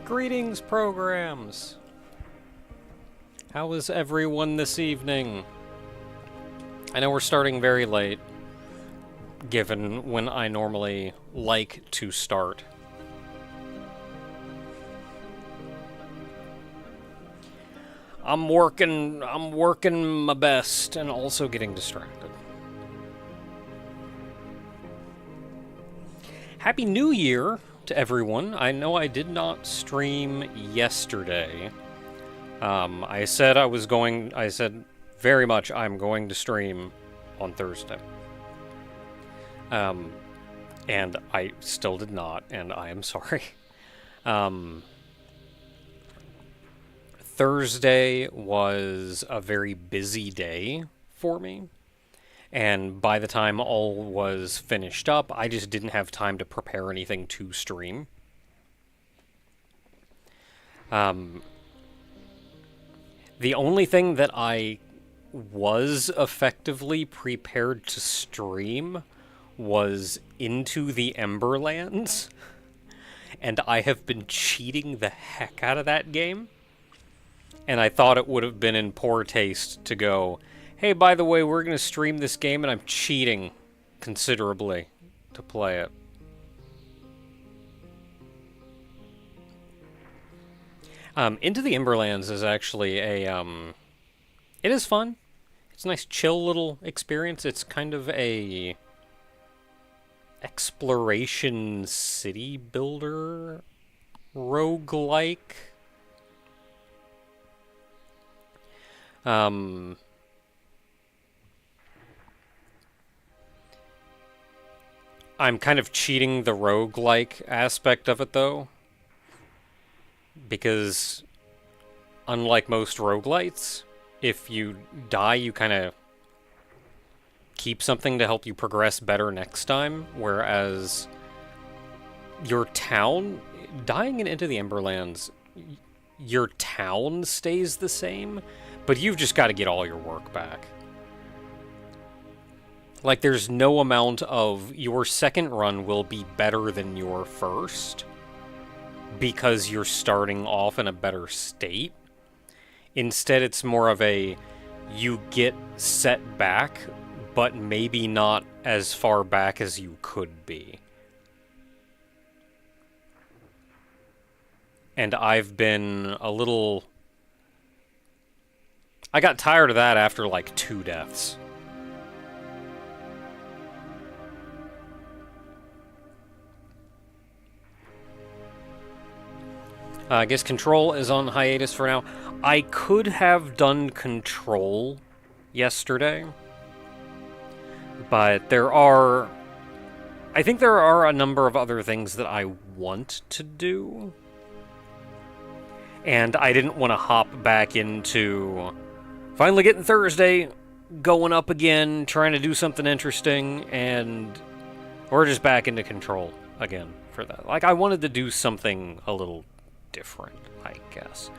Greetings, programs! How is everyone this evening? I know we're starting very late, given when I normally like to start. I'm working my best and also getting distracted. Happy New Year to everyone. I know I did not stream yesterday. I said very much I'm going to stream on Thursday. And I still did not, and I am sorry. Thursday was a very busy day for me. And by the time all was finished up, I just didn't have time to prepare anything to stream. The only thing that I was effectively prepared to stream was Into the Emberlands. And I have been cheating the heck out of that game. And I thought it would have been in poor taste to go, hey, by the way, we're going to stream this game and I'm cheating considerably to play it. Into the Emberlands is actually a, it is fun. It's a nice chill little experience. It's kind of a exploration city builder roguelike. I'm kind of cheating the roguelike aspect of it, though. Because, unlike most roguelites, if you die, you kind of keep something to help you progress better next time. Whereas, your town, dying Into the Emberlands, your town stays the same, but you've just got to get all your work back. Like, there's no amount of your second run will be better than your first because you're starting off in a better state. Instead, it's more of a you get set back, but maybe not as far back as you could be. And I've been a little... I got tired of that after like 2 deaths. I guess Control is on hiatus for now. I could have done Control yesterday, but I think there are a number of other things that I want to do, and I didn't want to hop back into finally getting Thursday going up again, trying to do something interesting, and we're just back into Control again for that. Like, I wanted to do something a little different, I guess.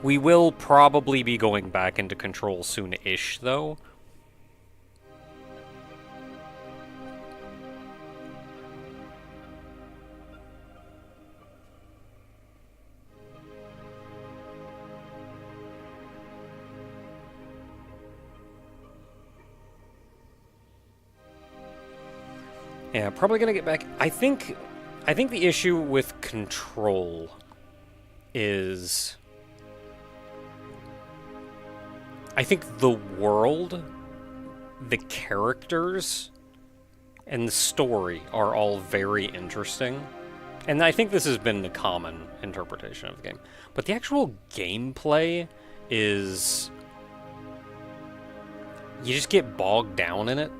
We will probably be going back into Control soon-ish, though. Yeah, probably gonna get back. I think the issue with Control is... I think the world, the characters, and the story are all very interesting. And I think this has been the common interpretation of the game. But the actual gameplay is... you just get bogged down in it.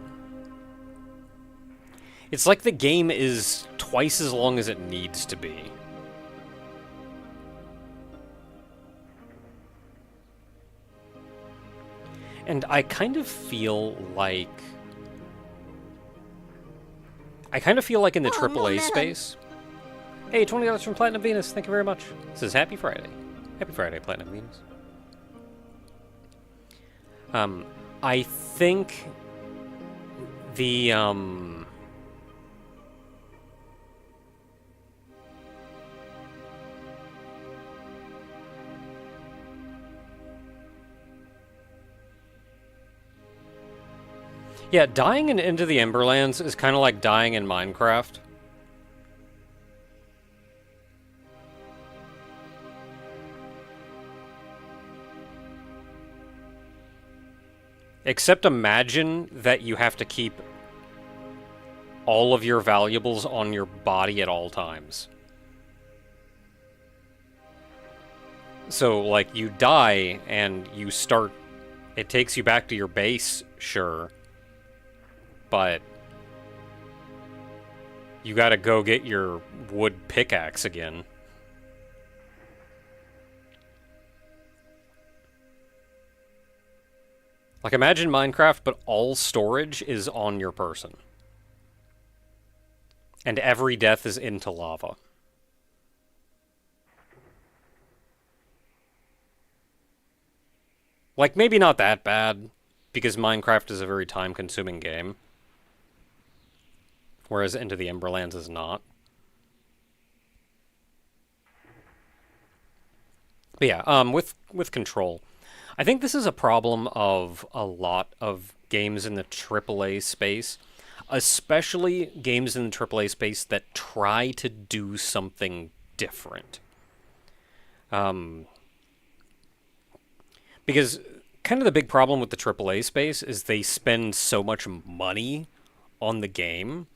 It's like the game is twice as long as it needs to be. And I kind of feel like... in the AAA space... Hey, $20 from Platinum Venus, thank you very much. This is Happy Friday. Happy Friday, Platinum Venus. I think the, Yeah, dying in Into the Emberlands is kind of like dying in Minecraft. Except imagine that you have to keep all of your valuables on your body at all times. So, like, you die and you start... It takes you back to your base, sure. But you gotta go get your wood pickaxe again. Like, imagine Minecraft, but all storage is on your person. And every death is into lava. Like, maybe not that bad, because Minecraft is a very time-consuming game. Whereas Into the Emberlands is not. But yeah, with Control, I think this is a problem of a lot of games in the AAA space, especially games in the AAA space that try to do something different. Because kind of the big problem with the AAA space is they spend so much money on the game,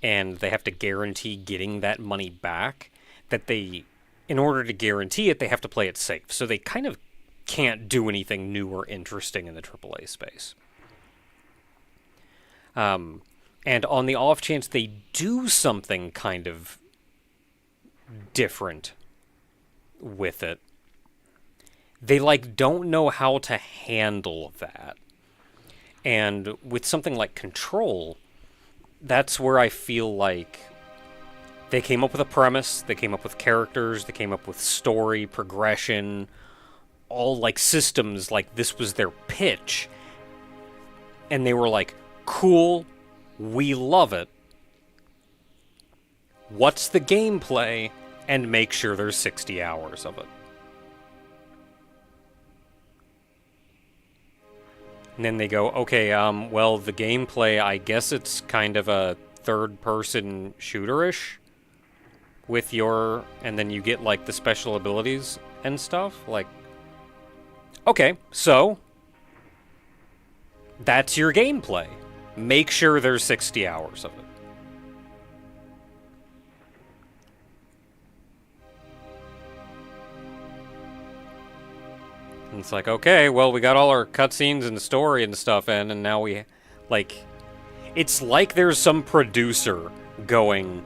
and they have to guarantee getting that money back, that they, in order to guarantee it, they have to play it safe. So they kind of can't do anything new or interesting in the AAA space. And on the off chance they do something kind of different with it, they, like, don't know how to handle that. And with something like Control, that's where I feel like they came up with a premise, they came up with characters, they came up with story, progression, all, like, systems, like, this was their pitch. And they were like, cool, we love it. What's the gameplay? And make sure there's 60 hours of it. And then they go, okay, well, the gameplay, I guess it's kind of a third-person shooter-ish with your... And then you get, like, the special abilities and stuff. Like, okay, so that's your gameplay. Make sure there's 60 hours of it. And it's like, okay, well, we got all our cutscenes and story and stuff in, and now we, like... It's like there's some producer going,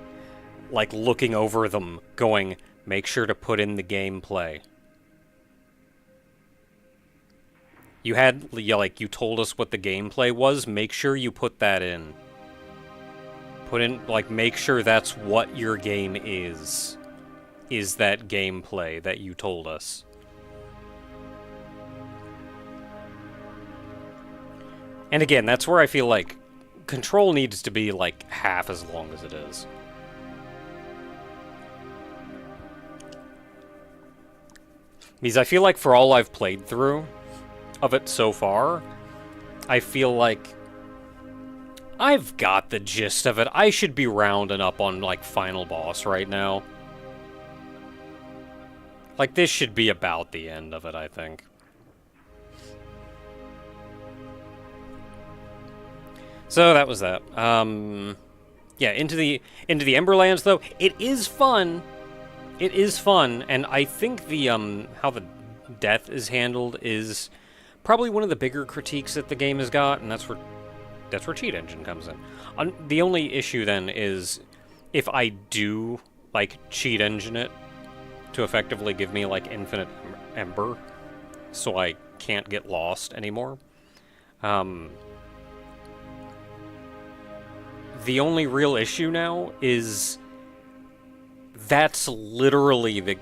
like, looking over them, going, make sure to put in the gameplay. You had, like, you told us what the gameplay was, make sure you put that in. Put in, like, make sure that's what your game is that gameplay that you told us. And again, that's where I feel like Control needs to be, like, half as long as it is. Because I feel like for all I've played through of it so far, I feel like I've got the gist of it. I should be rounding up on, like, final boss right now. Like, this should be about the end of it, I think. So that was that. Yeah, into the Emberlands, though, it is fun. It is fun, and I think the how the death is handled is probably one of the bigger critiques that the game has got, and that's where Cheat Engine comes in. The only issue then is if I do, like, Cheat Engine it to effectively give me, like, infinite Ember, so I can't get lost anymore. The only real issue now is that's literally the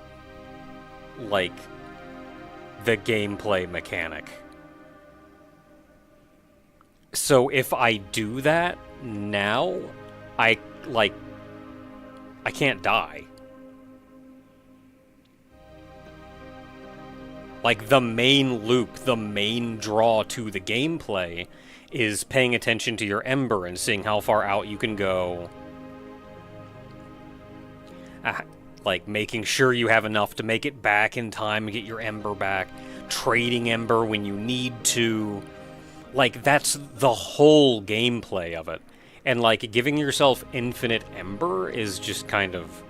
gameplay mechanic. So if I do that now, I can't die. Like, the main loop, the main draw to the gameplay is paying attention to your Ember and seeing how far out you can go. Like, making sure you have enough to make it back in time and get your Ember back. Trading Ember when you need to. Like, that's the whole gameplay of it. And, like, giving yourself infinite Ember is just kind of...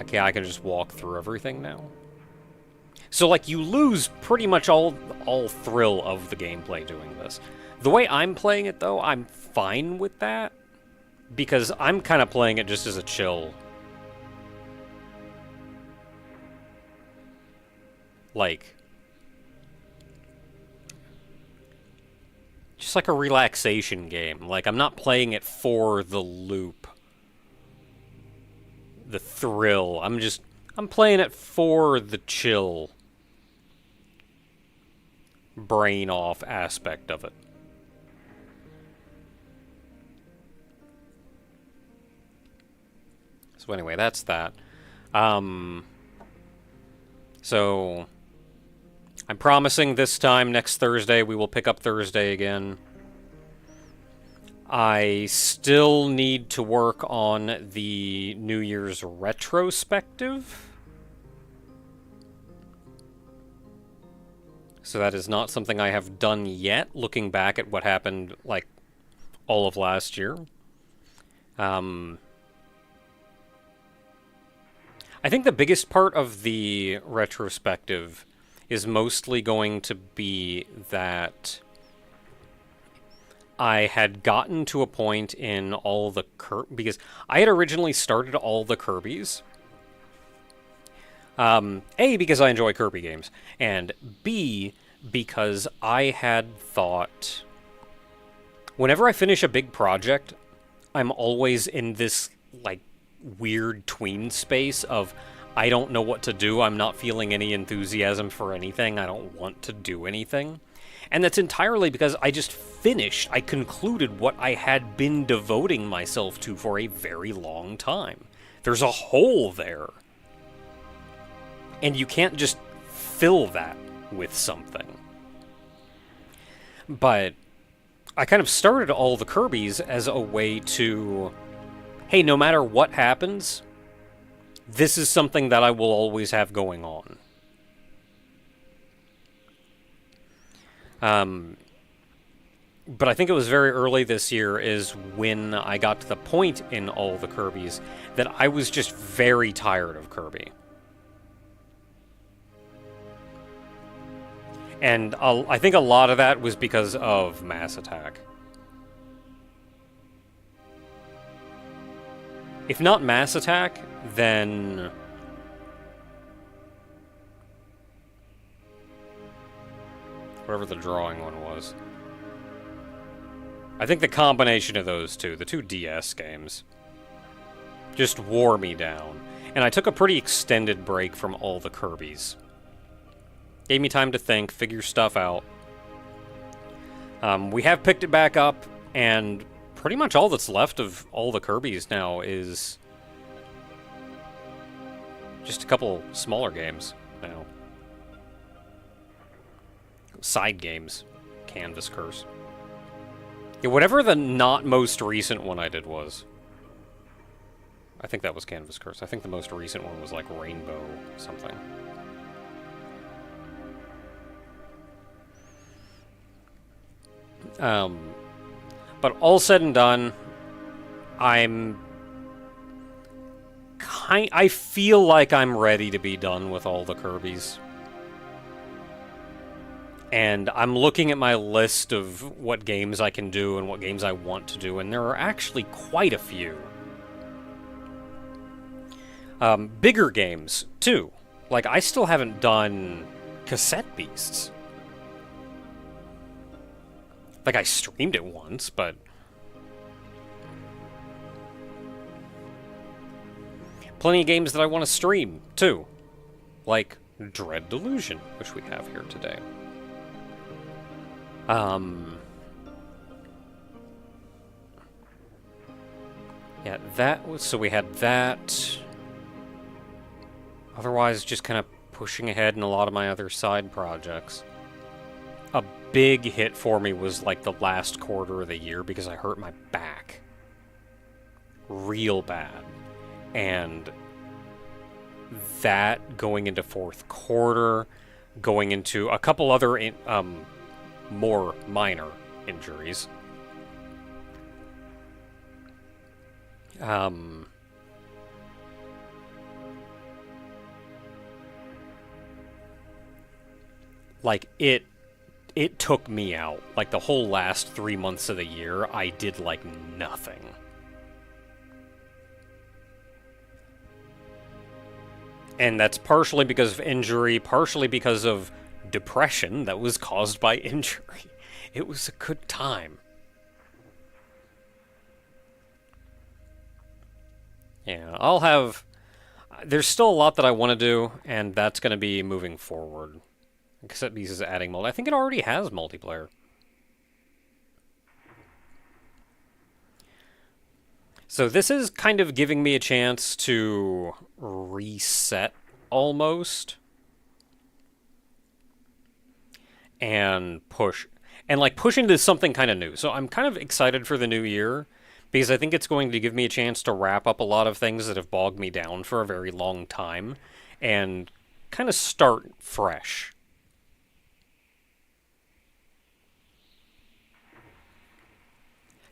Okay, I can just walk through everything now. So, like, you lose pretty much all thrill of the gameplay doing this. The way I'm playing it, though, I'm fine with that. Because I'm kind of playing it just as a chill. Like... just like a relaxation game. Like, I'm not playing it for the loop. The thrill. I'm playing it for the chill. Brain off aspect of it. So anyway, that's that. So I'm promising this time, next Thursday, we will pick up Thursday again. I still need to work on the New Year's retrospective. So that is not something I have done yet, looking back at what happened, like, all of last year. I think the biggest part of the retrospective is mostly going to be that I had gotten to a point in all the because I had originally started all the Kirbys. A, because I enjoy Kirby games, and B, because I had thought, whenever I finish a big project, I'm always in this, like, weird tween space of, I don't know what to do, I'm not feeling any enthusiasm for anything, I don't want to do anything. And that's entirely because I just finished, I concluded what I had been devoting myself to for a very long time. There's a hole there. And you can't just fill that with something. But I kind of started all the Kirbys as a way to, hey, no matter what happens, this is something that I will always have going on. But I think it was very early this year is when I got to the point in all the Kirbys that I was just very tired of Kirby. And I think a lot of that was because of Mass Attack. If not Mass Attack, then... whatever the drawing one was. I think the combination of those two, the two DS games, just wore me down. And I took a pretty extended break from all the Kirbys. Gave me time to think, figure stuff out. We have picked it back up, and pretty much all that's left of all the Kirbys now is just a couple smaller games now. Side games. Canvas Curse. Yeah, whatever the not most recent one I did was. I think that was Canvas Curse. I think the most recent one was like Rainbow something. But all said and done, I feel like I'm ready to be done with all the Kirbys. And I'm looking at my list of what games I can do and what games I want to do, and there are actually quite a few. Bigger games, too. Like, I still haven't done Cassette Beasts. Like, I streamed it once, but... plenty of games that I want to stream, too. Like Dread Delusion, which we have here today. Yeah, that was... so we had that. Otherwise, just kind of pushing ahead in a lot of my other side projects. A big hit for me was like the last quarter of the year because I hurt my back real bad. And that going into fourth quarter, going into a couple other more minor injuries. Like it took me out. Like the whole last 3 months of the year, I did like nothing. And that's partially because of injury, partially because of depression that was caused by injury. It was a good time. Yeah, I'll have... There's still a lot that I want to do, and that's going to be moving forward. Except because adding multi... I think it already has multiplayer. So this is kind of giving me a chance to reset, almost. And push. And, like, push into something kind of new. So I'm kind of excited for the new year, because I think it's going to give me a chance to wrap up a lot of things that have bogged me down for a very long time, and kind of start fresh.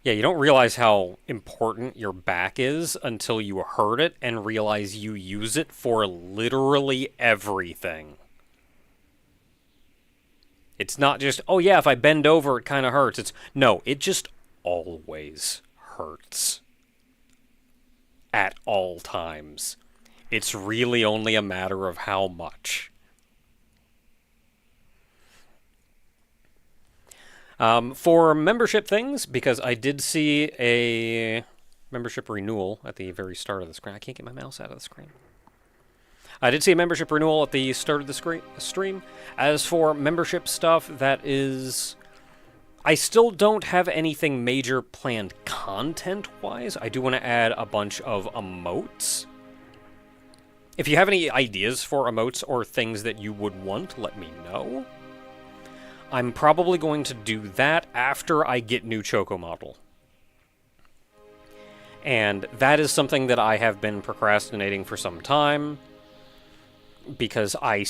Yeah, you don't realize how important your back is until you hurt it and realize you use it for literally everything. It's not just, oh yeah, if I bend over it kind of hurts. It's, no, it just always hurts. At all times. It's really only a matter of how much. For membership things, because I did see a membership renewal at the very start of the screen. I can't get my mouse out of the screen. I did see a membership renewal at the start of the stream. As for membership stuff, that is... I still don't have anything major planned content-wise. I do want to add a bunch of emotes. If you have any ideas for emotes or things that you would want, let me know. I'm probably going to do that after I get new Choco model. And that is something that I have been procrastinating for some time, because I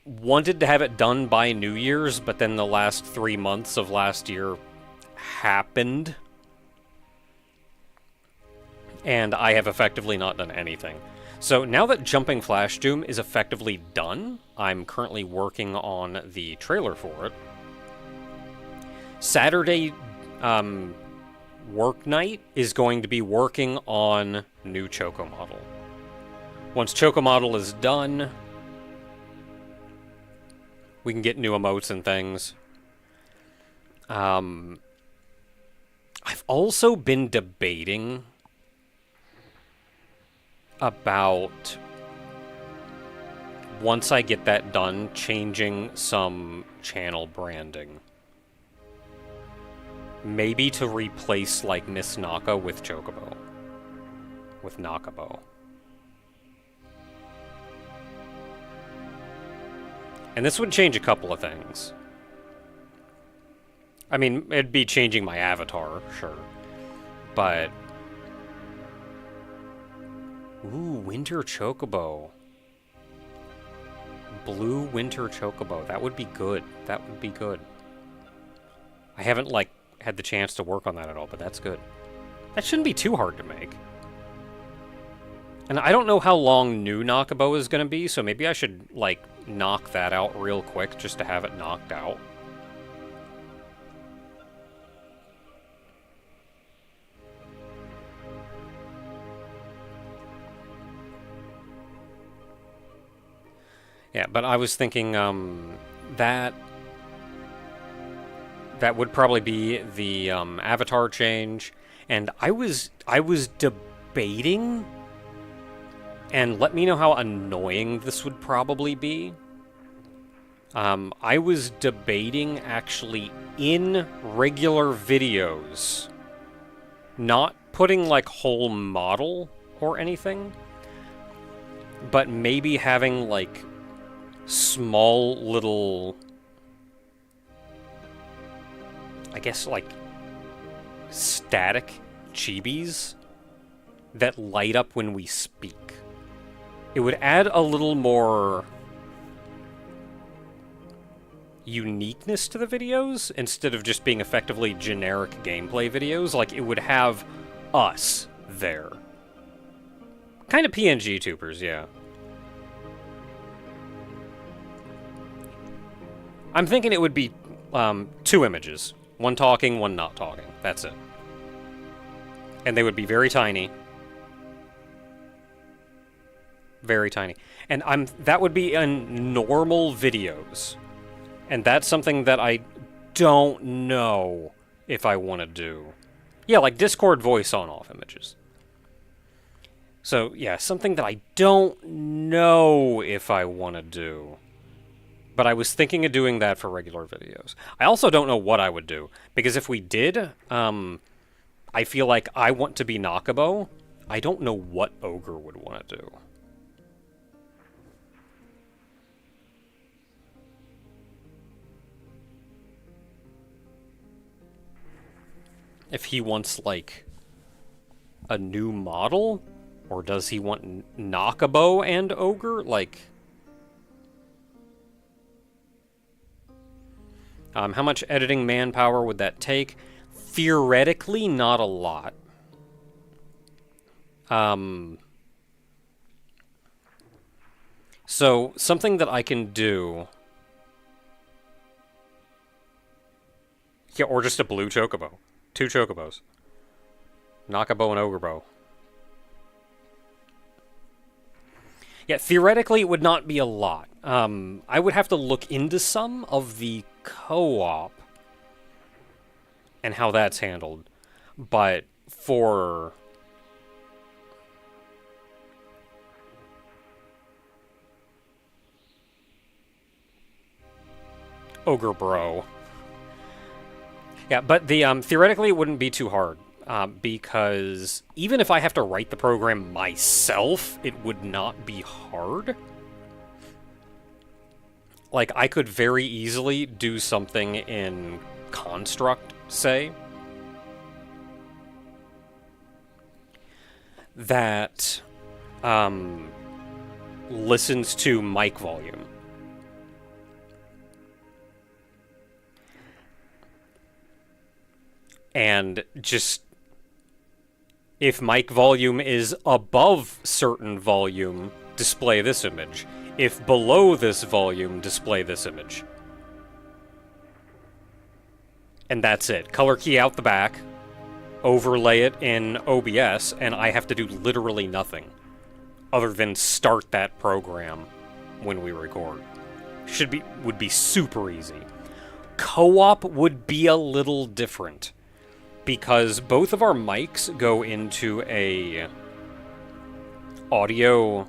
wanted to have it done by New Year's, but then the last 3 months of last year happened, and I have effectively not done anything. So now that Jumping Flash Doom is effectively done, I'm currently working on the trailer for it. Saturday work night is going to be working on new Choco model. Once Choco model is done, we can get new emotes and things. I've also been debating about, once I get that done, changing some channel branding. Maybe to replace, like, Miss Naka with Chocobo. With Nakabo. And this would change a couple of things. I mean, it'd be changing my avatar, sure. But... Ooh, Winter Chocobo. Blue Winter Chocobo. That would be good. That would be good. I haven't, like, had the chance to work on that at all, but that's good. That shouldn't be too hard to make. And I don't know how long new Nakabo is going to be, so maybe I should, like, knock that out real quick just to have it knocked out. Yeah, but I was thinking that would probably be the avatar change, and I was debating, and let me know how annoying this would probably be. I was debating actually in regular videos, not putting like whole model or anything, but maybe having like small little, I guess, like, static chibis that light up when we speak. It would add a little more uniqueness to the videos instead of just being effectively generic gameplay videos. Like, it would have us there. Kind of PNG tubers, yeah. I'm thinking it would be 2 images. One talking, one not talking. That's it. And they would be very tiny. Very tiny. And that would be in normal videos. And that's something that I don't know if I want to do. Yeah, like Discord voice on-off images. So, yeah, something that I don't know if I want to do. But I was thinking of doing that for regular videos. I also don't know what I would do. Because if we did, I feel like I want to be Chocobo. I don't know what Ogre would want to do. If he wants, like, a new model? Or does he want Chocobo and Ogre? Like, how much editing manpower would that take? Theoretically, not a lot. So, something that I can do... Yeah, or just a blue Chocobo. 2 Chocobos. Chocobo and Ogrebo. Yeah, theoretically it would not be a lot. I would have to look into some of the co-op and how that's handled. But for... Ogre Bro. Yeah, but the theoretically it wouldn't be too hard. Because even if I have to write the program myself, it would not be hard. Like, I could very easily do something in Construct, say, that listens to mic volume. And just... if mic volume is above certain volume, display this image. If below this volume, display this image. And that's it. Color key out the back, overlay it in OBS, and I have to do literally nothing other than start that program when we record. Would be super easy. Co-op would be a little different, because both of our mics go into a audio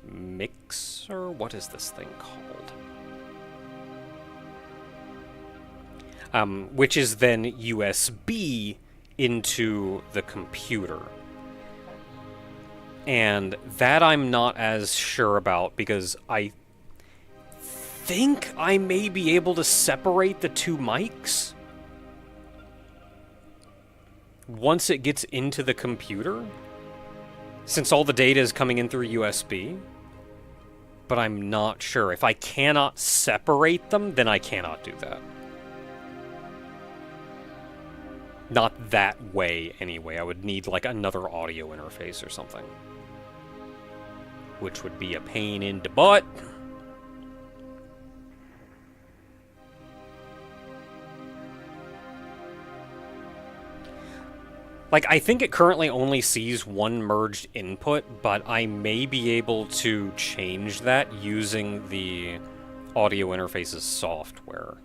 mixer. What is this thing called? Which is then USB into the computer. And that I'm not as sure about, because I think I may be able to separate the 2 mics once it gets into the computer, since all the data is coming in through USB. But I'm not sure. If I cannot separate them, then I cannot do that. Not that way, anyway. I would need, like, another audio interface or something. Which would be a pain in the butt. Like, I think it currently only sees 1 merged input, but I may be able to change that using the audio interface's software.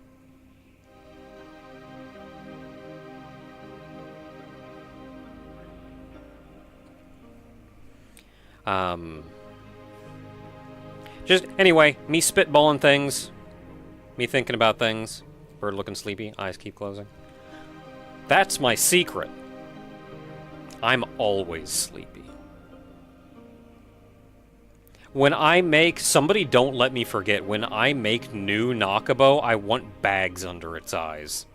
Just, anyway, me spitballing things, me thinking about things, bird looking sleepy, eyes keep closing. That's my secret. I'm always sleepy. When I make... Somebody don't let me forget. When I make new Chocobo, I want bags under its eyes.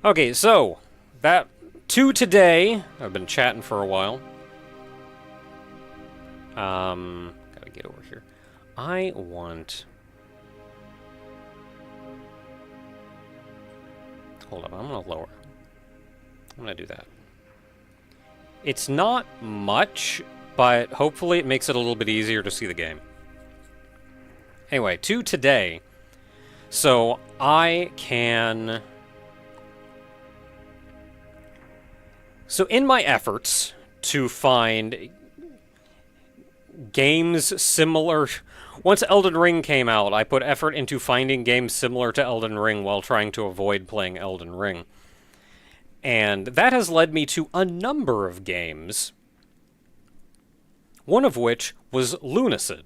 Okay, so, that to today. I've been chatting for a while. Gotta get over here. I want... Hold on, I'm gonna lower. I'm gonna do that. It's not much, but hopefully it makes it a little bit easier to see the game. Anyway, to today. So, I can... So in my efforts to find games similar... Once Elden Ring came out, I put effort into finding games similar to Elden Ring while trying to avoid playing Elden Ring. And that has led me to a number of games, one of which was Lunacid.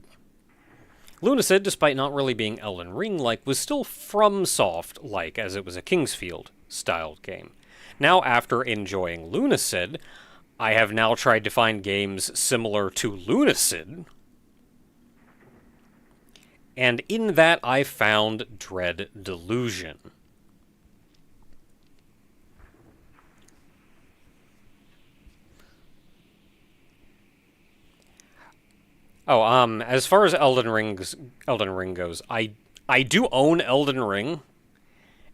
Lunacid, despite not really being Elden Ring-like, was still FromSoft-like, as it was a Kingsfield-styled game. Now, after enjoying Lunacid, I have now tried to find games similar to Lunacid. And in that, I found Dread Delusion. Oh, as far as Elden Ring goes, I do own Elden Ring.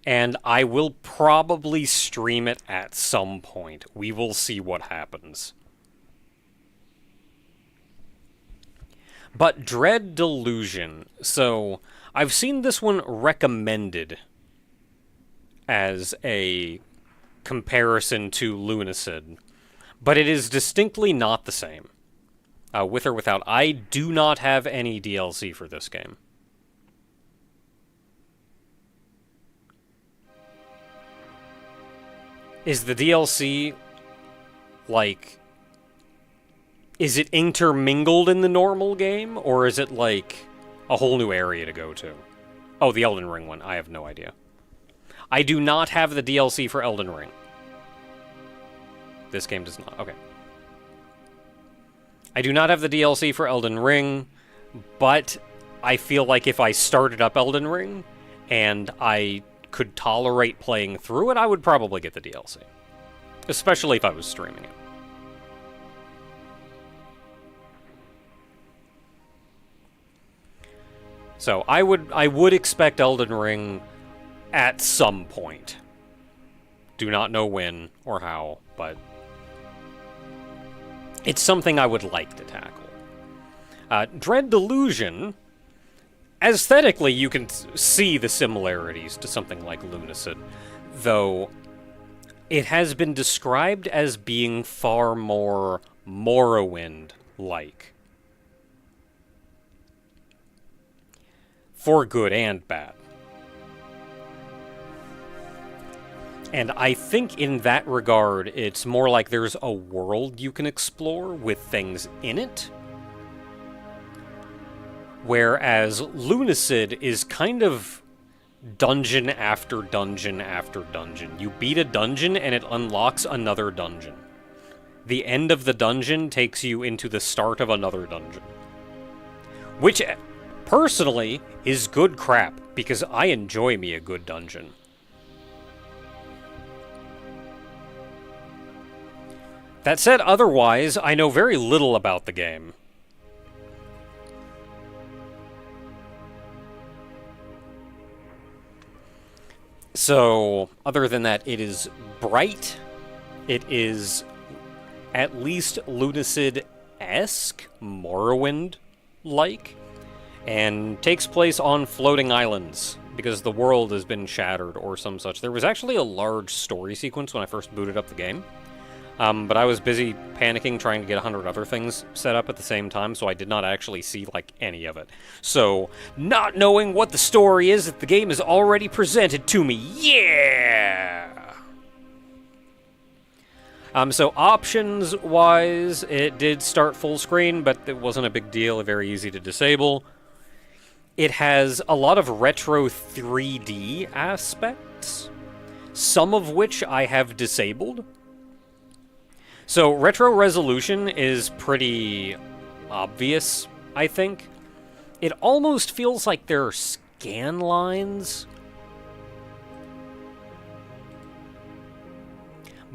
And I will probably stream it at some point. We will see what happens. But Dread Delusion. So, I've seen this one recommended as a comparison to Lunacid. But it is distinctly not the same. With or without. I do not have any DLC for this game. Is the DLC, like, is it intermingled in the normal game, or is it, like, a whole new area to go to? Oh, the Elden Ring one. I have no idea. I do not have the DLC for Elden Ring. This game does not. Okay. I do not have the DLC for Elden Ring, but I feel like if I started up Elden Ring, and I could tolerate playing through it, I would probably get the DLC. Especially if I was streaming it. So, I would expect Elden Ring at some point. Do not know when or how, but it's something I would like to tackle. Dread Delusion... Aesthetically, you can see the similarities to something like Lunacid, though it has been described as being far more Morrowind-like. For good and bad. And I think in that regard, it's more like there's a world you can explore with things in it. Whereas Lunacid is kind of dungeon after dungeon after dungeon. You beat a dungeon and it unlocks another dungeon. The end of the dungeon takes you into the start of another dungeon. Which, personally, is good crap, because I enjoy me a good dungeon. That said, otherwise, I know very little about the game. So, other than that, it is bright. It is at least Lunacid-esque, Morrowind-like, and takes place on floating islands, because the world has been shattered or some such. There was actually a large story sequence when I first booted up the game, but I was busy panicking trying to get 100 other things set up at the same time, so I did not actually see, like, any of it. So, not knowing what the story is that the game has already presented to me, yeah! So options-wise, it did start full screen, but it wasn't a big deal, very easy to disable. It has a lot of retro 3D aspects, some of which I have disabled. So retro resolution is pretty obvious, I think. It almost feels like there are scan lines.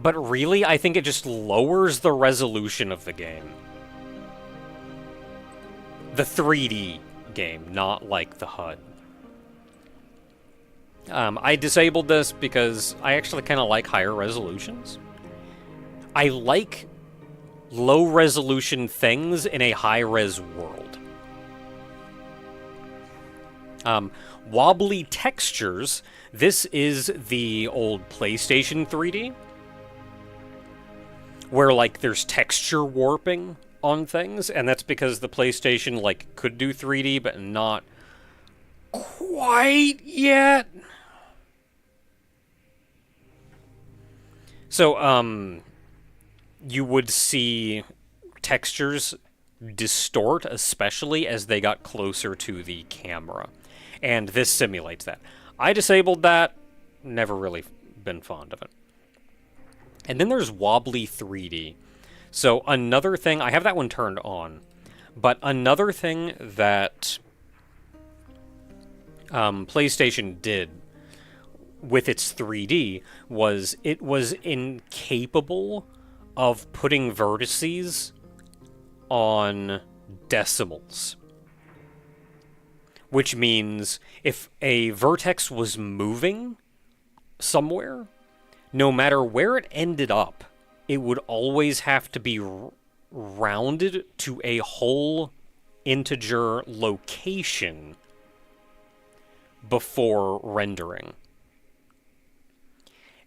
But really, I think it just lowers the resolution of the game. The 3D game, not like the HUD. I disabled this because I actually kind of like higher resolutions. I like low-resolution things in a high-res world. Wobbly textures. This is the old PlayStation 3D. Where, like, there's texture warping on things, and that's because the PlayStation, like, could do 3D, but not quite yet. So, you would see textures distort, especially as they got closer to the camera. And this simulates that. I disabled that, never really been fond of it. And then there's wobbly 3D. So another thing, I have that one turned on, but another thing that PlayStation did with its 3D was it was incapable of putting vertices on decimals. Which means if a vertex was moving somewhere, no matter where it ended up, it would always have to be rounded to a whole integer location before rendering.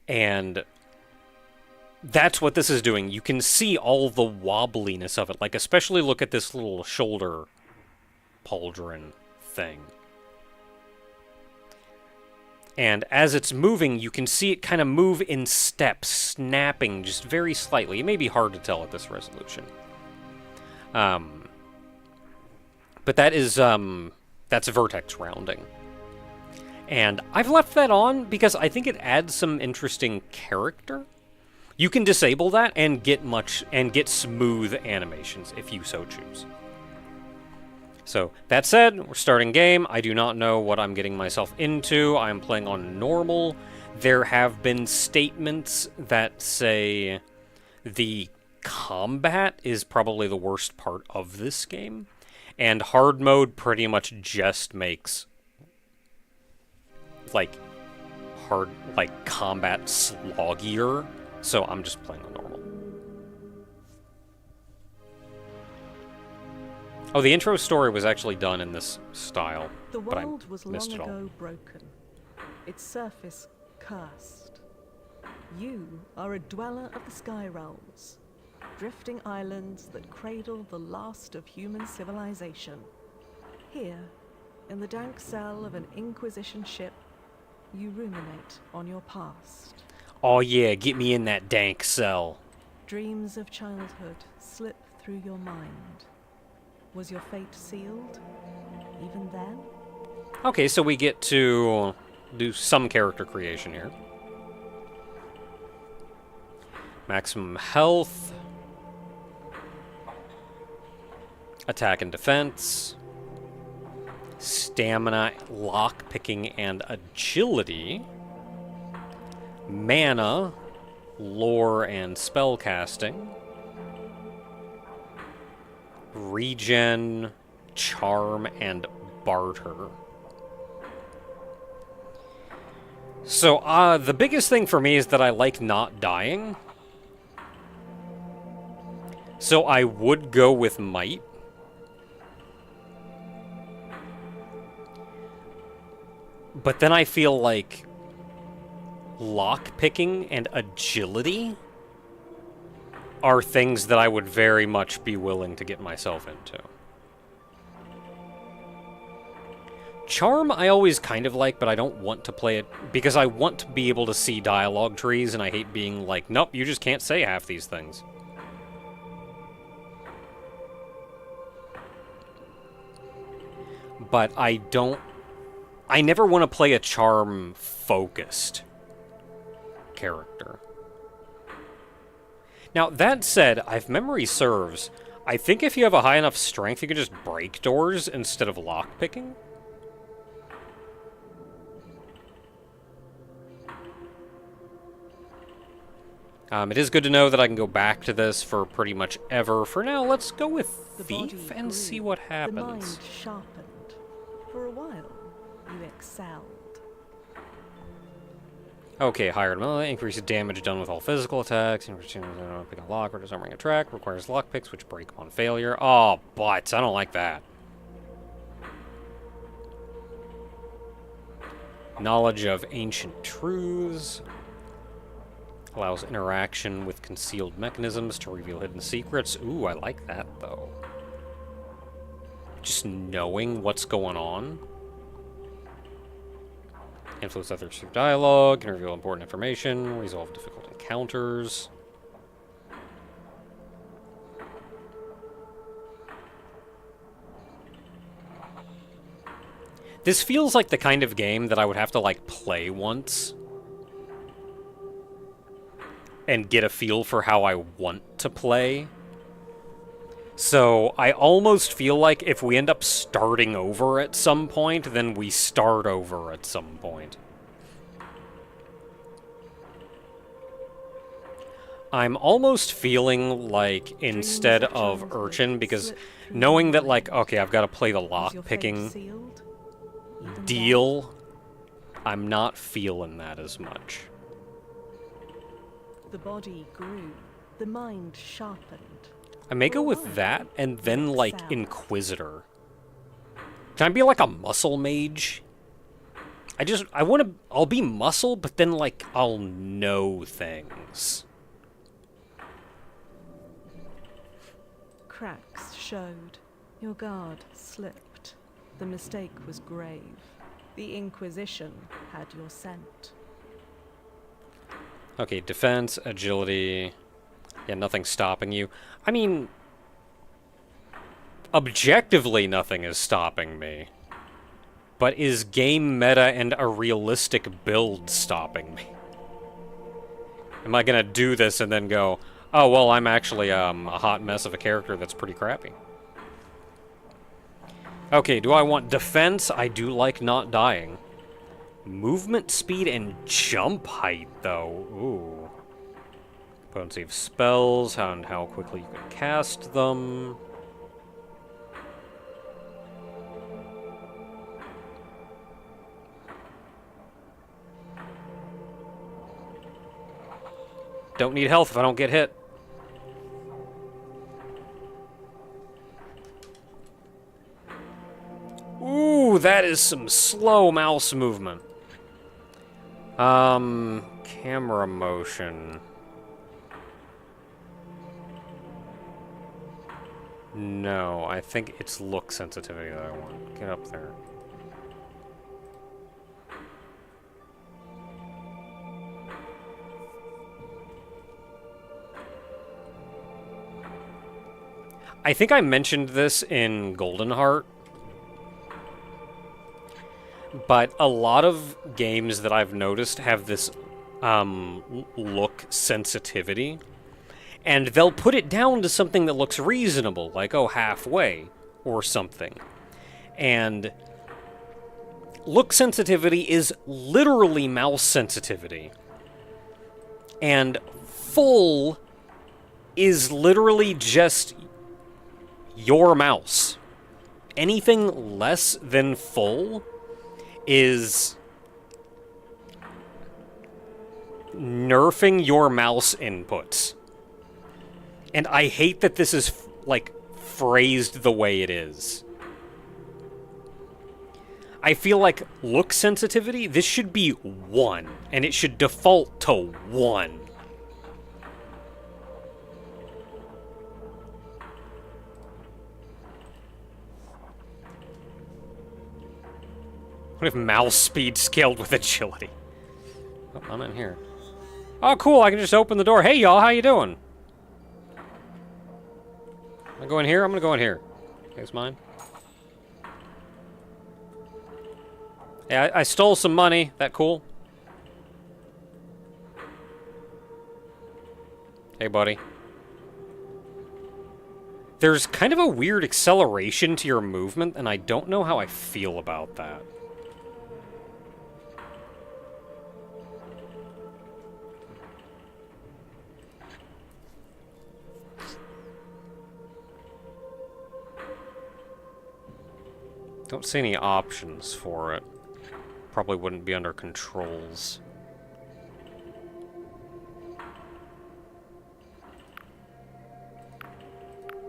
And that's what this is doing. You can see all the wobbliness of it. Like, especially look at this little shoulder pauldron thing. And as it's moving, you can see it kind of move in steps, snapping just very slightly. It may be hard to tell at this resolution. But that is, that's vertex rounding. And I've left that on because I think it adds some interesting character. You can disable that and get smooth animations if you so choose. So, that said, we're starting game. I do not know what I'm getting myself into. I'm playing on normal. There have been statements that say the combat is probably the worst part of this game, and hard mode pretty much just makes, like, combat sloggier, so I'm just playing on normal. Oh, the intro story was actually done in this style, but I missed it all. The world was long ago broken, its surface cursed. You are a dweller of the sky realms, drifting islands that cradle the last of human civilization. Here, in the dank cell of an Inquisition ship, you ruminate on your past. Oh yeah, get me in that dank cell. Dreams of childhood slip through your mind. Was your fate sealed, even then? Okay, so we get to do some character creation here. Maximum health. Attack and defense. Stamina, lockpicking, and agility. Mana, lore, and spellcasting. Regen, charm, and barter. So, the biggest thing for me is that I like not dying. So I would go with might. But then I feel like lockpicking and agility are things that I would very much be willing to get myself into. Charm I always kind of like, but I don't want to play it because I want to be able to see dialogue trees, and I hate being like, nope, you just can't say half these things. But I never want to play a charm-focused character. Now, that said, if memory serves, I think if you have a high enough strength, you can just break doors instead of lockpicking. It is good to know that I can go back to this for pretty much ever. For now, let's go with Thief and see what happens. The mind sharpened. For a while, you excelled. Okay, higher melee, increases damage done with all physical attacks, pick a lock or disarming a track, requires lockpicks which break upon failure. Oh, butts, I don't like that. Knowledge of ancient truths. Allows interaction with concealed mechanisms to reveal hidden secrets. Ooh, I like that, though. Just knowing what's going on. Influence others through dialogue, can reveal important information, resolve difficult encounters. This feels like the kind of game that I would have to, like, play once and get a feel for how I want to play. So I almost feel like if we end up starting over at some point, then we start over at some point. I'm almost feeling like instead of Urchin, because knowing that, like, okay, I've got to play the lock-picking deal, I'm not feeling that as much. The body grew, the mind sharpened. I may go with that, and then, like, Inquisitor. Can I be, like, a muscle mage? I'll be muscle, but then, like, I'll know things. Cracks showed. Your guard slipped. The mistake was grave. The Inquisition had your scent. Okay, defense, agility. Yeah, nothing's stopping you. I mean, objectively nothing is stopping me. But is game meta and a realistic build stopping me? Am I gonna do this and then go, oh, well, I'm actually a hot mess of a character that's pretty crappy. Okay, do I want defense? I do like not dying. Movement speed and jump height, though. Ooh. Potency of spells, and how quickly you can cast them. Don't need health if I don't get hit. Ooh, that is some slow mouse movement. Camera motion. No, I think it's look sensitivity that I want. Get up there. I think I mentioned this in Golden Heart, but a lot of games that I've noticed have this look sensitivity, and they'll put it down to something that looks reasonable, like, oh, halfway, or something. And look sensitivity is literally mouse sensitivity. And full is literally just your mouse. Anything less than full is nerfing your mouse inputs. And I hate that this is, like, phrased the way it is. I feel like look sensitivity, this should be 1, and it should default to 1. What if mouse speed scaled with agility? Oh, I'm in here. Oh, cool, I can just open the door. Hey, y'all, how you doing? I'm gonna go in here? I'm gonna go in here. Here's mine. Yeah, I stole some money. That cool? Hey, buddy. There's kind of a weird acceleration to your movement, and I don't know how I feel about that. Don't see any options for it. Probably wouldn't be under controls.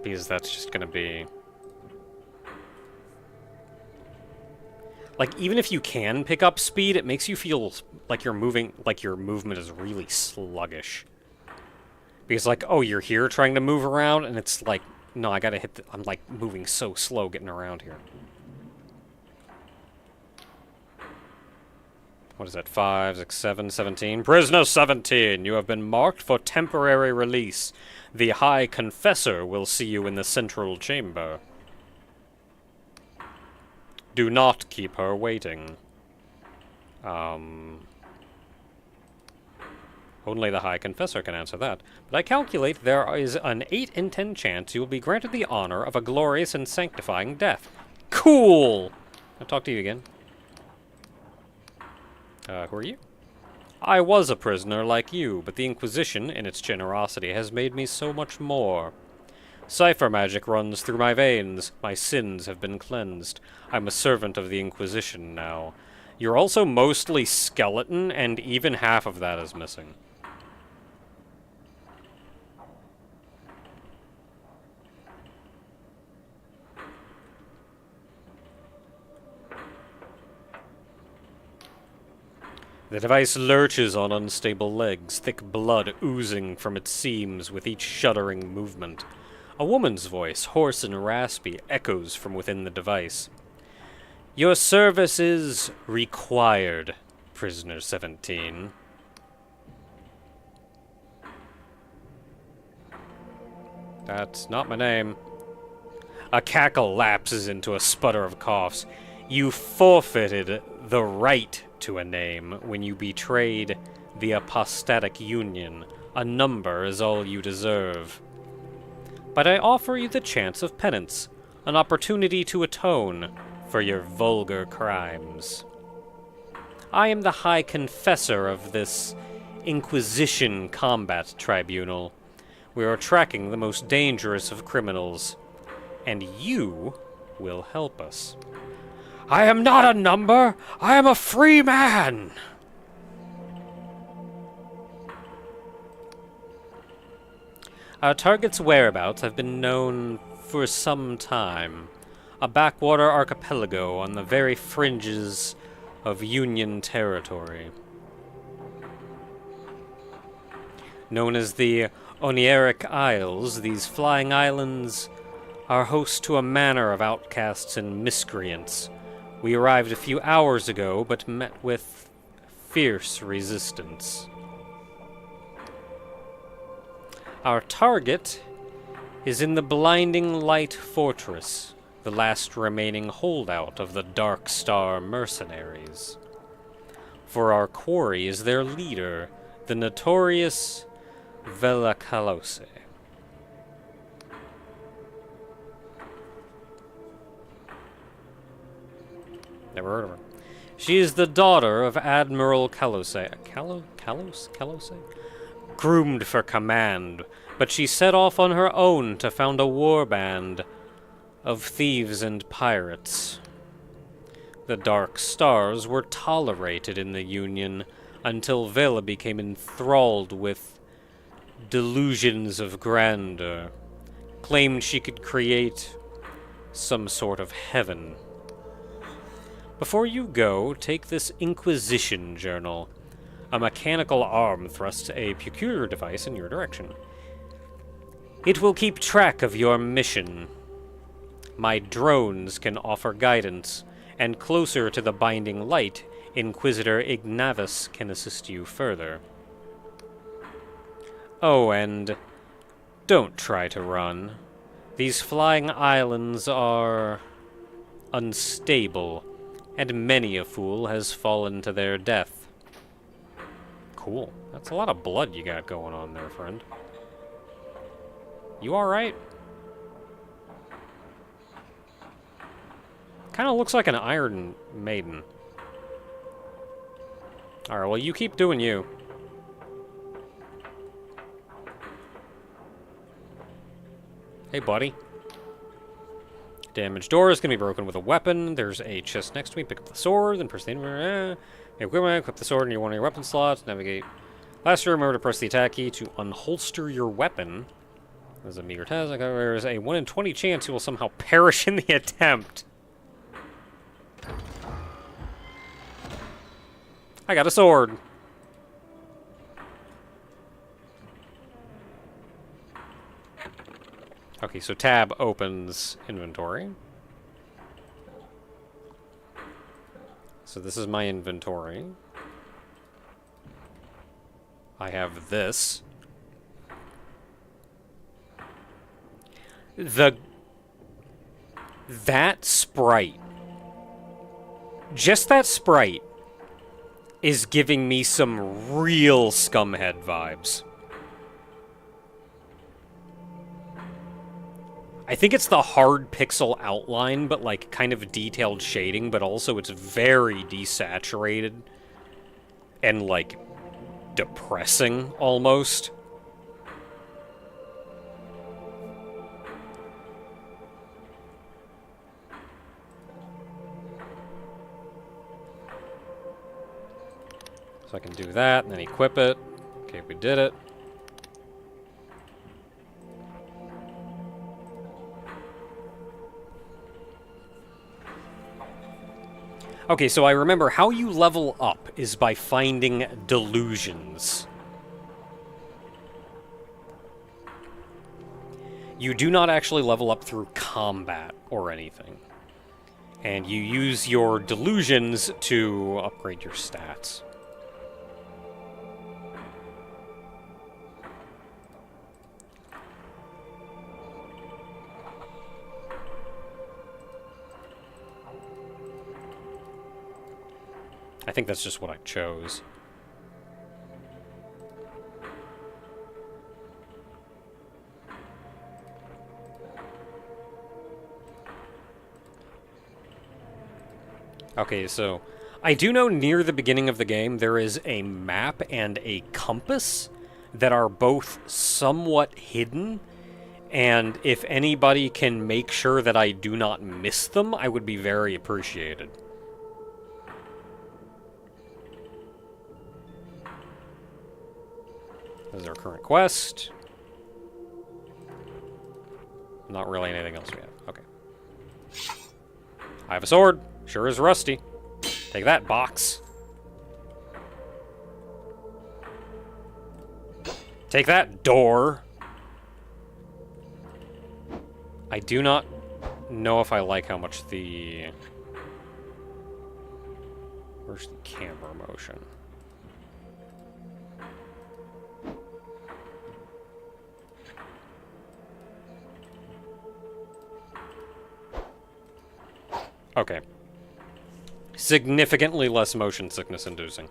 Because that's just gonna be... Like, even if you can pick up speed, it makes you feel like you're moving, like your movement is really sluggish. Because, like, oh, you're here trying to move around, and it's like, no, I gotta hit the... I'm, like, moving so slow getting around here. What is that? 5, 6, 7, 17? Prisoner 17, you have been marked for temporary release. The High Confessor will see you in the central chamber. Do not keep her waiting. Only the High Confessor can answer that. But I calculate there is an 8 in 10 chance you will be granted the honor of a glorious and sanctifying death. Cool! I'll talk to you again. Who are you? I was a prisoner like you, but the Inquisition, in its generosity, has made me so much more. Cipher magic runs through my veins. My sins have been cleansed. I'm a servant of the Inquisition now. You're also mostly skeleton, and even half of that is missing. The device lurches on unstable legs, thick blood oozing from its seams with each shuddering movement. A woman's voice, hoarse and raspy, echoes from within the device. Your service is required, Prisoner 17. That's not my name. A cackle lapses into a sputter of coughs. You forfeited the right to a name when you betrayed the apostatic union. A number is all you deserve. But I offer you the chance of penance, an opportunity to atone for your vulgar crimes. I am the High Confessor of this Inquisition Combat Tribunal. We are tracking the most dangerous of criminals, and you will help us. I am not a number! I am a free man! Our target's whereabouts have been known for some time. A backwater archipelago on the very fringes of Union territory. Known as the Oneiric Isles, these flying islands are host to a manor of outcasts and miscreants. We arrived a few hours ago, but met with fierce resistance. Our target is in the Blinding Light Fortress, the last remaining holdout of the Dark Star mercenaries. For our quarry is their leader, the notorious Velacalose. Never heard of her. She is the daughter of Admiral Calose. Calose? Groomed for command, but she set off on her own to found a war band of thieves and pirates. The Dark Stars were tolerated in the Union until Vela became enthralled with delusions of grandeur, claimed she could create some sort of heaven. Before you go, take this Inquisition journal. A mechanical arm thrusts a peculiar device in your direction. It will keep track of your mission. My drones can offer guidance, and closer to the binding light, Inquisitor Ignavus can assist you further. Oh, and don't try to run. These flying islands are unstable, and many a fool has fallen to their death. Cool. That's a lot of blood you got going on there, friend. You alright? Kinda looks like an Iron Maiden. Alright, well, you keep doing you. Hey, buddy. Damaged door is going to be broken with a weapon. There's a chest next to me. Pick up the sword, then press the equipment. Equip the sword in one of your weapon slots. Navigate. Last year, remember to press the attack key to unholster your weapon. There's a meager task. There is a 1 in 20 chance you will somehow perish in the attempt. I got a sword. Okay, so tab opens inventory. So this is my inventory. I have this. That sprite. Just that sprite is giving me some real Scumhead vibes. I think it's the hard pixel outline, but like kind of detailed shading, but also it's very desaturated and like depressing almost. So I can do that and then equip it. Okay, we did it. Okay, so I remember how you level up is by finding delusions. You do not actually level up through combat or anything. And you use your delusions to upgrade your stats. I think that's just what I chose. Okay, so I do know near the beginning of the game there is a map and a compass that are both somewhat hidden, and if anybody can make sure that I do not miss them, I would be very appreciated. This is our current quest. Not really anything else we have. Okay. I have a sword. Sure is rusty. Take that, box. Take that, door. I do not know if I like how much the... Where's the camera motion? Okay. Significantly less motion sickness inducing.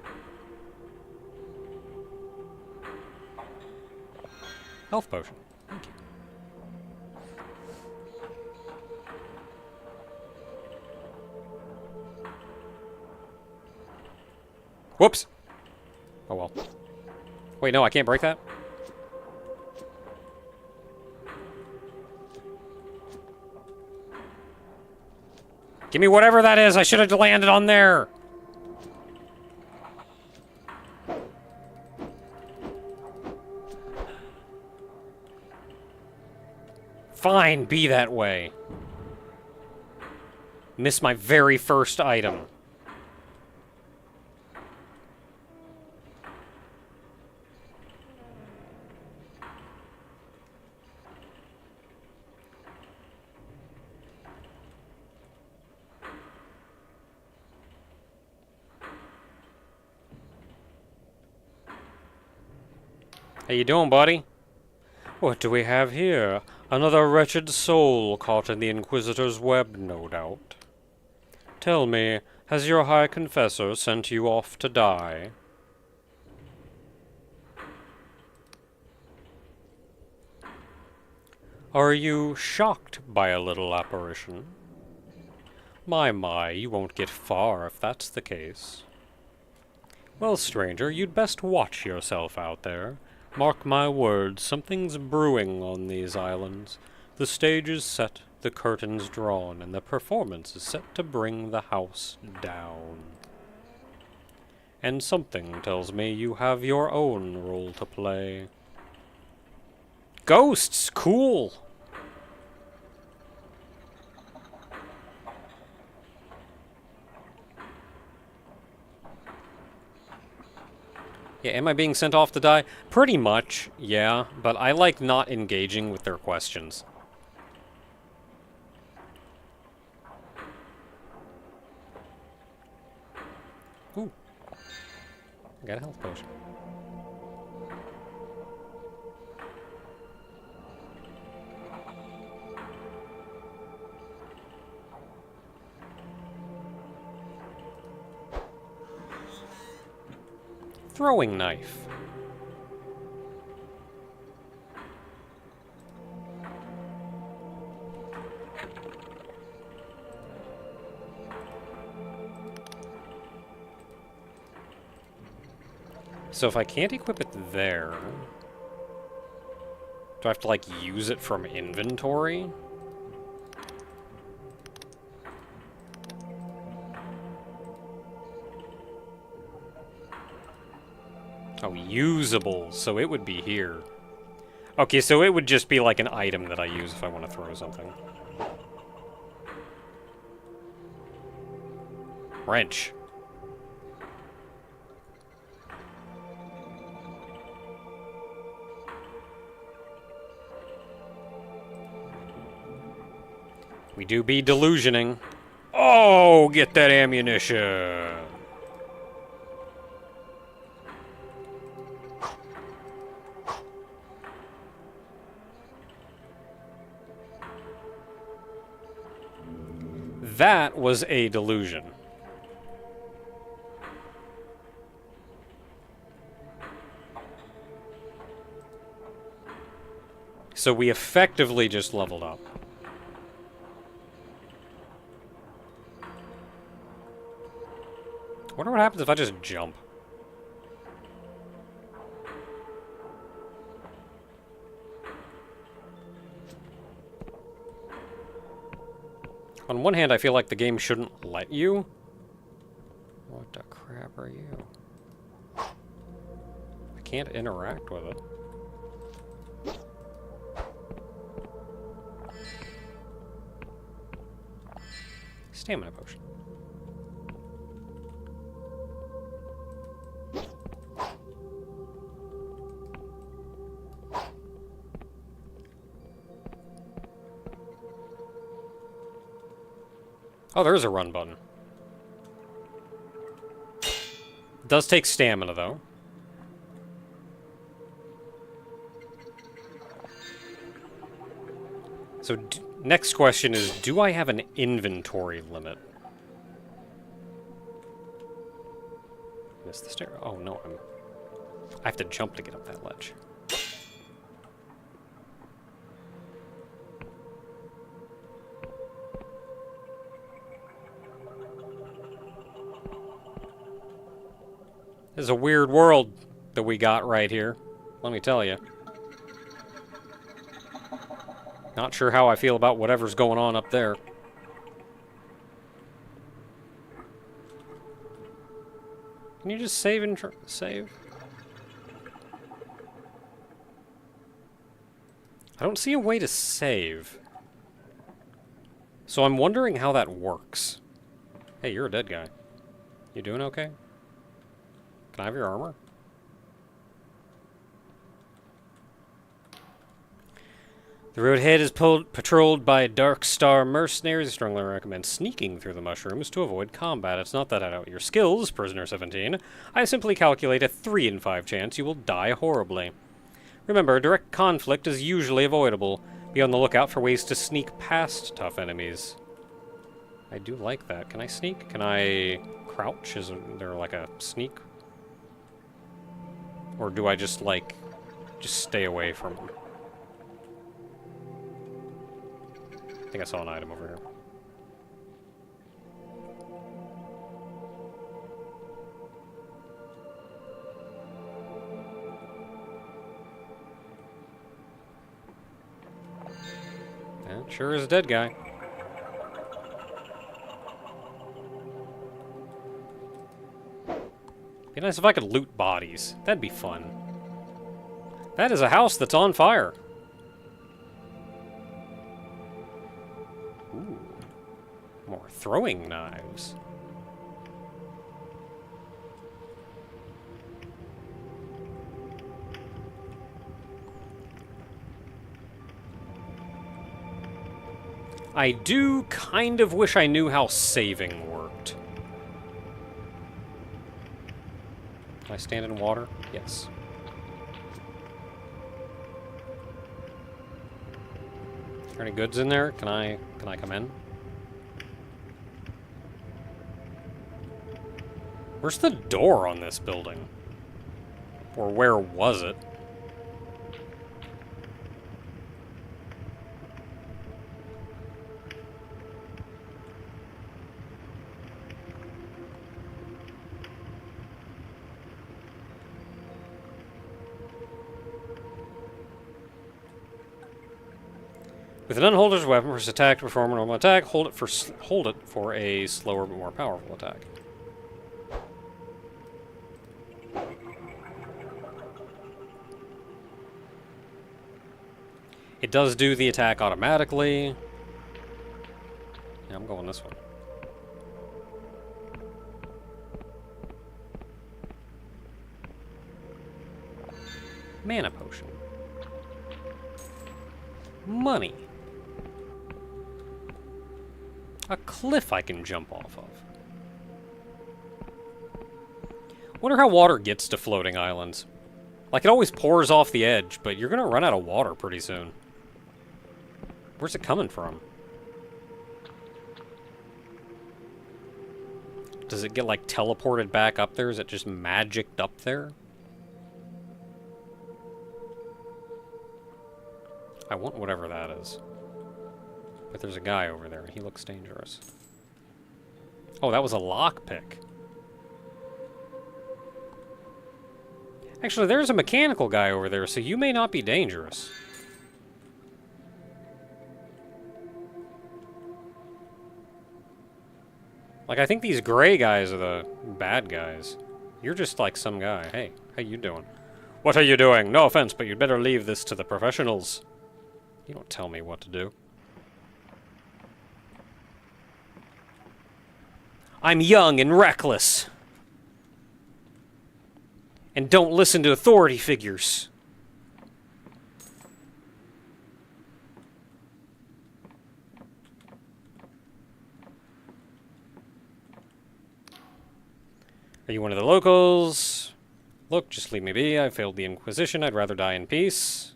Health potion. Thank you. Whoops! Oh well. Wait, no, I can't break that? Give me whatever that is. I should have landed on there. Fine, be that way. Missed my very first item. How you doing, buddy? What do we have here? Another wretched soul caught in the Inquisitor's web, no doubt. Tell me, has your High Confessor sent you off to die? Are you shocked by a little apparition? My, you won't get far if that's the case. Well, stranger, you'd best watch yourself out there. Mark my words, something's brewing on these islands. The stage is set, the curtains drawn, and the performance is set to bring the house down. And something tells me you have your own role to play. Ghosts! Cool! Yeah, am I being sent off to die? Pretty much, yeah, but I like not engaging with their questions. Ooh. I got a health potion. Throwing knife. So if I can't equip it there, do I have to, like, use it from inventory? Oh, usable, so it would be here. Okay, so it would just be like an item that I use if I want to throw something. Wrench. We do be delusioning. Oh, get that ammunition! That was a delusion. So we effectively just leveled up. I wonder what happens if I just jump. On one hand, I feel like the game shouldn't let you. What the crap are you? I can't interact with it. Stamina potion. Oh, there's a run button. It does take stamina, though. So, next question is, do I have an inventory limit? Missed the stair. Oh, no, I have to jump to get up that ledge. This is a weird world that we got right here, let me tell you. Not sure how I feel about whatever's going on up there. Can you just save and save? I don't see a way to save. So I'm wondering how that works. Hey, you're a dead guy. You doing okay? Can I have your armor? The road ahead is patrolled by Dark Star mercenaries. I strongly recommend sneaking through the mushrooms to avoid combat. It's not that I doubt your skills, Prisoner 17. I simply calculate a 3 in 5 chance you will die horribly. Remember, direct conflict is usually avoidable. Be on the lookout for ways to sneak past tough enemies. I do like that. Can I sneak? Can I crouch? Is there like a sneak? Or do I just like, just stay away from them? I think I saw an item over here. That sure is a dead guy. Be nice if I could loot bodies. That'd be fun. That is a house that's on fire. Ooh. More throwing knives. I do kind of wish I knew how saving worked. Can I stand in water? Yes. Are there any goods in there? Can I come in? Where's the door on this building? Or where was it? With an unholder's weapon, press attack to perform a normal attack. Hold it for a slower but more powerful attack. It does do the attack automatically. Yeah, I'm going this one. Mana potion. Money. A cliff I can jump off of. Wonder how water gets to floating islands. Like, it always pours off the edge, but you're gonna run out of water pretty soon. Where's it coming from? Does it get, like, teleported back up there? Is it just magicked up there? I want whatever that is. But there's a guy over there, and he looks dangerous. Oh, that was a lockpick. Actually, there's a mechanical guy over there, so you may not be dangerous. Like, I think these gray guys are the bad guys. You're just like some guy. Hey, how you doing? What are you doing? No offense, but you'd better leave this to the professionals. You don't tell me what to do. I'm young and reckless. And don't listen to authority figures. Are you one of the locals? Look, just leave me be. I failed the Inquisition. I'd rather die in peace.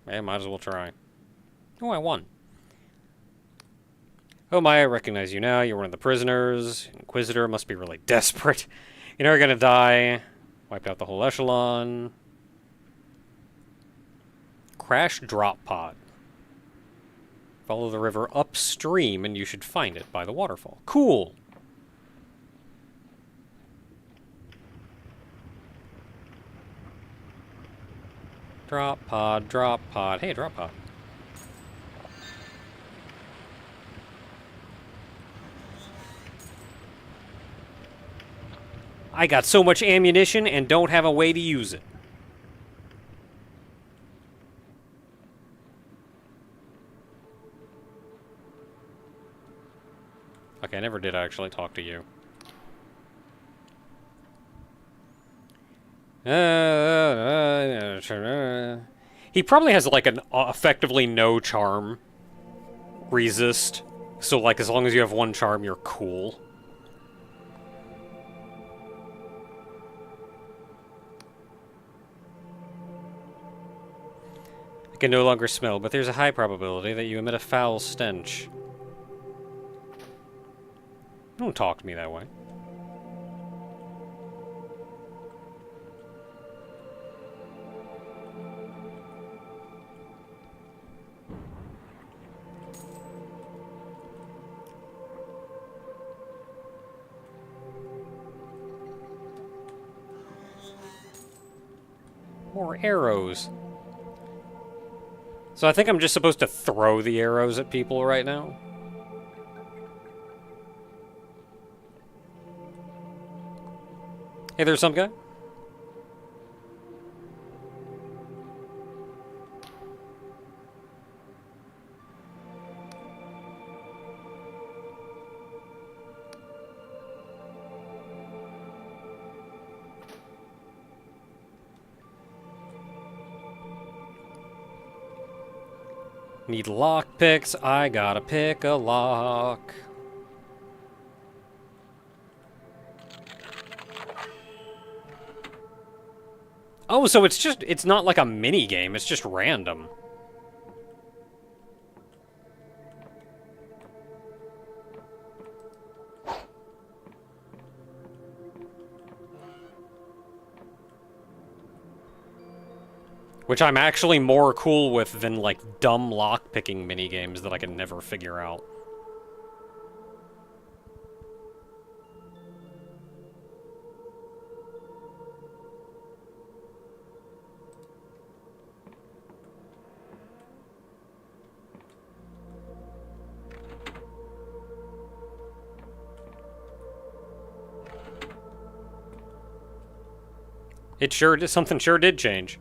Yeah, might as well try. Oh, I won. Oh my, I recognize you now. You're one of the prisoners. Inquisitor must be really desperate. You're never gonna die. Wiped out the whole echelon. Crash drop pod. Follow the river upstream and you should find it by the waterfall. Cool! Drop pod, drop pod. Hey, drop pod. I got so much ammunition and don't have a way to use it. Okay, I never did actually talk to you. He probably has like an effectively no charm resist. So like as long as you have one charm, you're cool. Can no longer smell, but there's a high probability that you emit a foul stench. Don't talk to me that way. More arrows. So I think I'm just supposed to throw the arrows at people right now. Hey, there's some guy. Need lock picks. I gotta pick a lock. Oh, so it's not like a mini game, it's just random. Which I'm actually more cool with than, like, dumb lock-picking minigames that I can never figure out. Something sure did change.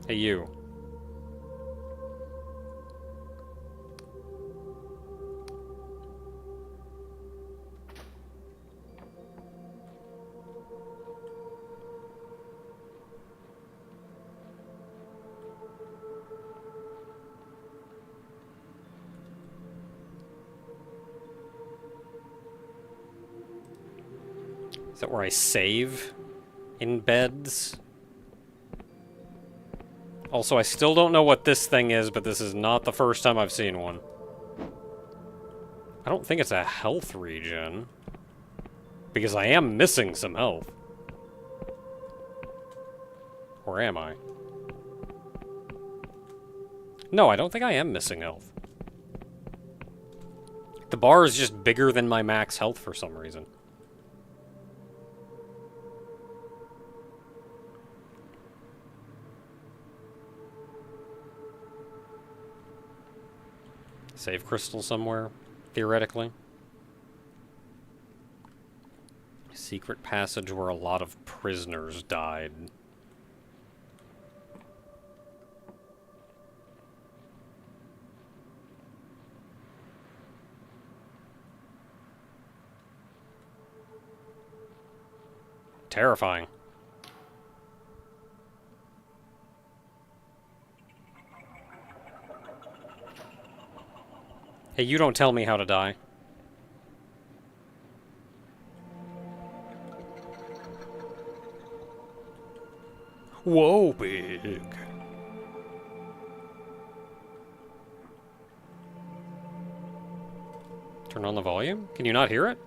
Hey, you. Is that where I save? In beds? Also, I still don't know what this thing is, but this is not the first time I've seen one. I don't think it's a health regen. Because I am missing some health. Or am I? No, I don't think I am missing health. The bar is just bigger than my max health for some reason. Save crystal somewhere, theoretically. Secret passage where a lot of prisoners died. Terrifying. Hey, you don't tell me how to die. Whoa, big. Turn on the volume? Can you not hear it?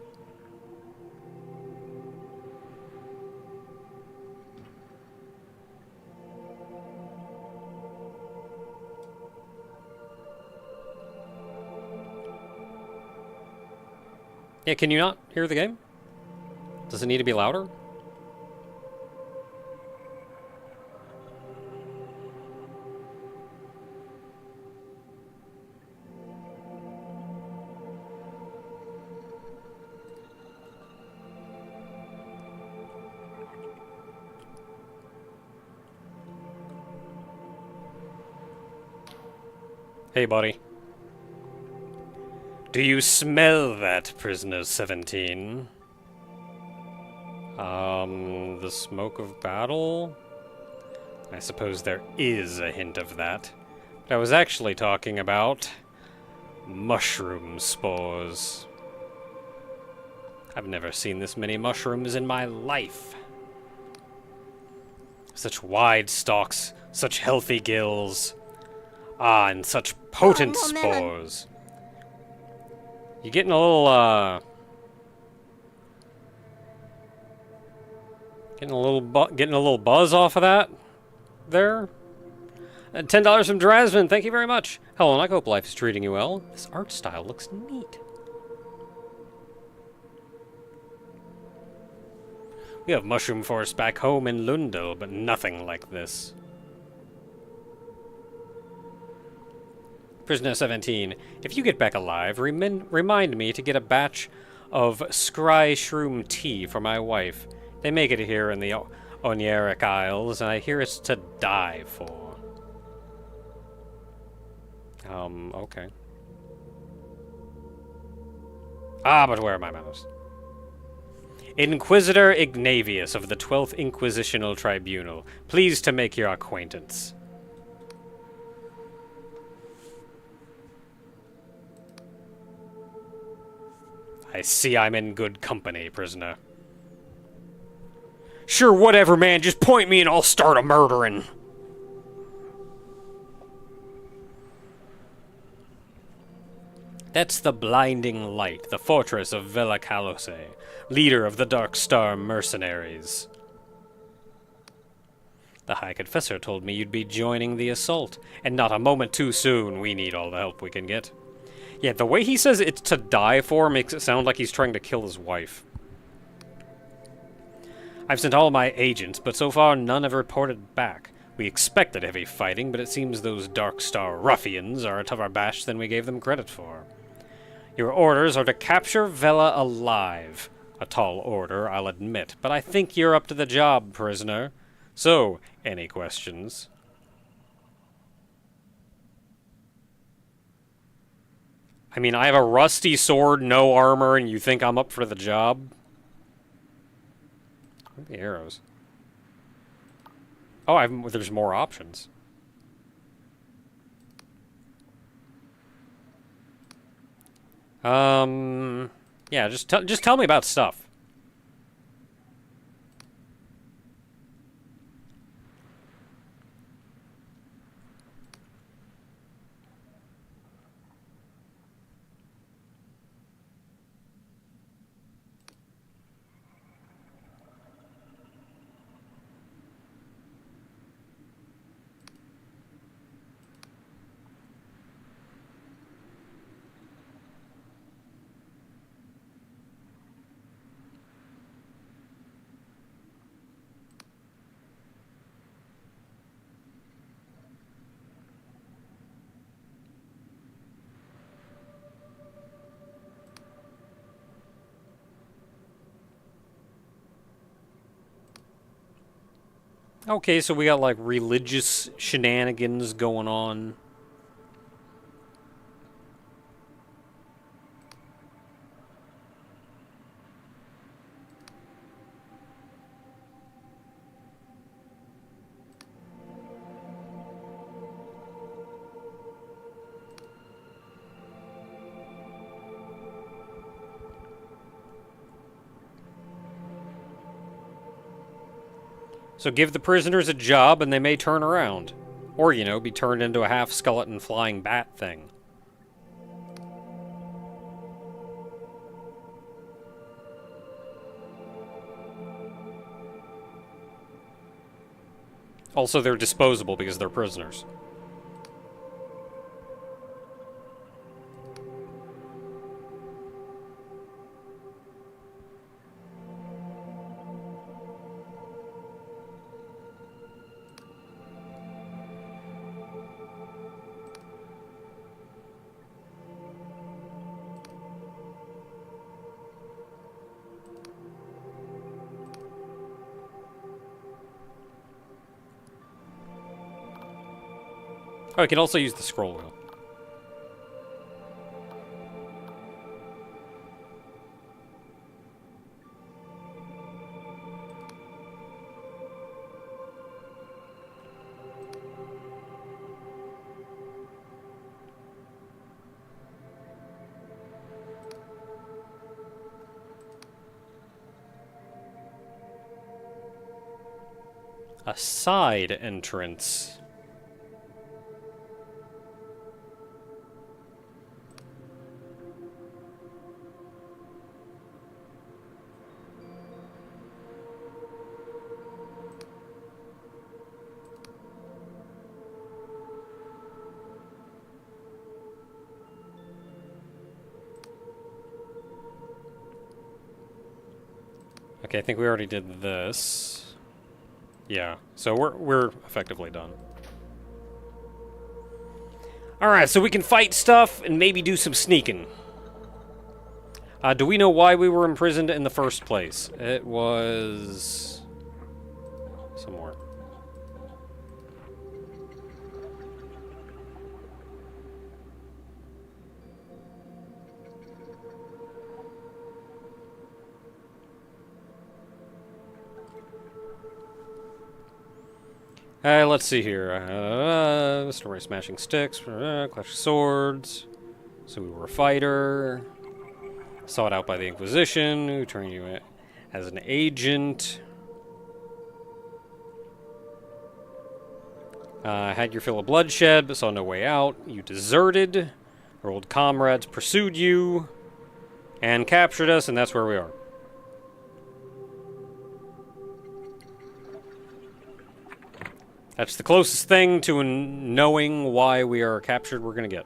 Yeah, can you not hear the game? Does it need to be louder? Hey, buddy. Do you smell that, prisoner 17? The smoke of battle? I suppose there is a hint of that. But I was actually talking about mushroom spores. I've never seen this many mushrooms in my life. Such wide stalks, such healthy gills. Ah, and such potent more melon. spores. You getting a little, getting a little buzz off of that there? $10 from Drasman, thank you very much. Hello, and I hope life is treating you well. This art style looks neat. We have mushroom forests back home in Lundel, but nothing like this. Prisoner 17, if you get back alive, remind me to get a batch of scry shroom tea for my wife. They make it here in the Onyeric Isles, and I hear it's to die for. Okay. Ah, but where are my manners? Inquisitor Ignavius of the 12th Inquisitional Tribunal. Pleased to make your acquaintance. I see I'm in good company, prisoner. Sure, whatever, man. Just point me and I'll start a murdering. That's the Blinding Light, the fortress of Villa Calose, leader of the Dark Star mercenaries. The High Confessor told me you'd be joining the assault, and not a moment too soon. We need all the help we can get. Yeah, the way he says it's to die for makes it sound like he's trying to kill his wife. I've sent all my agents, but so far none have reported back. We expected heavy fighting, but it seems those Dark Star ruffians are a tougher bash than we gave them credit for. Your orders are to capture Vela alive. A tall order, I'll admit, but I think you're up to the job, prisoner. So, any questions? I mean, I have a rusty sword, no armor, and you think I'm up for the job? Where are the arrows? Oh, there's more options. Yeah, just tell me about stuff. Okay, so we got, like, religious shenanigans going on. So give the prisoners a job and they may turn around. Or, you know, be turned into a half-skeleton flying bat thing. Also, they're disposable because they're prisoners. Oh, I can also use the scroll wheel. A side entrance. Okay, I think we already did this. Yeah, so we're effectively done. Alright, so we can fight stuff and maybe do some sneaking. Do we know why we were imprisoned in the first place? It was... somewhere. Let's see here. Story smashing sticks, clash of swords. So we were a fighter. Sought out by the Inquisition, who turned you as an agent. Had your fill of bloodshed, but saw no way out. You deserted. Our old comrades pursued you and captured us, and that's where we are. That's the closest thing to knowing why we are captured we're going to get.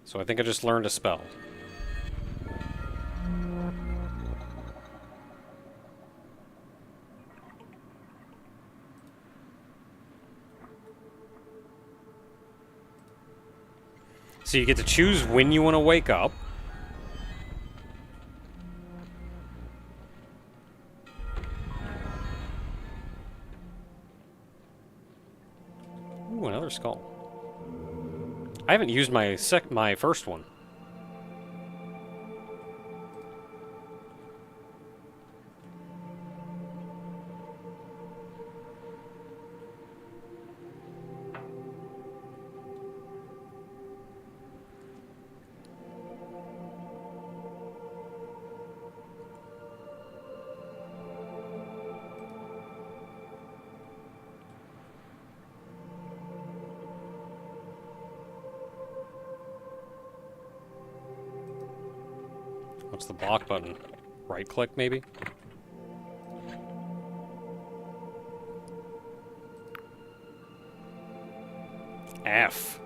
So I think I just learned a spell. So you get to choose when you want to wake up. Ooh, another skull. I haven't used my first one. What's the block button? Right click, maybe? F.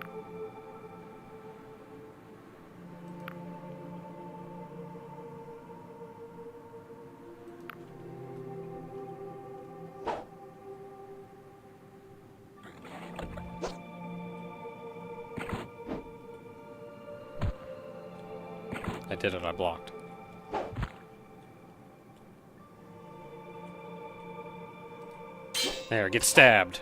I did it, I blocked. There, get stabbed.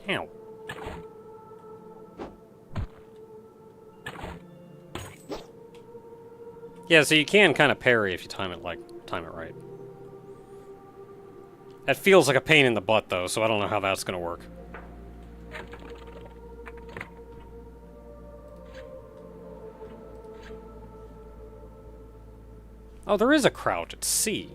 Ow. Yeah, so you can kind of parry if you time it right. That feels like a pain in the butt, though, so I don't know how that's going to work. Oh, there is a crouch at C.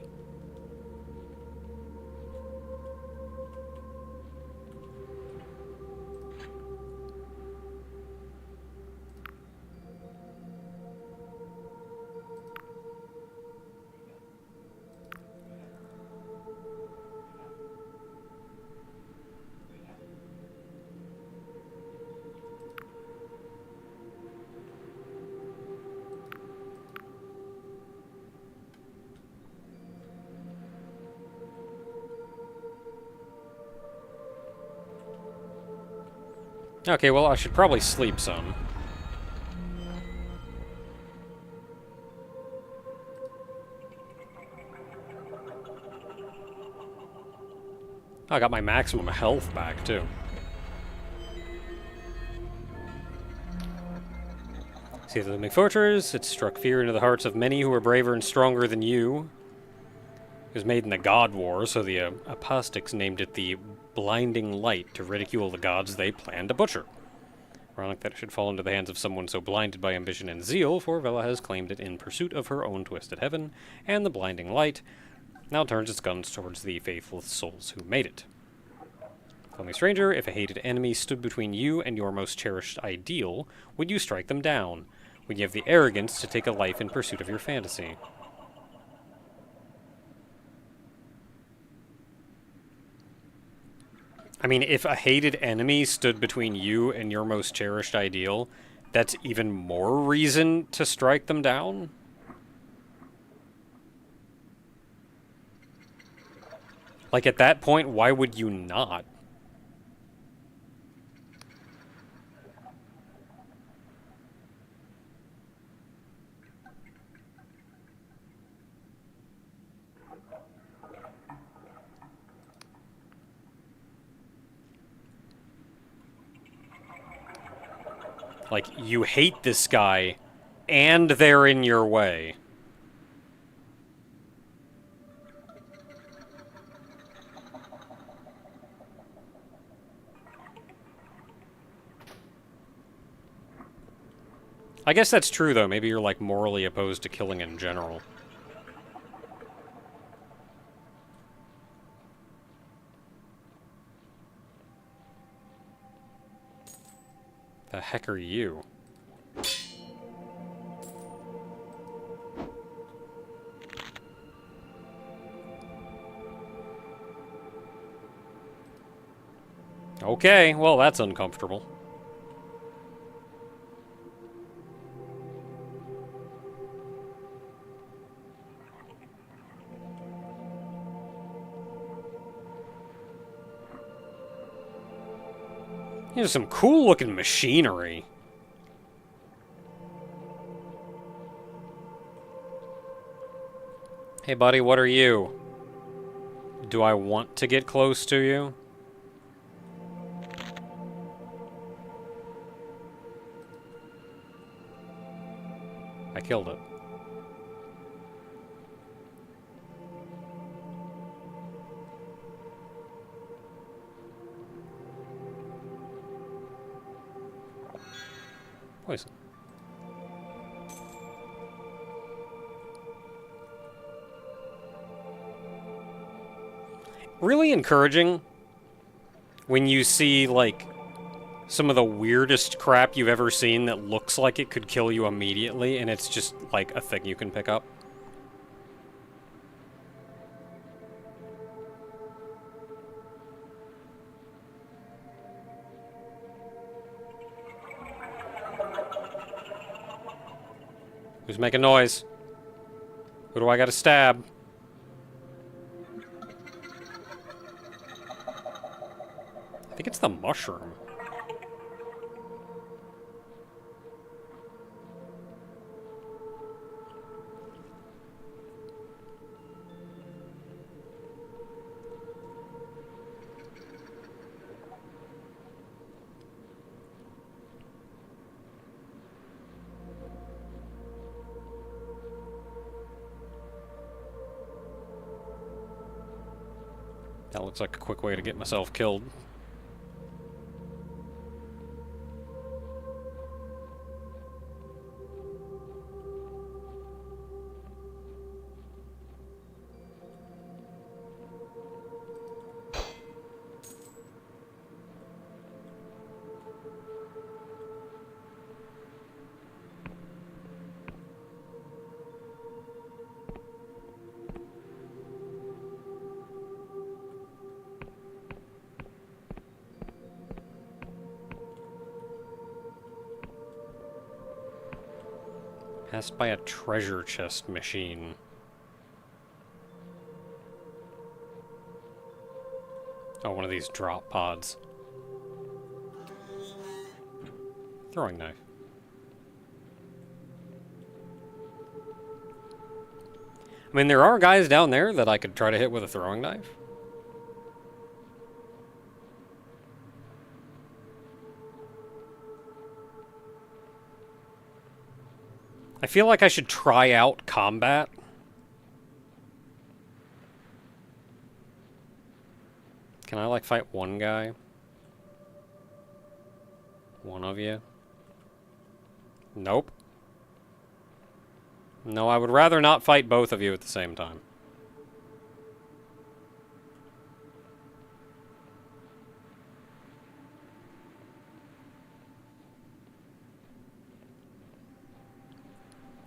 Okay, well, I should probably sleep some. Oh, I got my maximum health back, too. See the looming fortress. It struck fear into the hearts of many who were braver and stronger than you. It was made in the God War, so the apostics named it the Blinding Light to ridicule the gods they planned to butcher. Ironic that it should fall into the hands of someone so blinded by ambition and zeal, for Vela has claimed it in pursuit of her own twisted heaven, and the Blinding Light now turns its guns towards the faithless souls who made it. Tell me, stranger, if a hated enemy stood between you and your most cherished ideal, would you strike them down? Would you have the arrogance to take a life in pursuit of your fantasy? I mean, if a hated enemy stood between you and your most cherished ideal, that's even more reason to strike them down? Like, at that point, why would you not? Like, you hate this guy, and they're in your way. I guess that's true, though. Maybe you're, like, morally opposed to killing in general. The heck are you? Okay, well, that's uncomfortable. Here's some cool-looking machinery. Hey, buddy, what are you? Do I want to get close to you? I killed it. Poison. Really encouraging when you see, like, some of the weirdest crap you've ever seen that looks like it could kill you immediately, and it's just, like, a thing you can pick up. Who's making noise? Who do I gotta stab? I think it's the mushroom. That looks like a quick way to get myself killed. Passed by a treasure chest machine. Oh, one of these drop pods. Throwing knife. I mean, there are guys down there that I could try to hit with a throwing knife. I feel like I should try out combat. Can I, like, fight one guy? One of you? Nope. No, I would rather not fight both of you at the same time.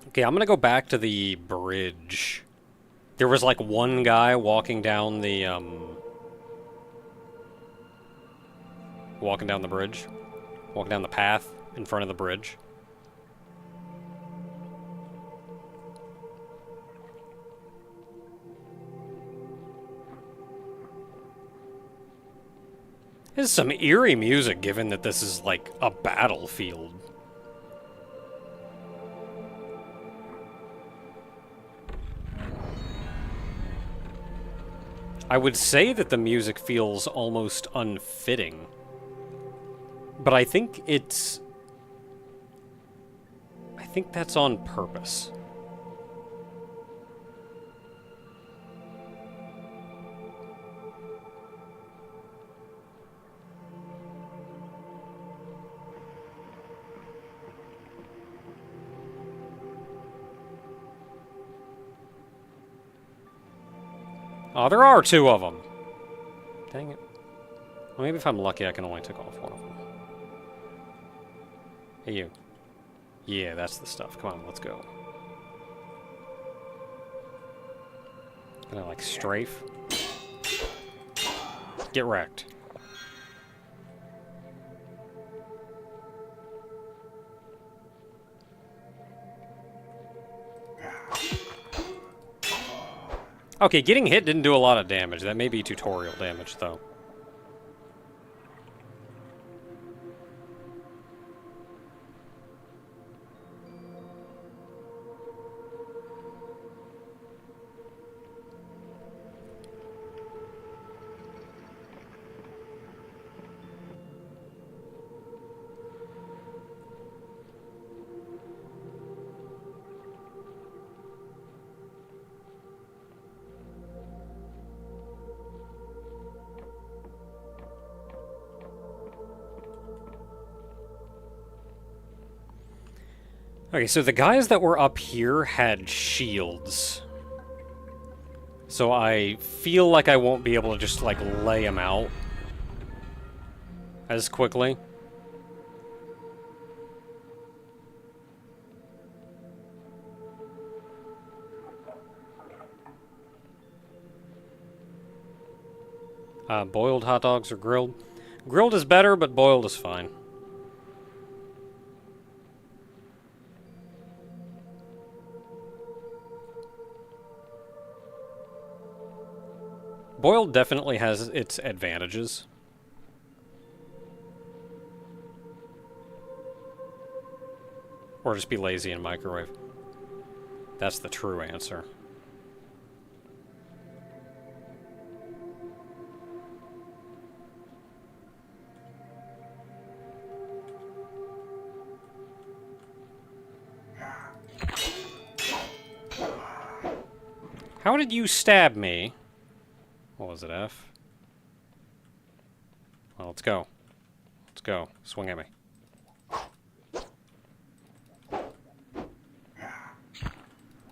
Okay, I'm gonna go back to the bridge. There was, like, one guy walking down the, walking down the bridge. Walking down the path in front of the bridge. This is some eerie music, given that this is, like, a battlefield. I would say that the music feels almost unfitting. But I think it's... I think that's on purpose. Oh, there are two of them. Dang it. Well, maybe if I'm lucky, I can only take off one of them. Hey, you. Yeah, that's the stuff. Come on, let's go. Can I, like, strafe? Get wrecked. Okay, getting hit didn't do a lot of damage. That may be tutorial damage, though. Okay, so the guys that were up here had shields. So I feel like I won't be able to just, like, lay them out as quickly. Boiled hot dogs or grilled? Grilled is better, but boiled is fine. Boiled definitely has its advantages. Or just be lazy and microwave. That's the true answer. How did you stab me? What was it, F? Well, let's go. Let's go. Swing at me.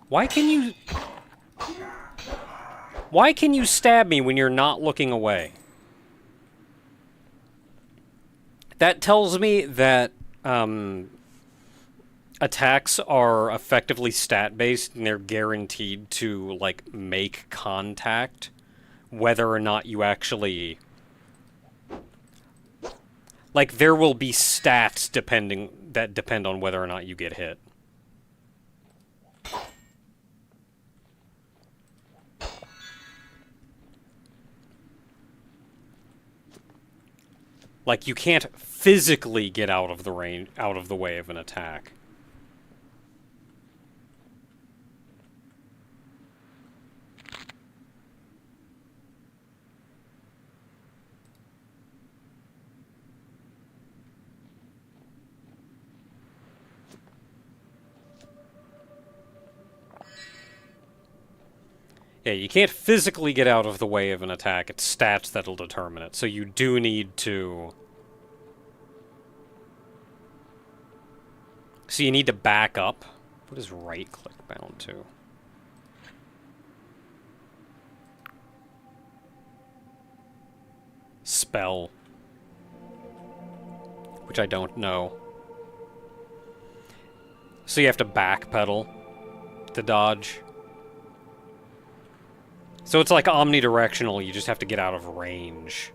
Why can you... Why can you stab me when you're not looking away? That tells me that, attacks are effectively stat-based, and they're guaranteed to, like, make contact, whether or not you actually... Like, there will be stats that depend on whether or not you get hit. Like, you can't physically get out of the way of an attack. Yeah, you can't physically get out of the way of an attack. It's stats that'll determine it. So you do need to... So you need to back up. What is right-click bound to? Spell. Which I don't know. So you have to backpedal to dodge. So it's like omnidirectional, you just have to get out of range.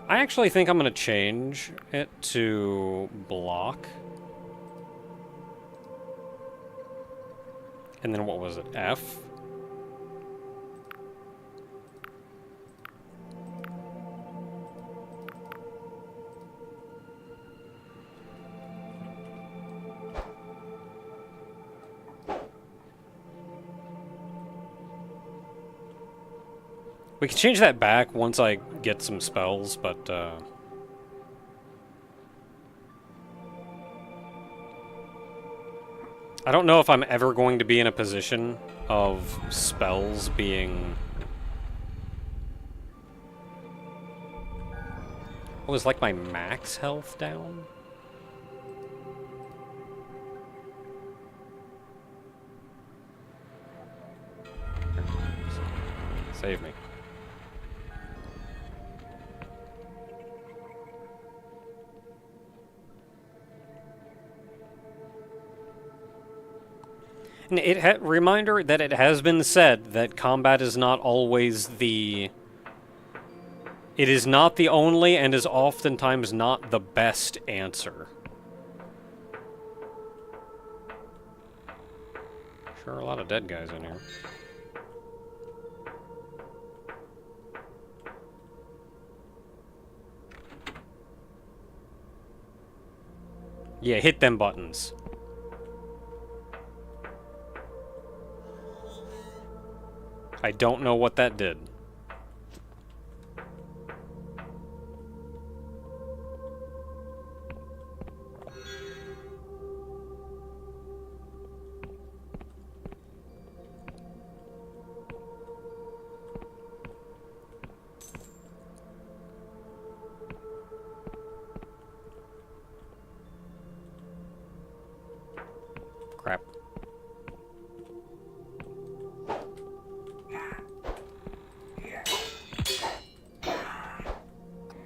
I actually think I'm going to change it to block. And then what was it? F? We can change that back once I get some spells, but, I don't know if I'm ever going to be in a position of spells being... Oh, is like my max health down? Save me. And reminder that it has been said that combat is not always the... It is not the only and is oftentimes not the best answer. Sure, a lot of dead guys in here. Yeah, hit them buttons. I don't know what that did. Crap.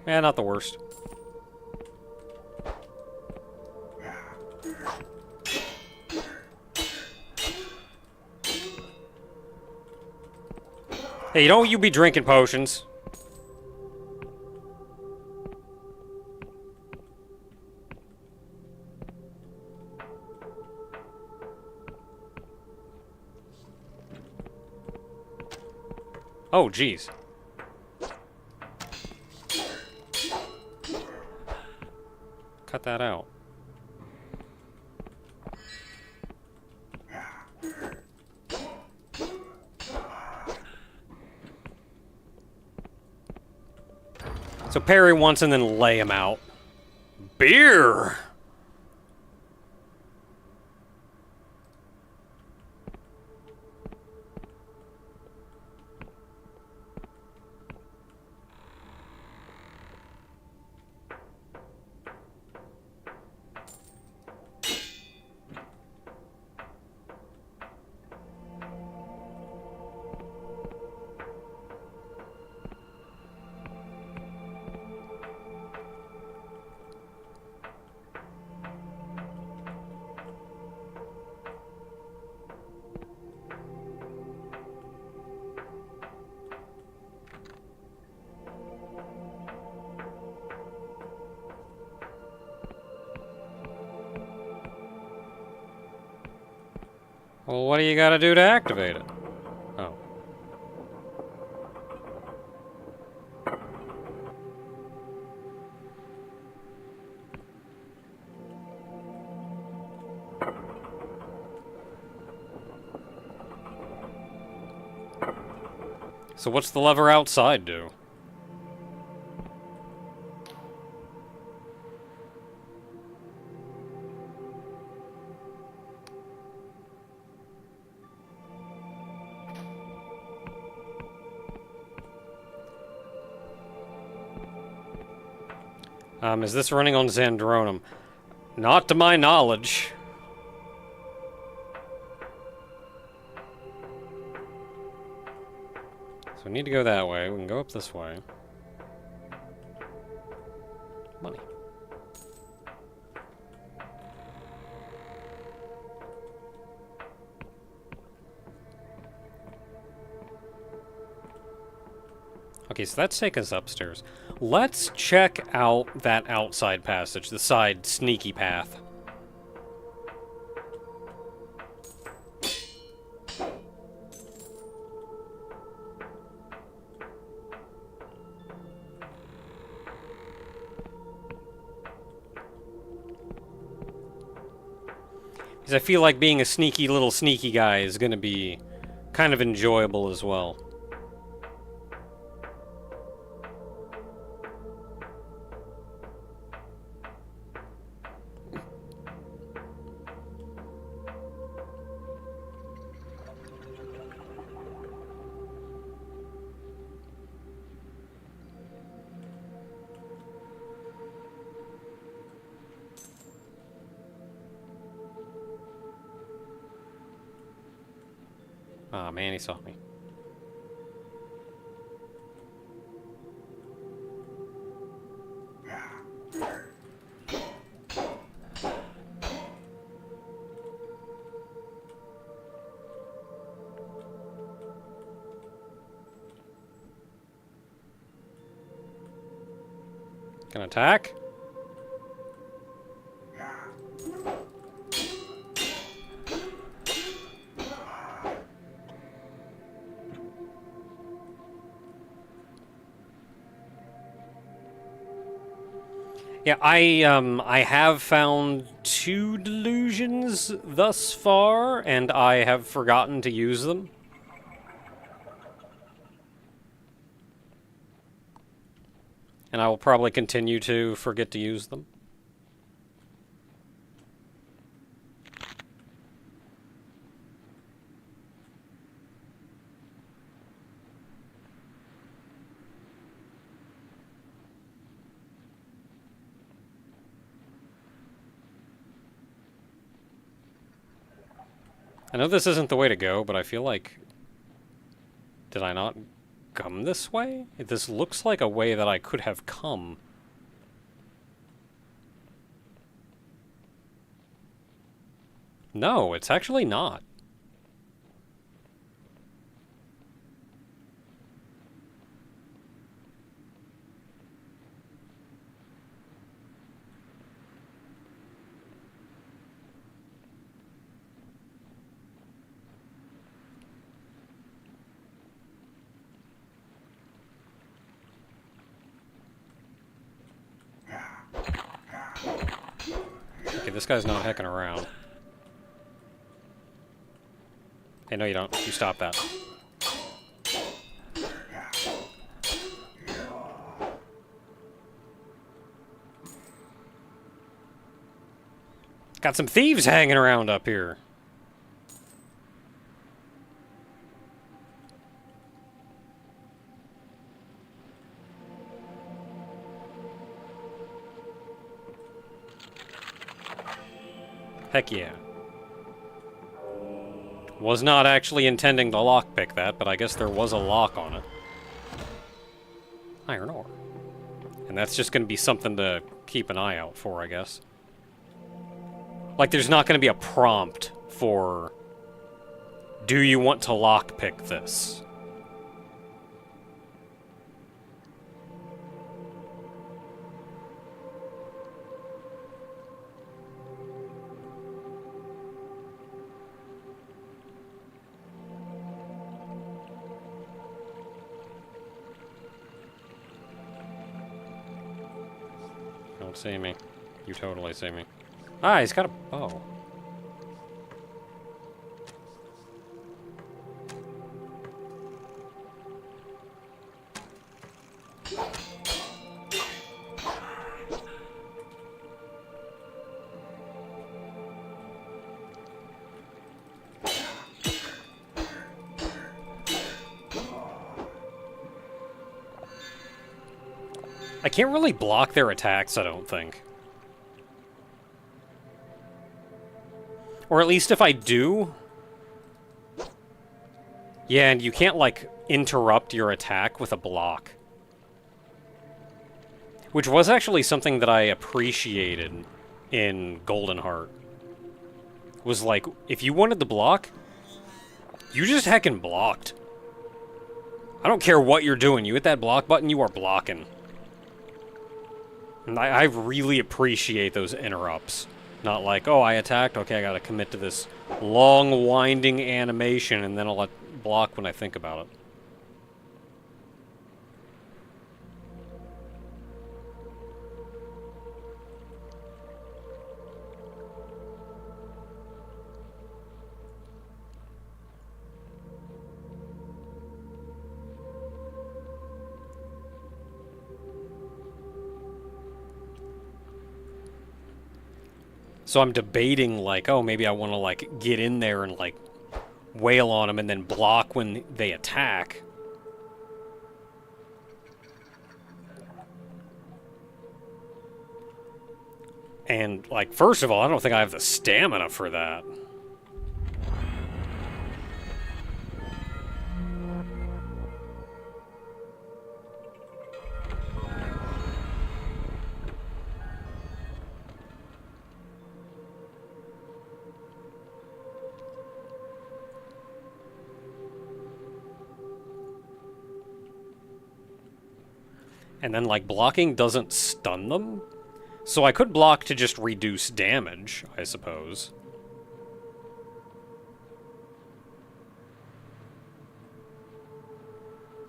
Yeah, not the worst. Hey, don't you be drinking potions. Oh, jeez. Cut that out. So parry once and then lay him out. Beer! Well, what do you gotta do to activate it? Oh. So what's the lever outside do? Is this running on Xandronum? Not to my knowledge. So we need to go that way. We can go up this way. Money. Okay, so that's taking us upstairs. Let's check out that outside passage, the side sneaky path. Because I feel like being a sneaky little sneaky guy is going to be kind of enjoyable as well. Aw, man, he saw me. Can attack? Yeah, I have found 2 delusions thus far, and I have forgotten to use them. And I will probably continue to forget to use them. I know this isn't the way to go, but I feel like... Did I not come this way? This looks like a way that I could have come. No, it's actually not. Okay, this guy's not hecking around. Hey, no you don't. You stop that. Got some thieves hanging around up here. Heck yeah. Was not actually intending to lockpick that, but I guess there was a lock on it. Iron ore. And that's just going to be something to keep an eye out for, I guess. Like, there's not going to be a prompt for... Do you want to lockpick this? Don't see me. You totally see me. Ah, he's got a bow. I can't really block their attacks, I don't think. Or at least if I do... Yeah, and you can't, like, interrupt your attack with a block. Which was actually something that I appreciated in Golden Heart. Was like, if you wanted to block, you just heckin' blocked. I don't care what you're doing, you hit that block button, you are blocking. And I really appreciate those interrupts. Not like, oh, I attacked, okay, I gotta commit to this long, winding animation, and then I'll block when I think about it. So I'm debating, like, oh, maybe I want to, like, get in there and, like, wail on them and then block when they attack. And, like, first of all, I don't think I have the stamina for that. And then, like, blocking doesn't stun them? So I could block to just reduce damage, I suppose.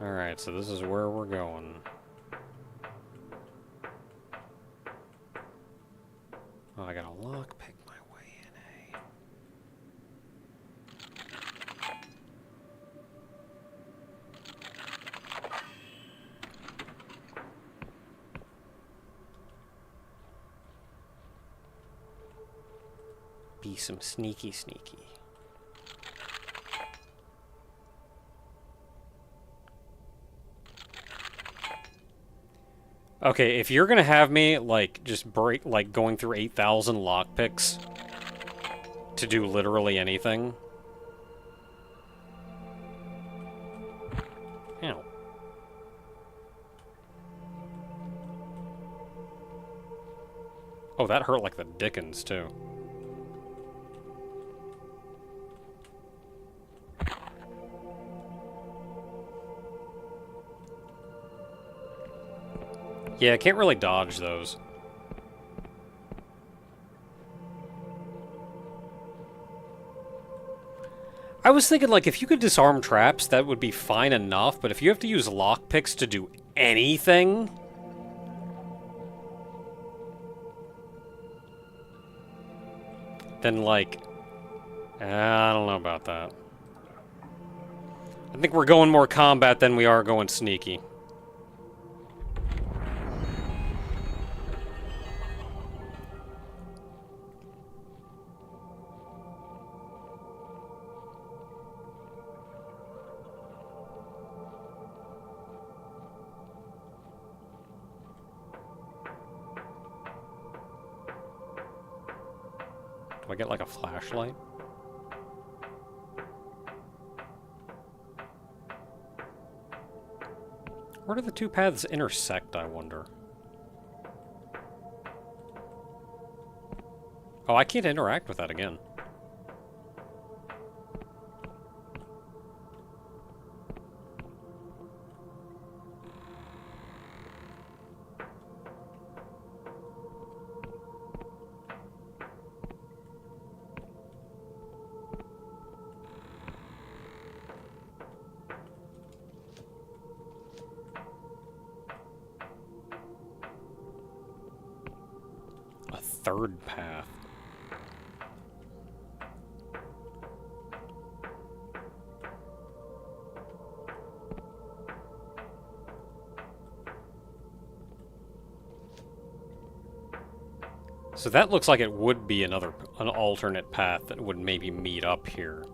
Alright, so this is where we're going. Oh, I gotta lockpick my way in, eh? Be some sneaky. Okay, if you're gonna have me, like, just break, like, going through 8,000 lockpicks to do literally anything. Ow. Oh, that hurt like the dickens, too. Yeah, I can't really dodge those. I was thinking, like, if you could disarm traps, that would be fine enough, but if you have to use lockpicks to do anything... then, like... I don't know about that. I think we're going more combat than we are going sneaky. Do I get, like, a flashlight? Where do the two paths intersect, I wonder? Oh, I can't interact with that again. Third path. So that looks like it would be an alternate path that would maybe meet up here.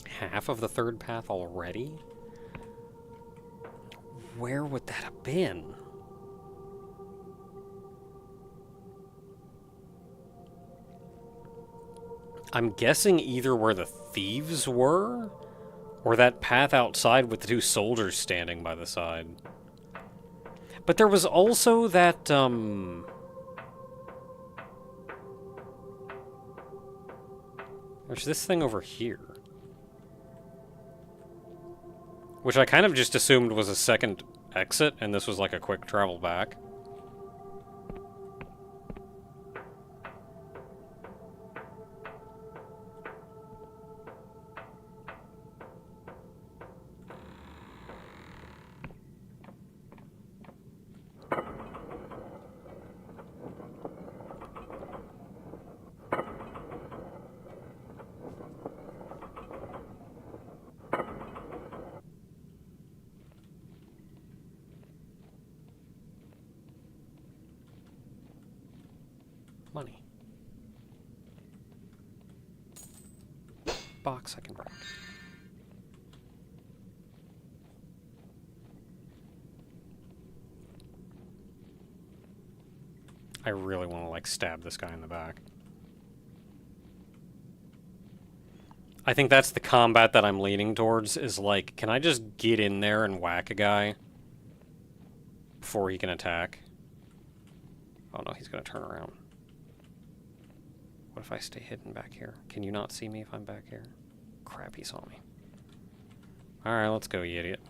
Half of the third path already? Where would that have been? I'm guessing either where the thieves were, or that path outside with the two soldiers standing by the side. But there was also that, there's this thing over here. Which I kind of just assumed was a second exit, and this was like a quick travel back. Money. Box I can break. I really want to, like, stab this guy in the back. I think that's the combat that I'm leaning towards, is like, can I just get in there and whack a guy before he can attack? Oh no, he's gonna turn around. What if I stay hidden back here? Can you not see me if I'm back here? Crap, he saw me. Alright, let's go, you idiot.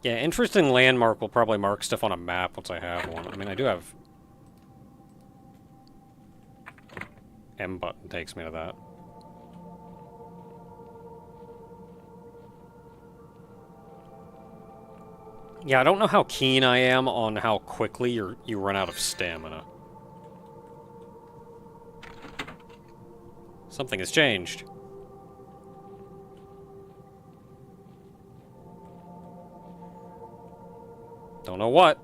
Yeah, interesting landmark will probably mark stuff on a map once I have one. I mean, I do have... M button takes me to that. Yeah, I don't know how keen I am on how quickly you run out of stamina. Something has changed. Don't know what.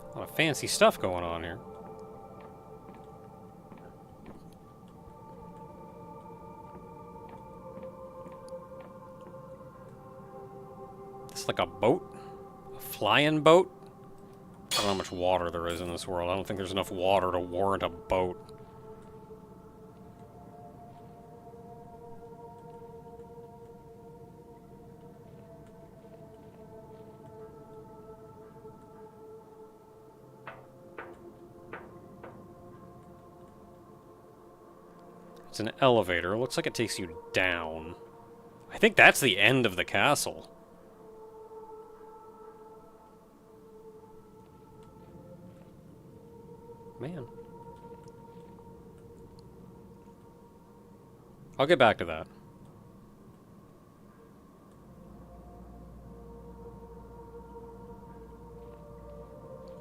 A lot of fancy stuff going on here. It's like a boat? A flying boat? I don't know how much water there is in this world. I don't think there's enough water to warrant a boat. It's an elevator. It looks like it takes you down. I think that's the end of the castle. Man. I'll get back to that.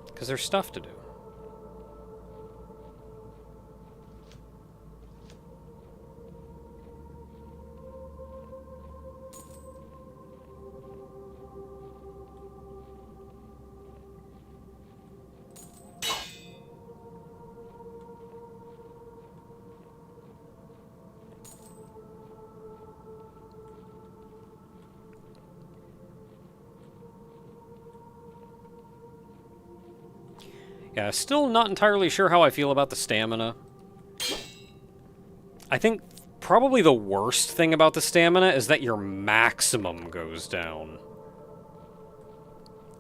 Because there's stuff to do. Yeah, still not entirely sure how I feel about the stamina. I think probably the worst thing about the stamina is that your maximum goes down.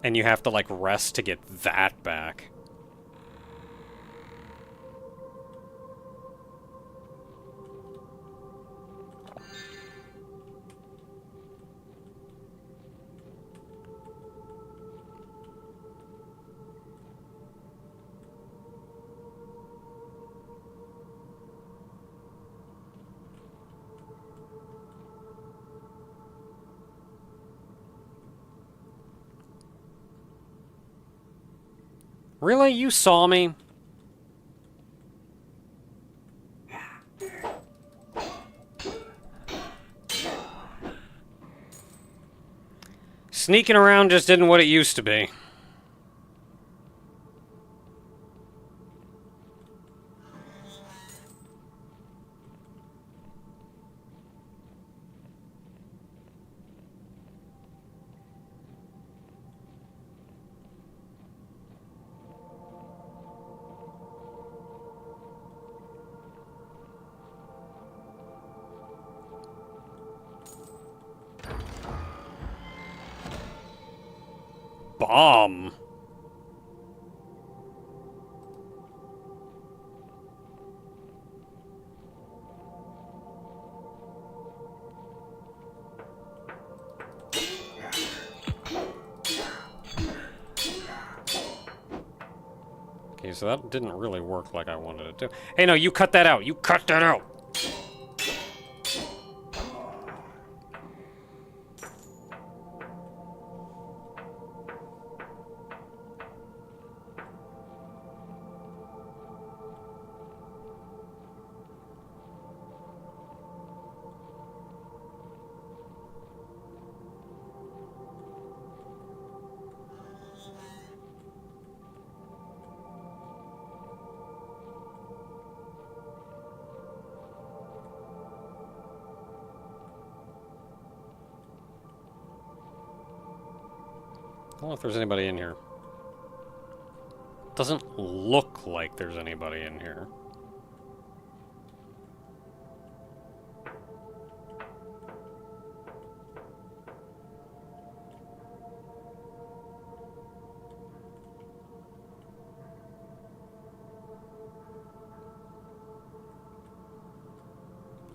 And you have to, like, rest to get that back. Really? You saw me? Sneaking around just isn't what it used to be. Bomb. Okay, so that didn't really work like I wanted it to. Hey, no, you cut that out. You cut that out. I don't know if there's anybody in here. Doesn't look like there's anybody in here.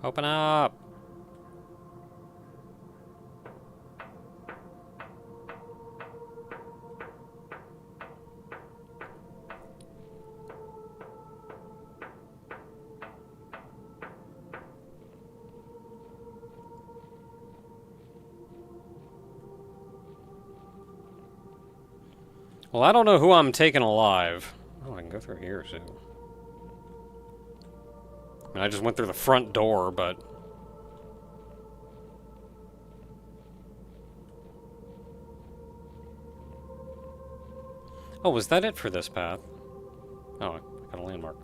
Open up! Well, I don't know who I'm taking alive. Oh, I can go through here, too. I mean, I just went through the front door, but... Oh, was that it for this path? Oh, I got a landmark.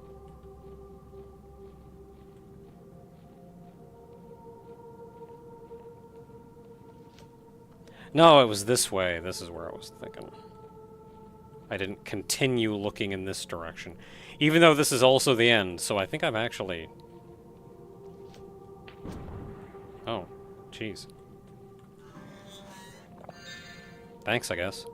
No, it was this way. This is where I was thinking. I didn't continue looking in this direction. Even though this is also the end, so I think I'm actually... Oh, jeez. Thanks, I guess.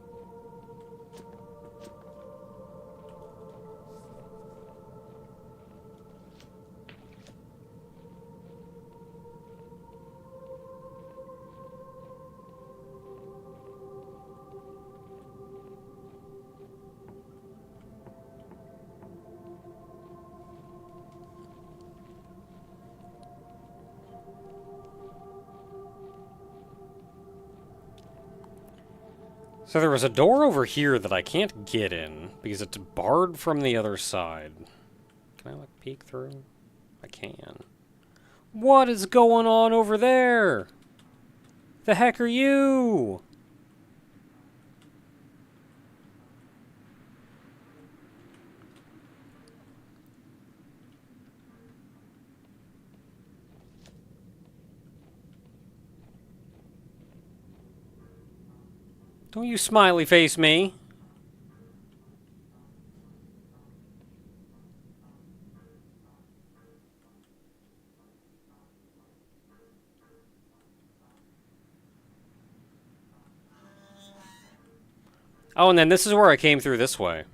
So there was a door over here that I can't get in, because it's barred from the other side. Can I, like, peek through? I can. What is going on over there? The heck are you? Don't you smiley face me. Oh, and then this is where I came through this way.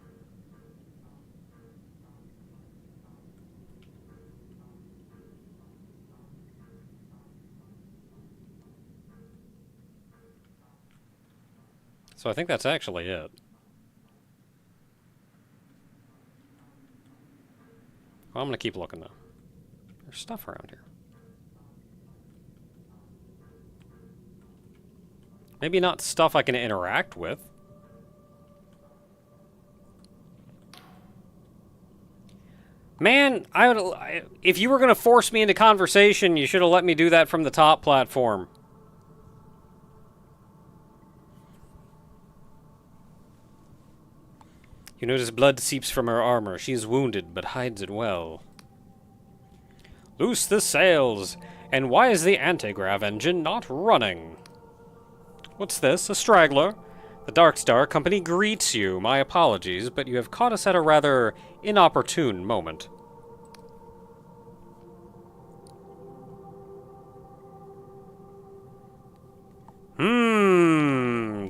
So I think that's actually it. Well, I'm gonna keep looking, though. There's stuff around here. Maybe not stuff I can interact with. Man, if you were going to force me into conversation, you should have let me do that from the top platform. You notice blood seeps from her armor. She is wounded, but hides it well. Loose the sails! And why is the anti-grav engine not running? What's this? A straggler? The Darkstar Company greets you. My apologies, but you have caught us at a rather inopportune moment.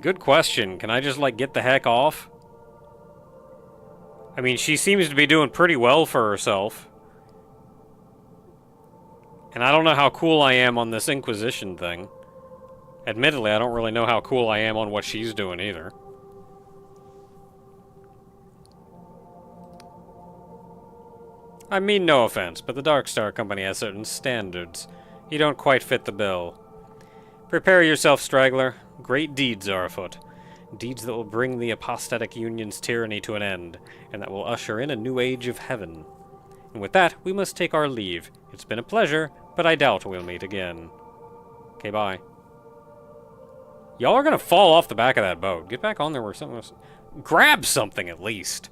Good question. Can I just, like, get the heck off? I mean, she seems to be doing pretty well for herself. And I don't know how cool I am on this Inquisition thing. Admittedly, I don't really know how cool I am on what she's doing either. I mean no offense, but the Darkstar Company has certain standards. You don't quite fit the bill. Prepare yourself, straggler. Great deeds are afoot. Deeds that will bring the apostatic union's tyranny to an end, and that will usher in a new age of heaven. And with that, we must take our leave. It's been a pleasure, but I doubt we'll meet again. Okay, bye. Y'all are gonna fall off the back of that boat. Get back on there where something else... Grab something, at least.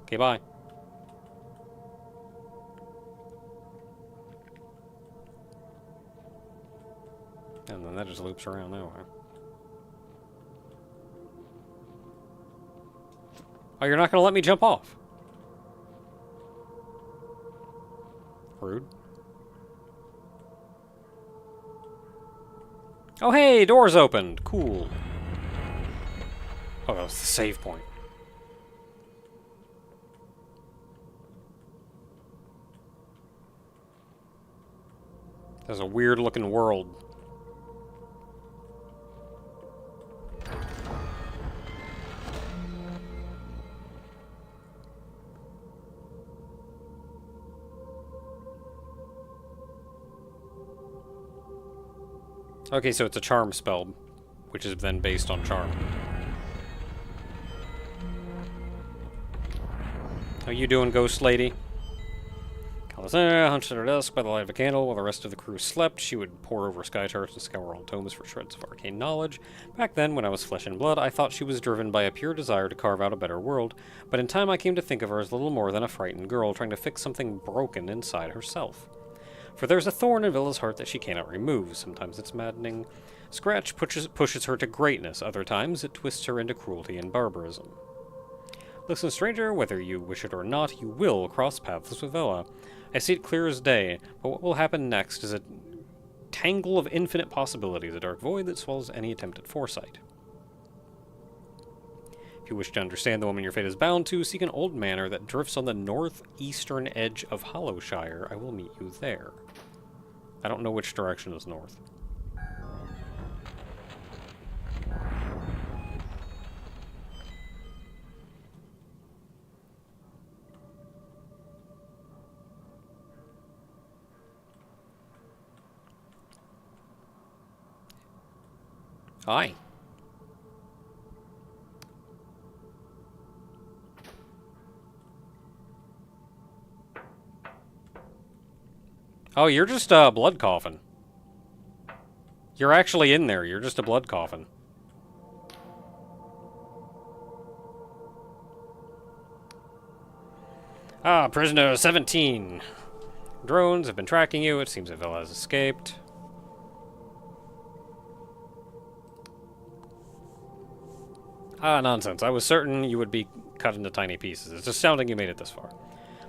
Okay, bye. And then that just loops around that way. Oh, you're not going to let me jump off? Rude. Oh, hey, doors opened. Cool. Oh, that was the save point. That's a weird-looking world. Okay, so it's a charm spell, which is then based on charm. How you doing, ghost lady? Calisera hunched at her desk by the light of a candle while the rest of the crew slept. She would pore over sky charts and scour old tomes for shreds of arcane knowledge. Back then, when I was flesh and blood, I thought she was driven by a pure desire to carve out a better world, but in time I came to think of her as little more than a frightened girl trying to fix something broken inside herself. For there's a thorn in Villa's heart that she cannot remove. Sometimes it's maddening. Scratch pushes her to greatness. Other times it twists her into cruelty and barbarism. Listen, stranger, whether you wish it or not, you will cross paths with Villa. I see it clear as day, but what will happen next is a tangle of infinite possibilities, a dark void that swallows any attempt at foresight. If you wish to understand the woman your fate is bound to, seek an old manor that drifts on the northeastern edge of Hollowshire. I will meet you there. I don't know which direction is north. Hi. Oh, you're just a blood coffin. You're actually in there. You're just a blood coffin. Ah, prisoner 17. Drones have been tracking you. It seems that Villa has escaped. Ah, nonsense. I was certain you would be cut into tiny pieces. It's astounding you made it this far.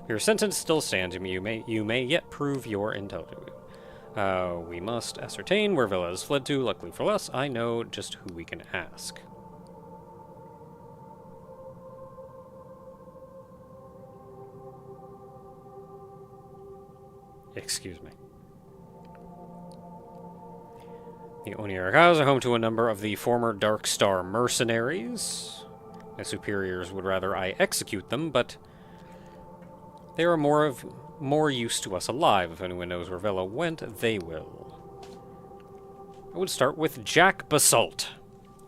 Your sentence still stands. You may yet prove your intelligence. We must ascertain where Villa has fled to. Luckily for us, I know just who we can ask. Excuse me. The Onieric Isles are home to a number of the former Dark Star mercenaries. My superiors would rather I execute them, but they are more use to us alive. If anyone knows where Vela went, they will. I would start with Jack Basalt,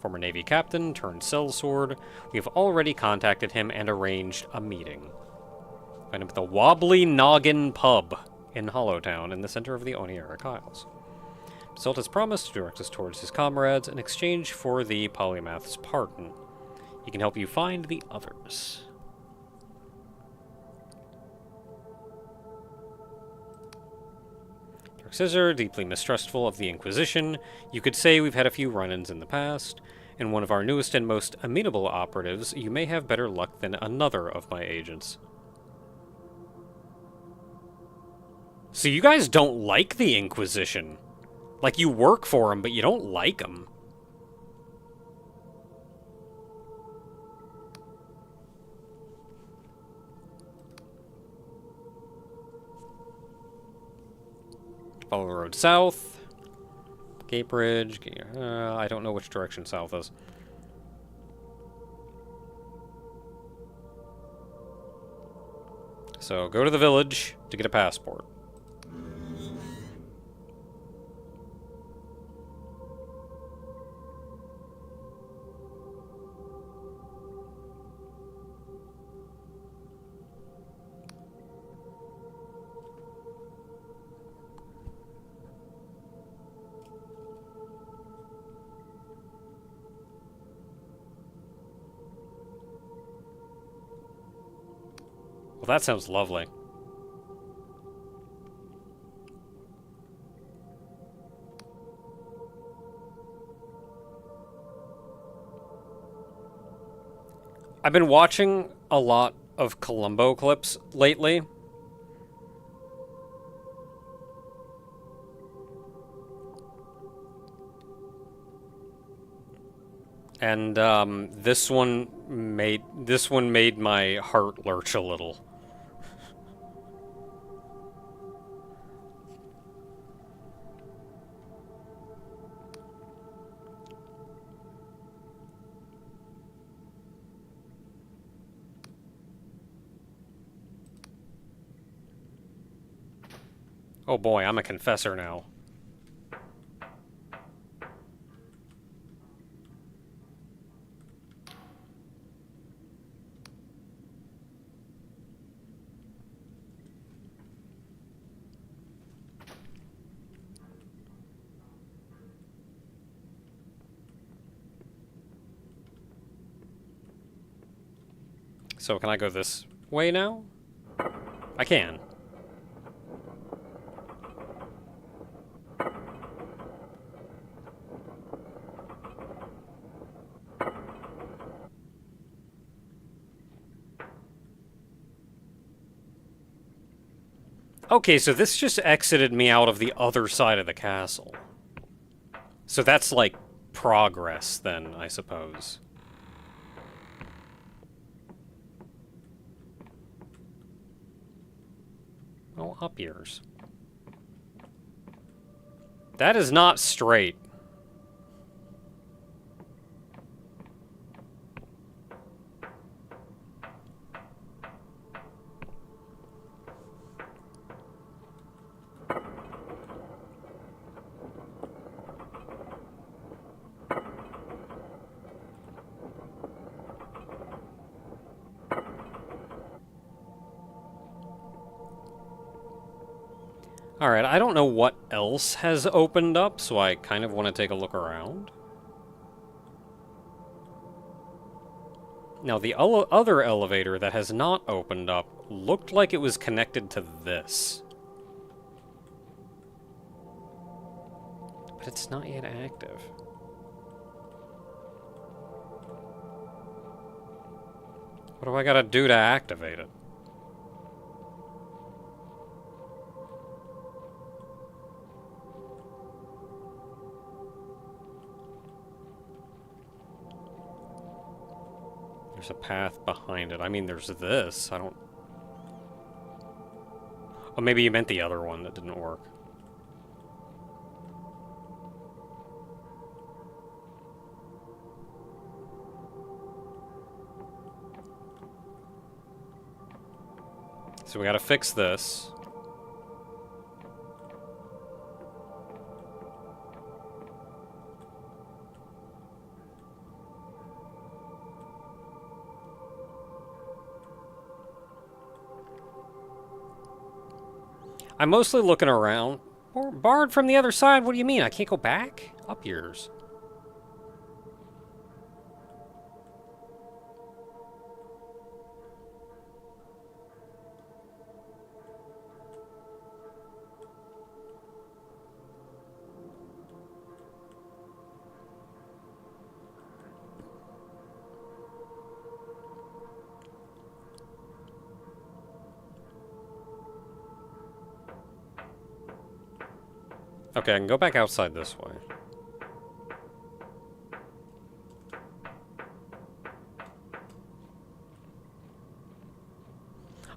former Navy captain turned sellsword. We have already contacted him and arranged a meeting. Find him at the Wobbly Noggin Pub in Hollowtown, in the center of the Onieric Isles. Basalt has promised to direct us towards his comrades in exchange for the polymath's pardon. He can help you find the others. Dark Scissor, deeply mistrustful of the Inquisition. You could say we've had a few run-ins in the past, and one of our newest and most amenable operatives, you may have better luck than another of my agents. So you guys don't like the Inquisition. Like, you work for them, but you don't like them. Follow the road south. Cape Ridge. I don't know which direction south is. So go to the village to get a passport. Well, that sounds lovely. I've been watching a lot of Columbo clips lately. And this one made my heart lurch a little. Oh boy, I'm a confessor now. So can I go this way now? I can. Okay, so this just exited me out of the other side of the castle. So that's like progress then, I suppose. Oh, up yours. That is not straight. Alright, I don't know what else has opened up, so I kind of want to take a look around. Now, the other elevator that has not opened up looked like it was connected to this. But it's not yet active. What do I gotta do to activate it? There's a path behind it. I mean, there's this. I don't... Oh, maybe you meant the other one that didn't work. So we gotta fix this. I'm mostly looking around. Or barred from the other side? What do you mean? I can't go back? Up yours. Okay, I can go back outside this way.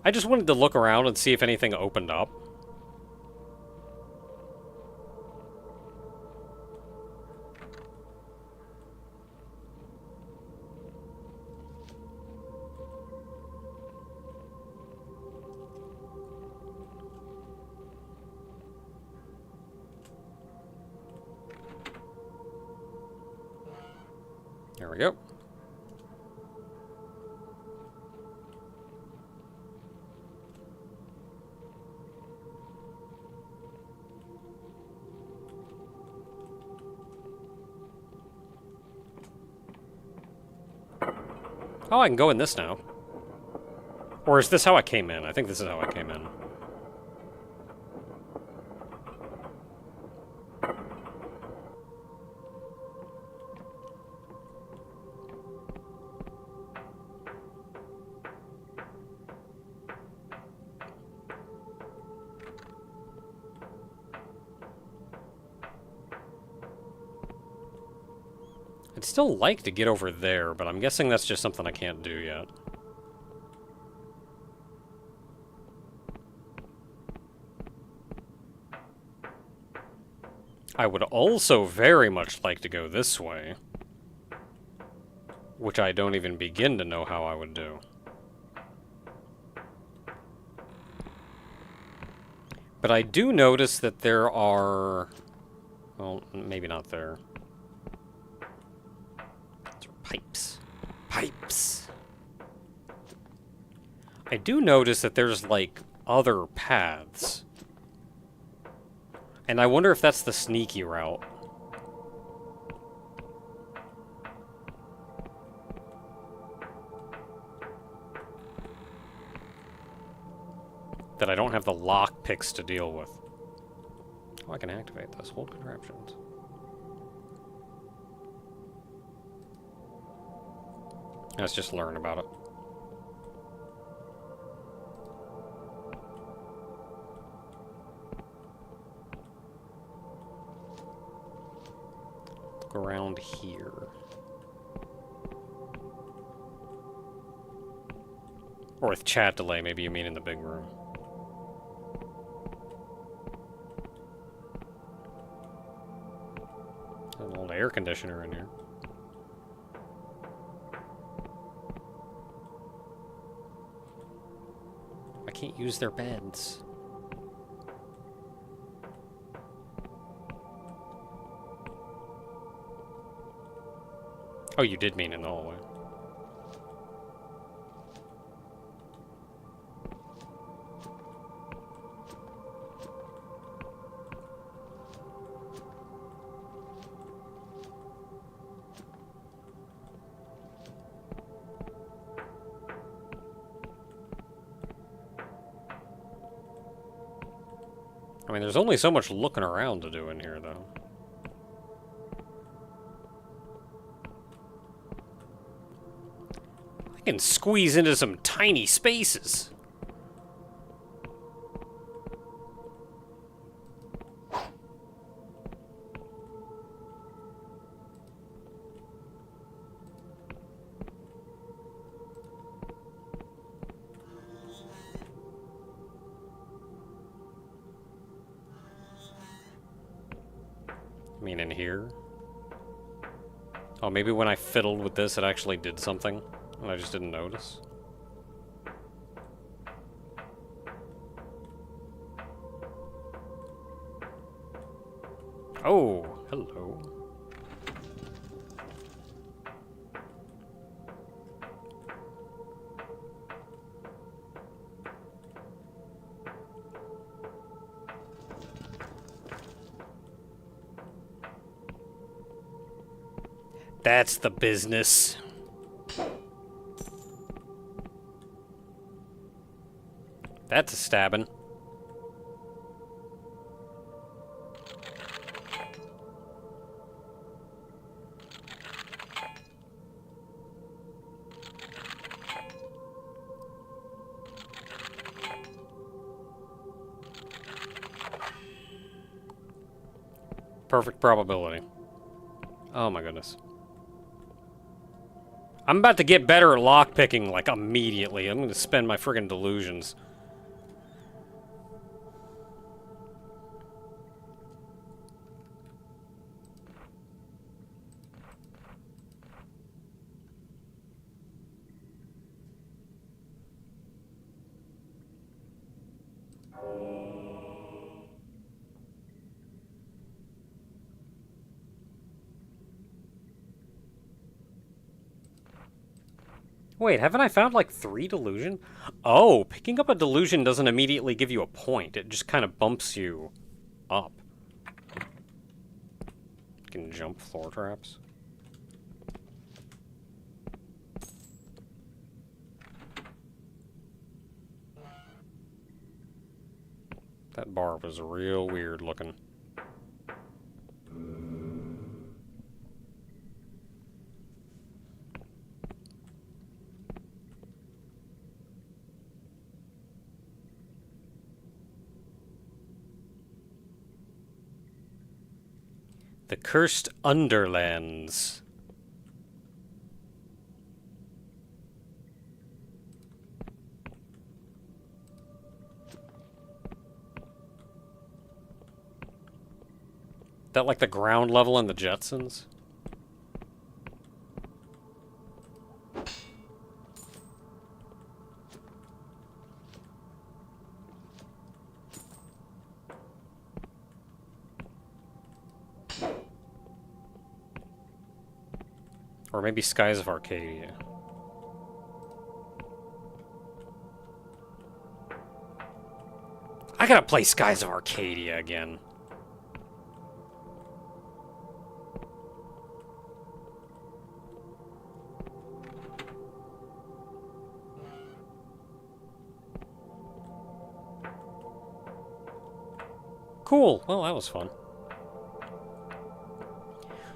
I just wanted to look around and see if anything opened up. There we go. Oh, I can go in this now. Or is this how I came in? I think this is how I came in. I'd still like to get over there, but I'm guessing that's just something I can't do yet. I would also very much like to go this way, which I don't even begin to know how I would do. But I do notice that there are... Well, maybe not there. Pipes. Pipes. I do notice that there's, like, other paths. And I wonder if that's the sneaky route. That I don't have the lock picks to deal with. Oh, I can activate this. Hold contraptions. Let's just learn about it. Look around here. Or with chat delay, maybe you mean in the big room. There's an old air conditioner in here. I can't use their beds. Oh, you did mean in the hallway. I mean, there's only so much looking around to do in here, though. I can squeeze into some tiny spaces. I mean, in here? Oh, maybe when I fiddled with this, it actually did something, and I just didn't notice. Oh, hello. That's the business. That's a stabbing. Perfect probability. Oh my goodness. I'm about to get better at lockpicking, like, immediately. I'm gonna spend my friggin' delusions. Wait, haven't I found, like, 3 delusion? Oh, picking up a delusion doesn't immediately give you a point. It just kind of bumps you up. You can jump floor traps. That bar was real weird looking. The Cursed Underlands. That like the ground level in the Jetsons? Or maybe Skies of Arcadia. I gotta play Skies of Arcadia again. Cool. Well, that was fun.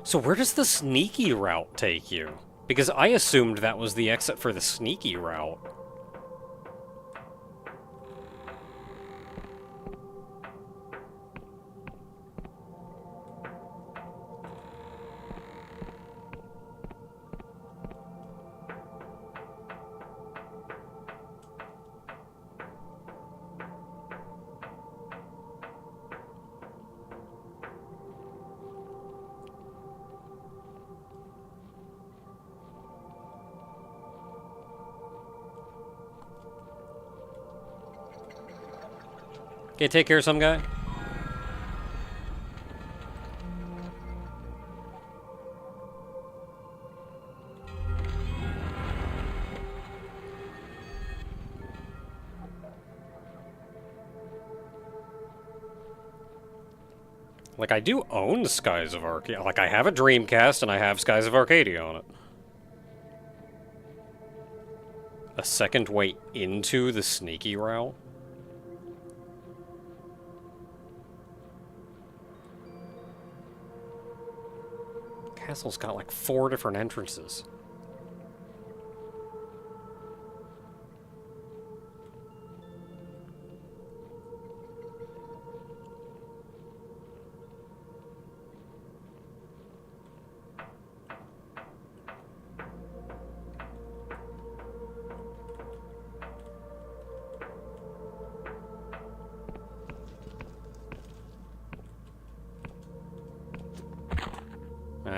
So where does the sneaky route take you? Because I assumed that was the exit for the sneaky route. Okay, take care of some guy. Like, I do own Skies of Arcadia. Like, I have a Dreamcast and I have Skies of Arcadia on it. A second way into the sneaky route? Castle's got like 4 different entrances.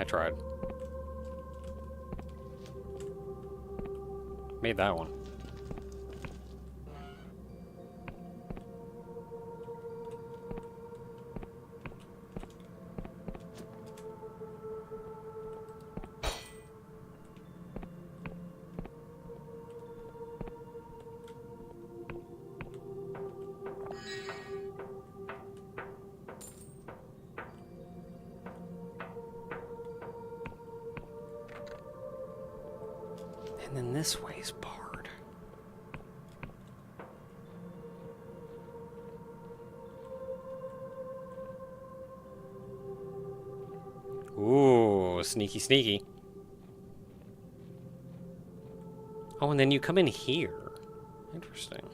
I tried. Made that one. And then this way's barred. Ooh, sneaky, sneaky. Oh, and then you come in here. Interesting.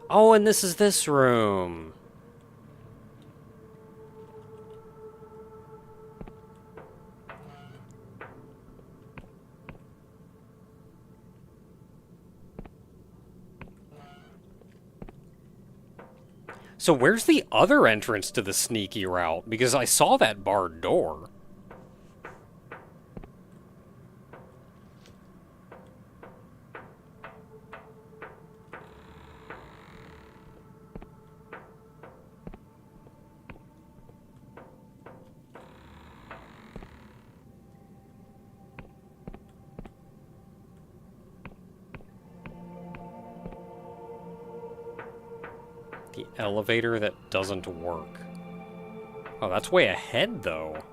Oh, and this is this room. So where's the other entrance to the sneaky route? Because I saw that barred door. The elevator that doesn't work. Oh, that's way ahead, though.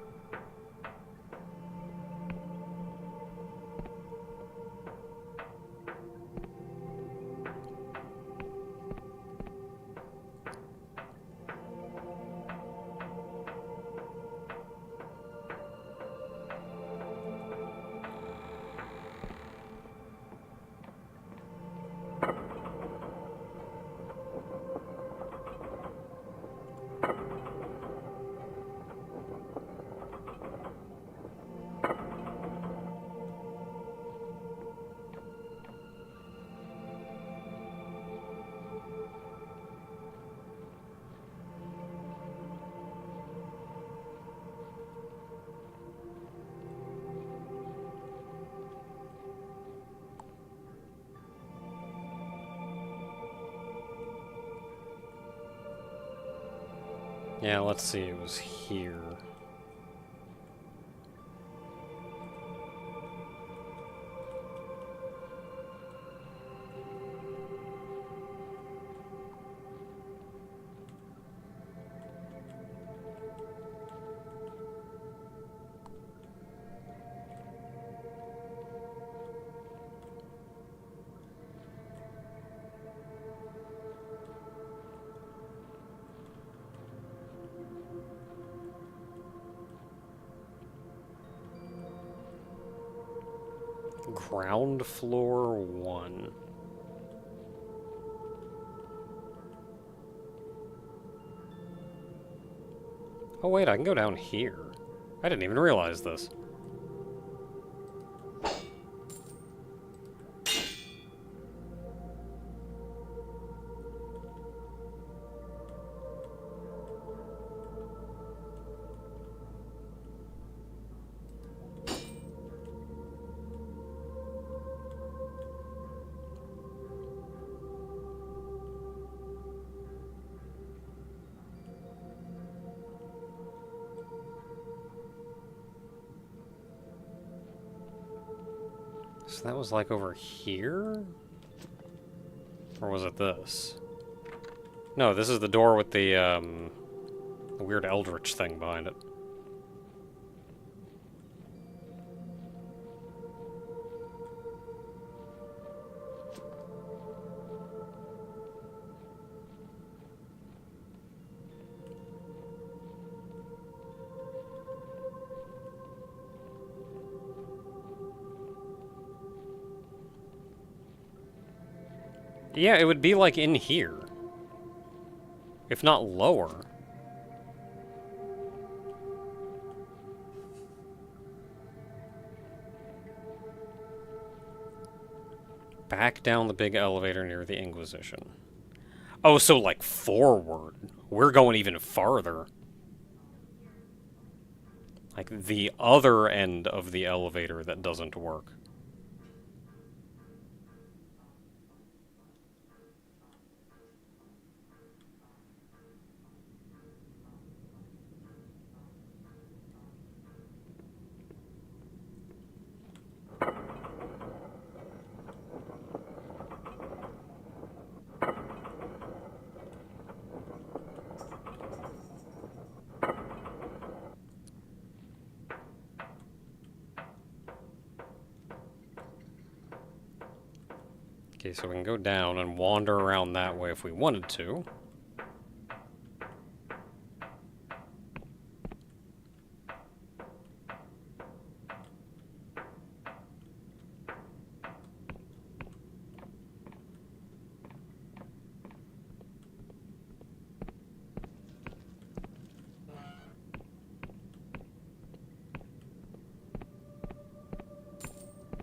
Yeah, let's see, it was here. Ground floor 1. Oh wait, I can go down here. I didn't even realize this. So that was like over here? Or was it this? No, this is the door with the weird eldritch thing behind it. Yeah, it would be like in here. If not lower. Back down the big elevator near the Inquisition. Oh, so like forward. We're going even farther. Like, the other end of the elevator that doesn't work. Okay, so we can go down and wander around that way if we wanted to.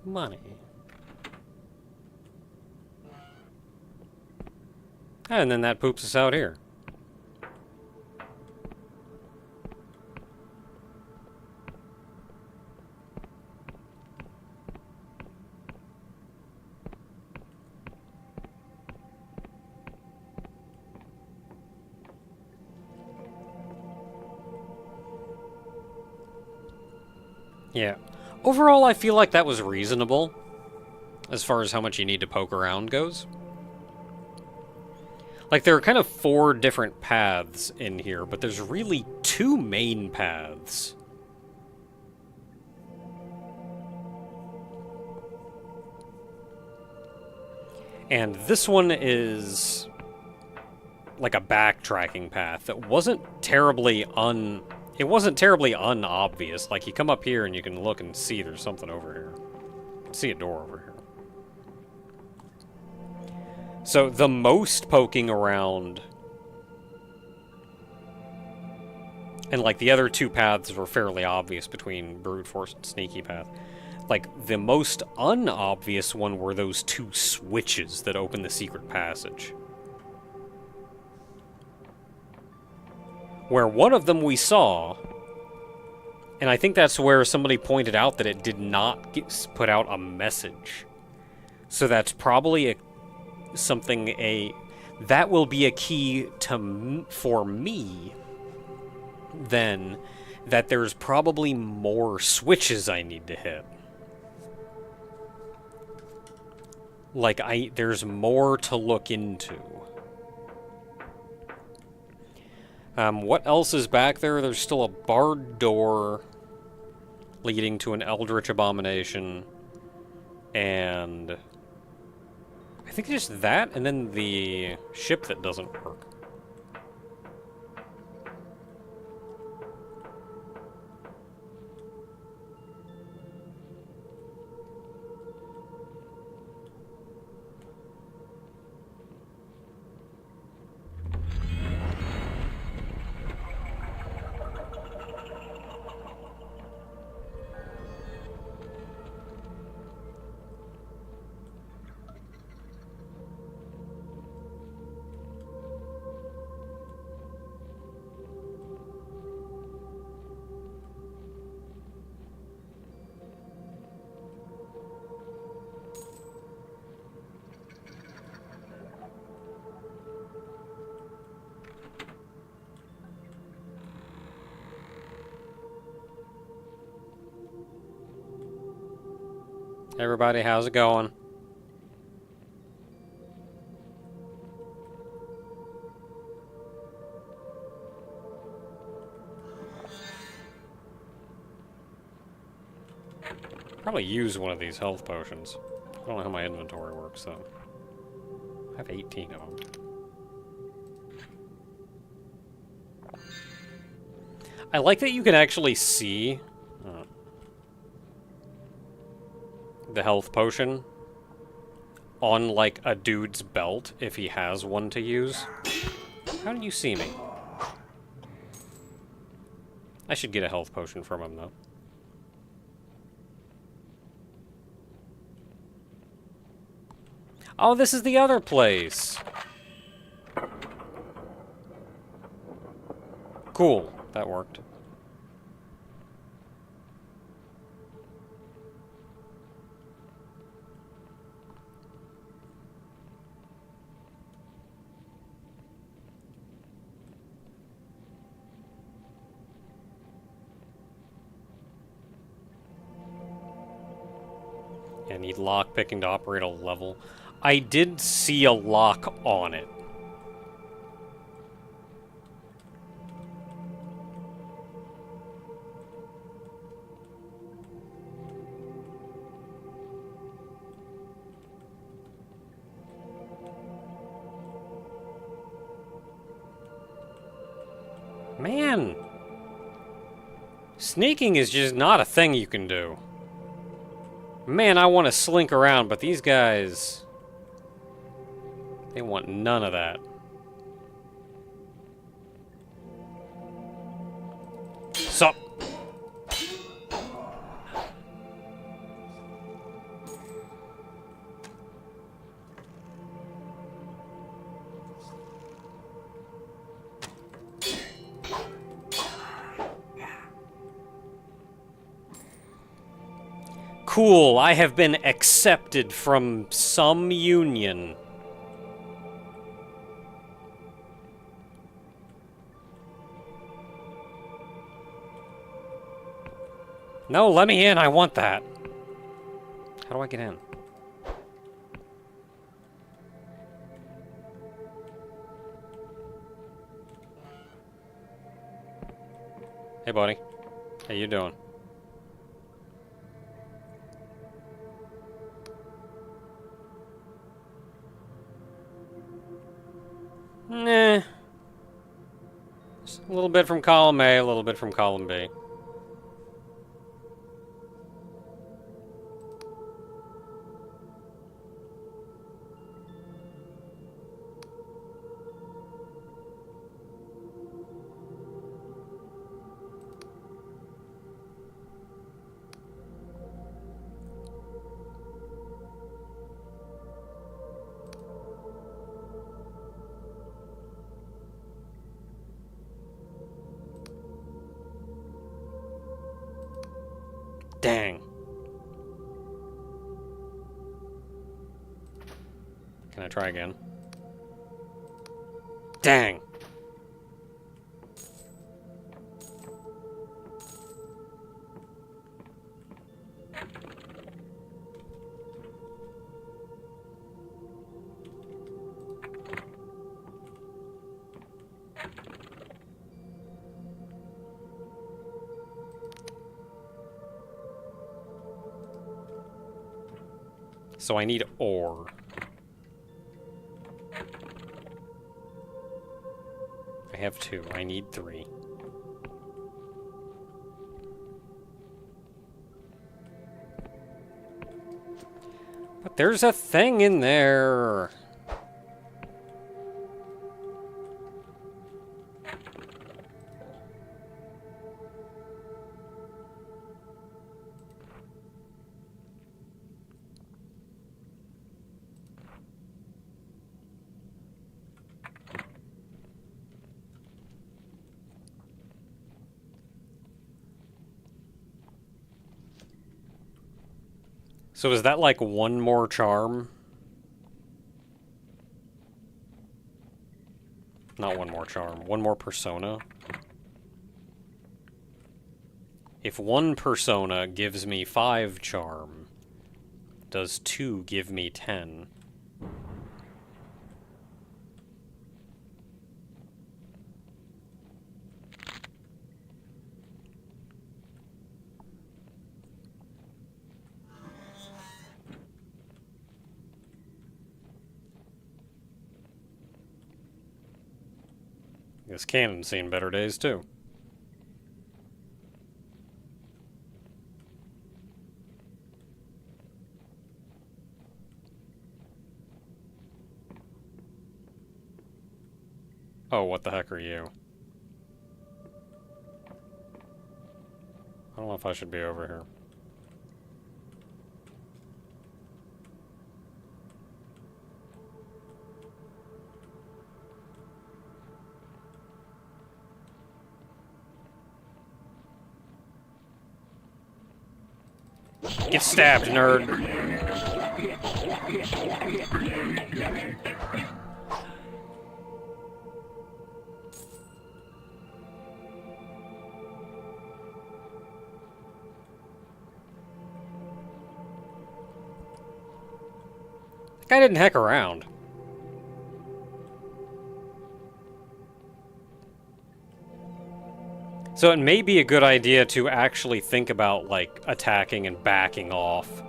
Money. And then that poops us out here. Yeah. Overall, I feel like that was reasonable, as far as how much you need to poke around goes. Like, there are kind of 4 different paths in here, but there's really 2 main paths. And this one is like a backtracking path that wasn't terribly unobvious. Like, you come up here and you can look and see there's something over here. See a door over here. So the most poking around, and like the other 2 paths were fairly obvious between brute force and sneaky path. Like, the most unobvious one were those 2 switches that open the secret passage. Where one of them we saw, and I think that's where somebody pointed out that it did not put out a message. So that's probably that will be a key for me, then, that there's probably more switches I need to hit. Like, there's more to look into. What else is back there? There's still a barred door leading to an eldritch abomination. And I think just that, and then the ship that doesn't work. Everybody, how's it going? Probably use one of these health potions. I don't know how my inventory works, though. I have 18 of them. I like that you can actually see the health potion on, like, a dude's belt if he has one to use. How do you see me? I should get a health potion from him, though. Oh, this is the other place! Cool. That worked. I need lockpicking to operate a level. I did see a lock on it. Man! Sneaking is just not a thing you can do. Man, I want to slink around, but these guys... they want none of that. Sup? Cool, I have been accepted from some union. No, let me in, I want that. How do I get in? Hey, buddy. How you doing? Nah. Just a little bit from column A, a little bit from column B. Dang. Can I try again? Dang. So I need ore. I have 2. I need 3. But there's a thing in there. So is that like one more charm? Not one more charm, one more persona. If one persona gives me 5 charm, does 2 give me 10? This cannon's seen better days, too. Oh, what the heck are you? I don't know if I should be over here. Get stabbed, nerd. Guy didn't heck around. So it may be a good idea to actually think about, like, attacking and backing off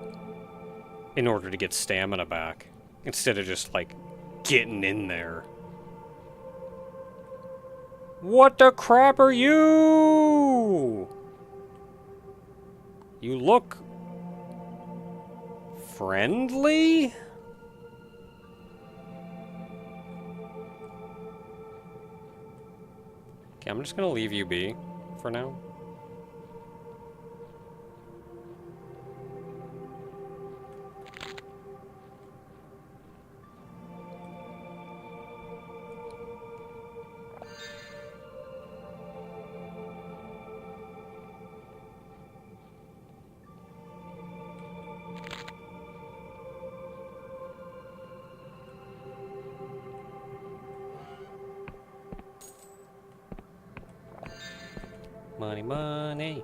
in order to get stamina back, instead of just, like, getting in there. What the crap are you? You look friendly? Okay, I'm just gonna leave you be for now. Money, money.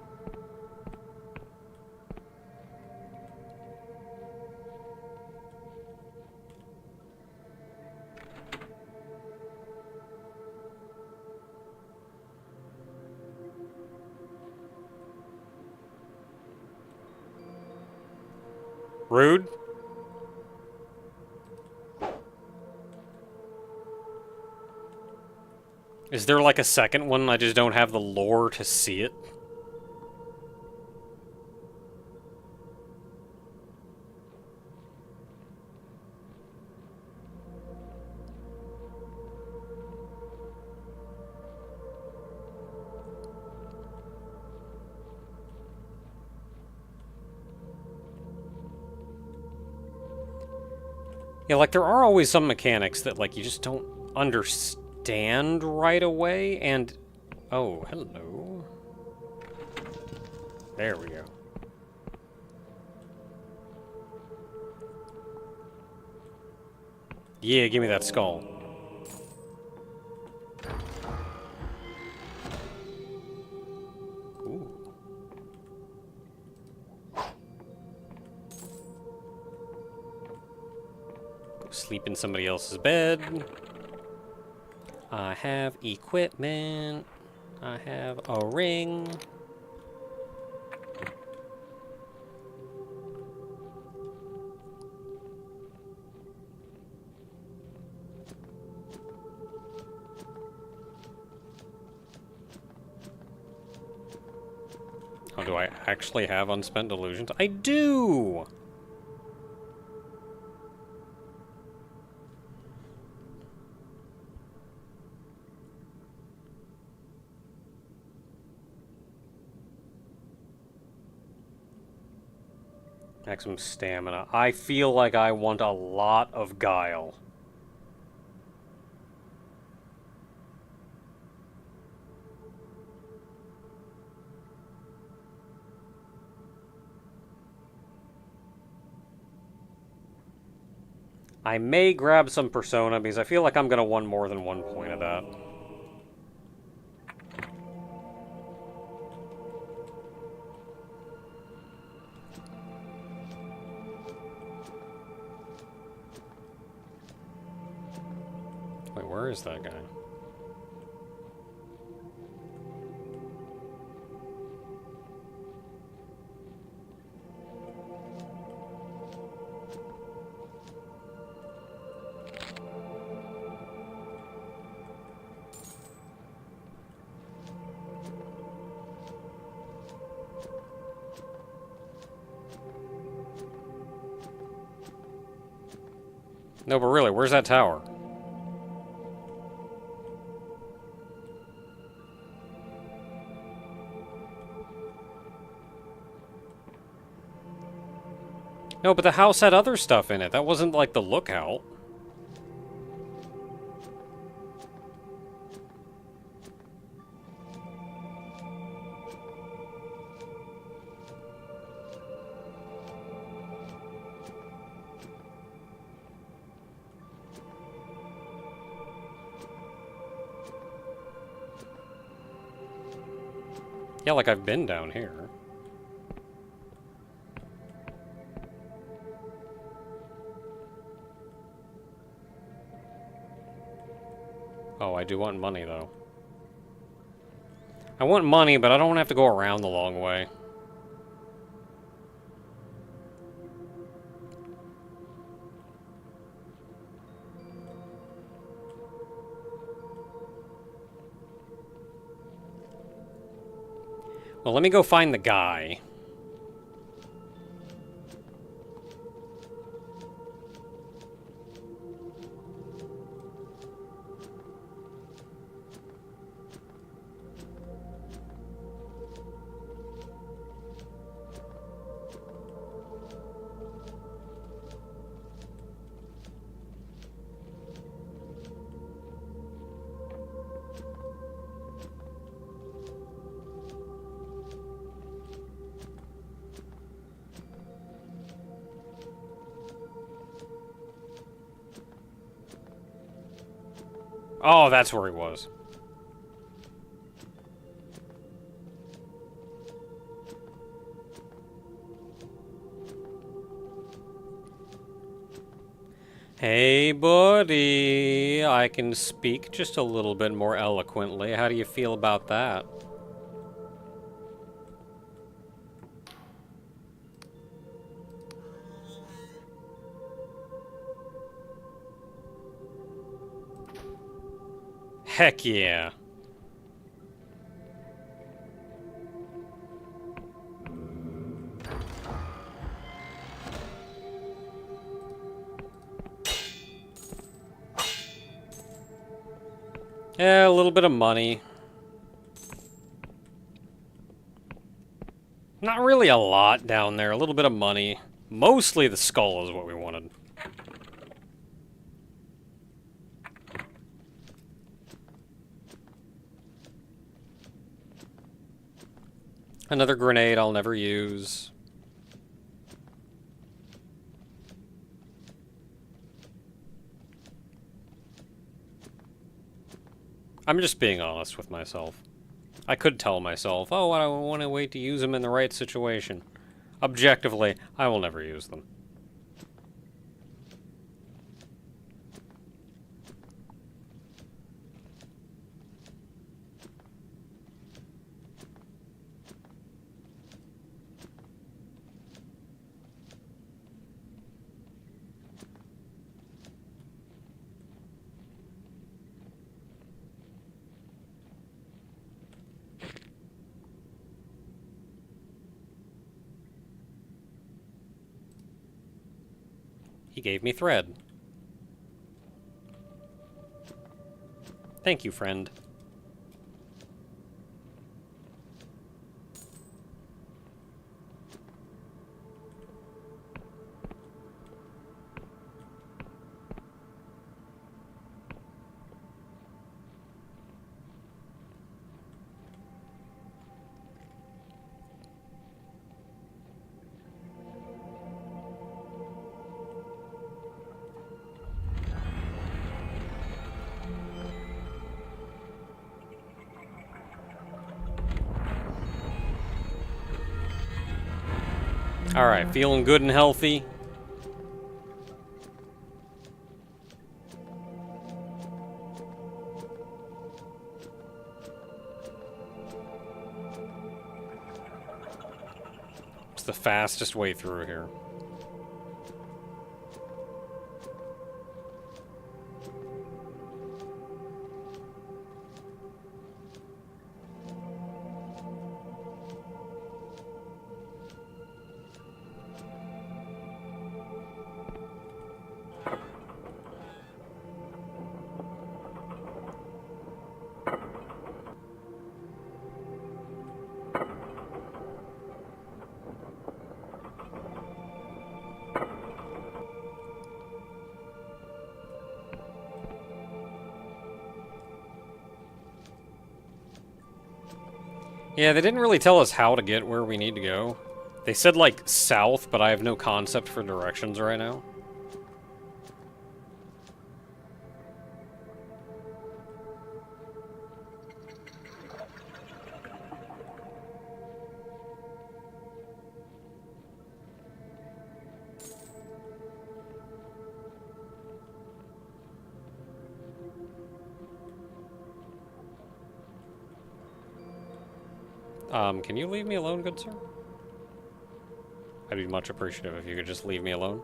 Rude. Is there like a second one? I just don't have the lore to see it. Yeah, like, there are always some mechanics that, like, you just don't understand right away, and... Oh, hello. There we go. Yeah, give me that skull. Ooh. Go sleep in somebody else's bed. I have equipment. I have a ring. Oh, do I actually have unspent delusions? I do! Maximum stamina. I feel like I want a lot of guile. I may grab some persona because I feel like I'm gonna want more than 1 point of that. Wait, where is that guy? No, but really, where's that tower? No, but the house had other stuff in it. That wasn't like the lookout. Yeah, like I've been down here. Oh, I do want money, though. I want money, but I don't want to have to go around the long way. Well, let me go find the guy. Oh, that's where he was. Hey, buddy. I can speak just a little bit more eloquently. How do you feel about that? Heck yeah. Yeah, a little bit of money. Not really a lot down there, a little bit of money. Mostly the skull is what we wanted. Another grenade I'll never use. I'm just being honest with myself. I could tell myself, oh, I want to wait to use them in the right situation. Objectively, I will never use them. He gave me thread. Thank you, friend. Alright, feeling good and healthy. It's the fastest way through here. Yeah, they didn't really tell us how to get where we need to go. They said, like, south, but I have no concept for directions right now. Can you leave me alone, good sir? I'd be much appreciative if you could just leave me alone.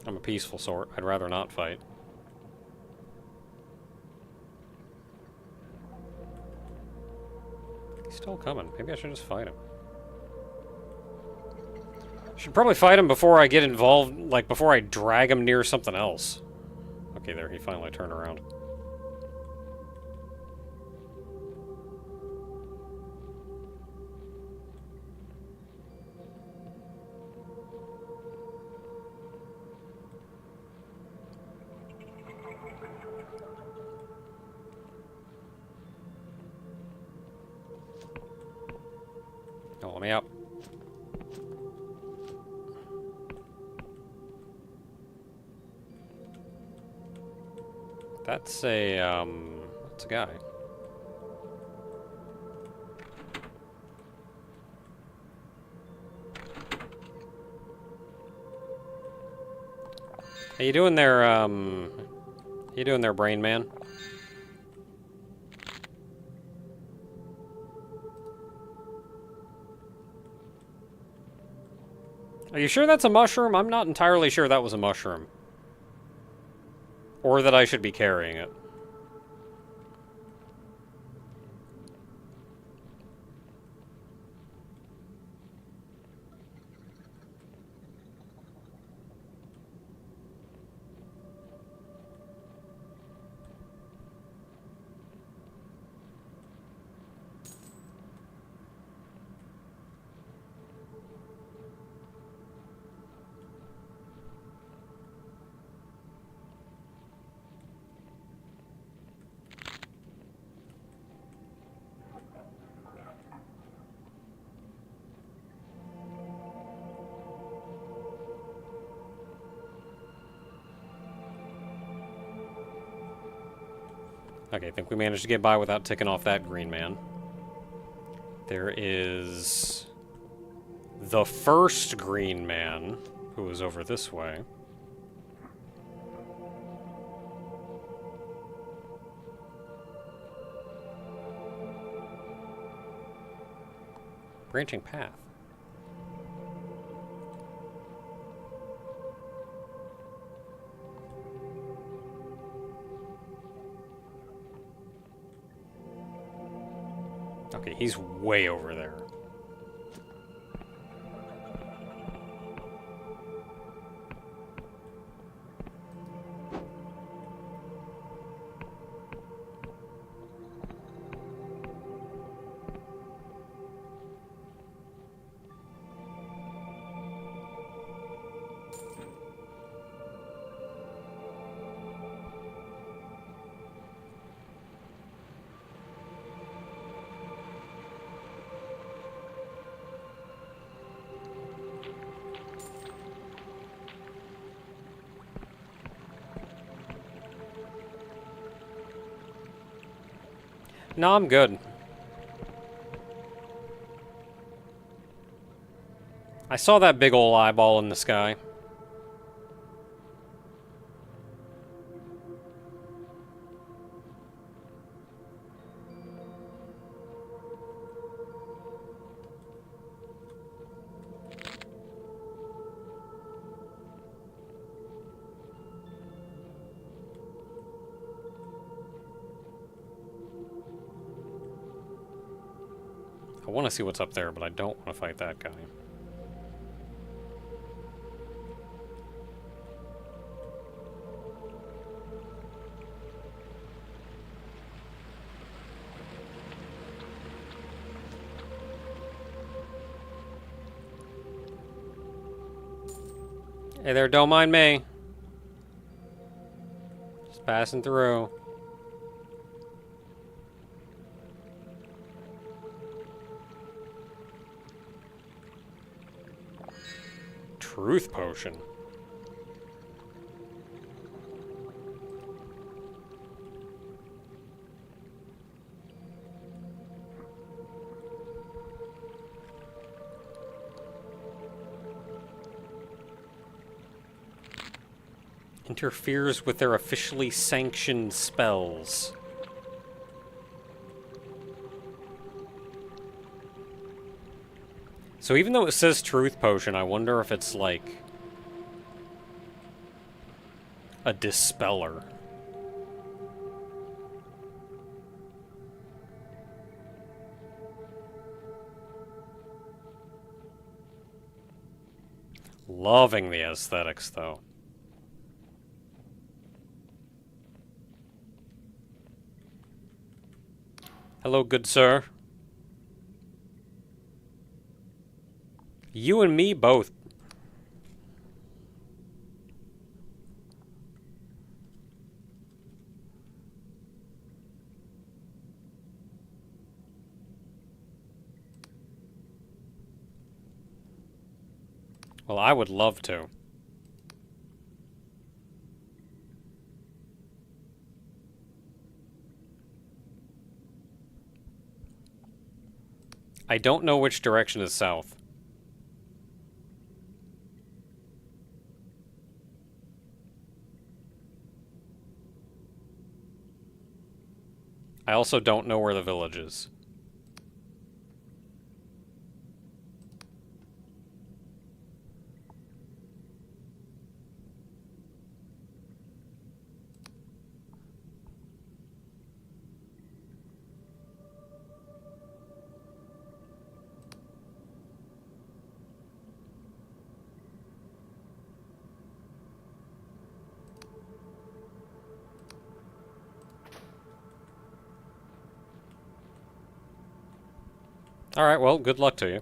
I'm a peaceful sort. I'd rather not fight. He's still coming. Maybe I should just fight him. Should probably fight him before I get involved, like before I drag him near something else. Okay, there, he finally turned around. Oh, let me out. That's a guy. How you doing there, how you doing there, brain man? Are you sure that's a mushroom? I'm not entirely sure that was a mushroom. Or that I should be carrying it. Okay, I think we managed to get by without ticking off that green man. There is the first green man, who is over this way. Branching path. Okay, he's way over there. No, I'm good. I saw that big ol' eyeball in the sky. I want to see what's up there, but I don't want to fight that guy. Hey there, don't mind me. Just passing through. Truth potion. Interferes with their officially sanctioned spells. So even though it says Truth Potion, I wonder if it's like a Dispeller. Loving the aesthetics, though. Hello, good sir. You and me both. Well, I would love to. I don't know which direction is south. I also don't know where the village is. Alright, well, good luck to you.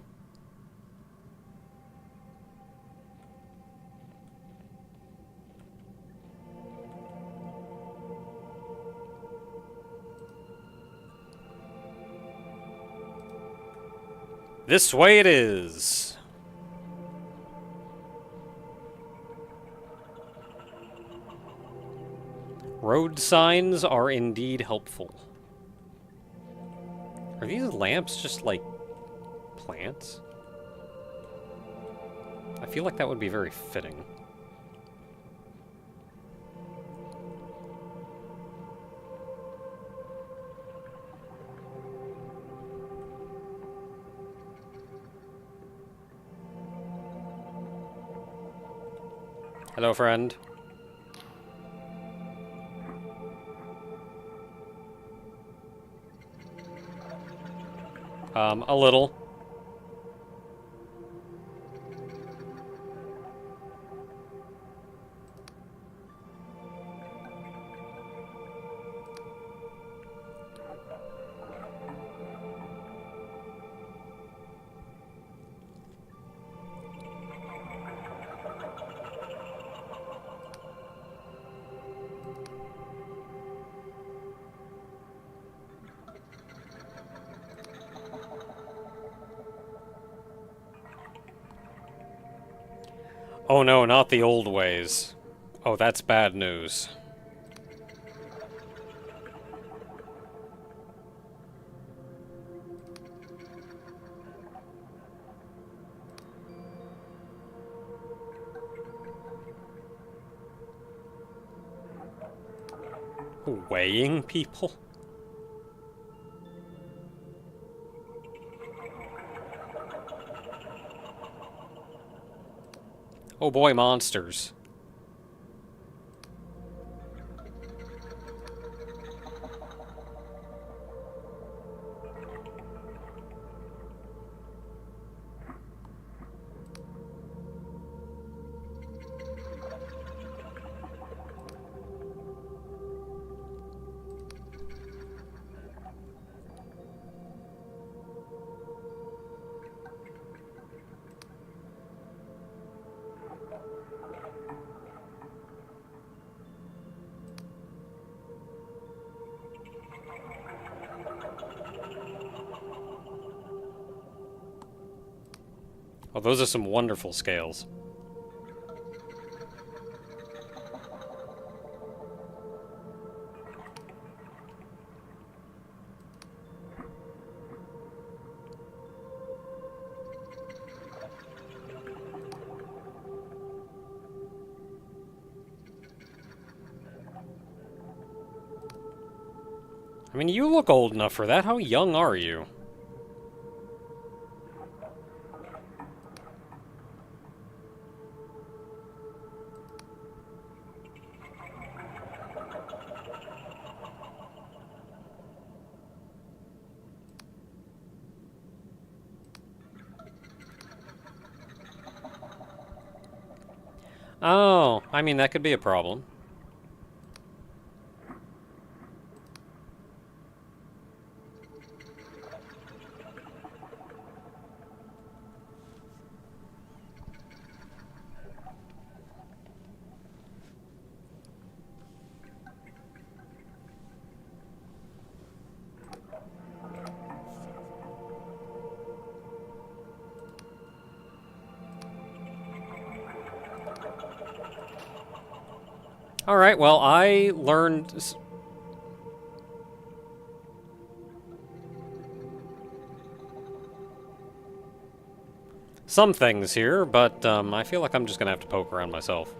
This way it is! Road signs are indeed helpful. Are these lamps just like plants? I feel like that would be very fitting. Hello, friend. A little. Oh no, not the old ways. Oh, that's bad news. Weighing people? Oh boy, monsters. Oh, those are some wonderful scales. I mean, you look old enough for that. How young are you? Oh, I mean, that could be a problem. Alright, well, I learned... some things here, but I feel like I'm just gonna have to poke around myself.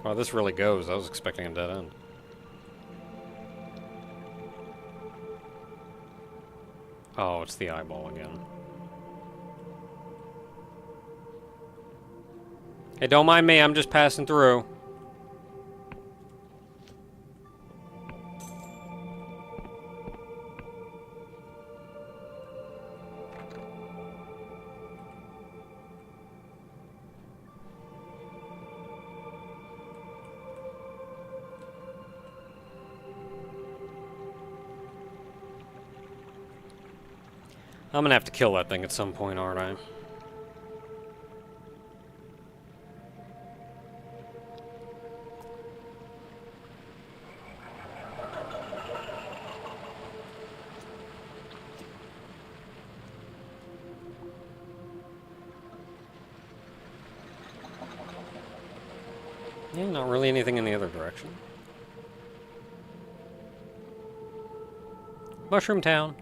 Wow, this really goes. I was expecting a dead end. Oh, it's the eyeball again. Hey, don't mind me, I'm just passing through. I'm gonna have to kill that thing at some point, aren't I? Yeah, not really anything in the other direction. Mushroom Town.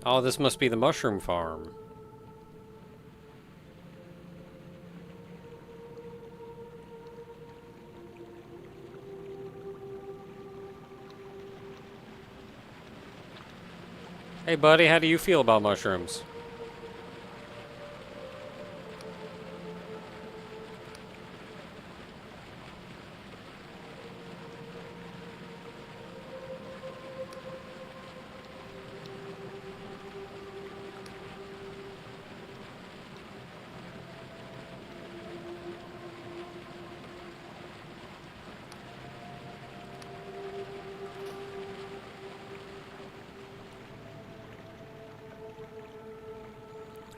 Oh, this must be the mushroom farm. Hey, buddy, how do you feel about mushrooms?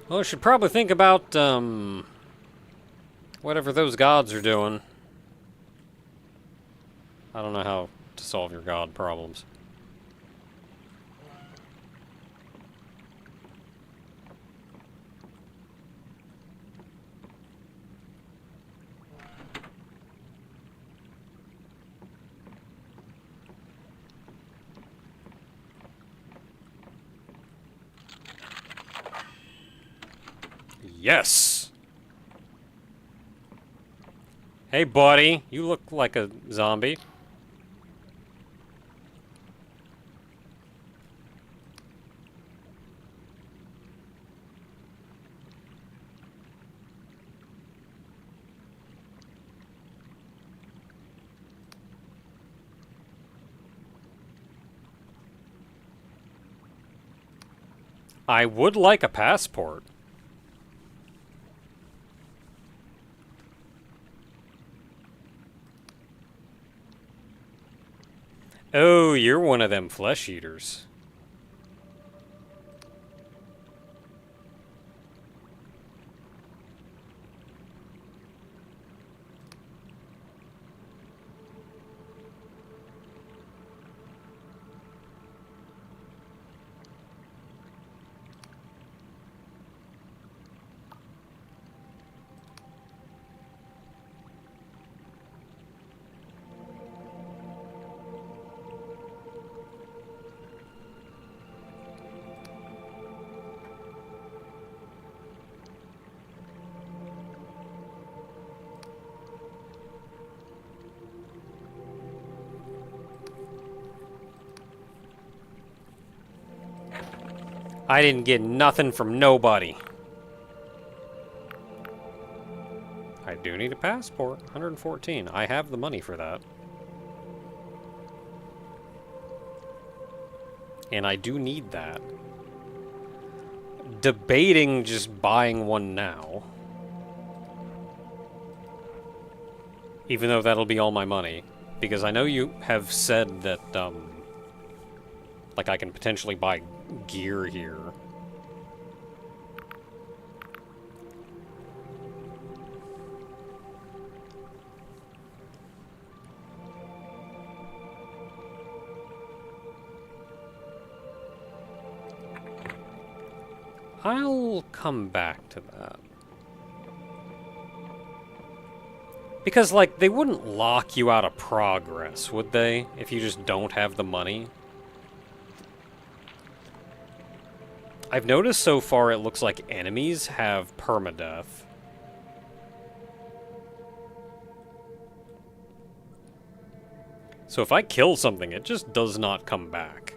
Well, I should probably think about, whatever those gods are doing. I don't know how to solve your god problems. Yes! Hey, buddy, you look like a zombie. I would like a passport. Oh, you're one of them flesh eaters. I didn't get nothing from nobody. I do need a passport. 114. I have the money for that. And I do need that. Debating just buying one now. Even though that'll be all my money. Because I know you have said that, like I can potentially buy gear here. I'll come back to that. Because, like, they wouldn't lock you out of progress, would they? If you just don't have the money? I've noticed so far it looks like enemies have permadeath. So if I kill something, it just does not come back.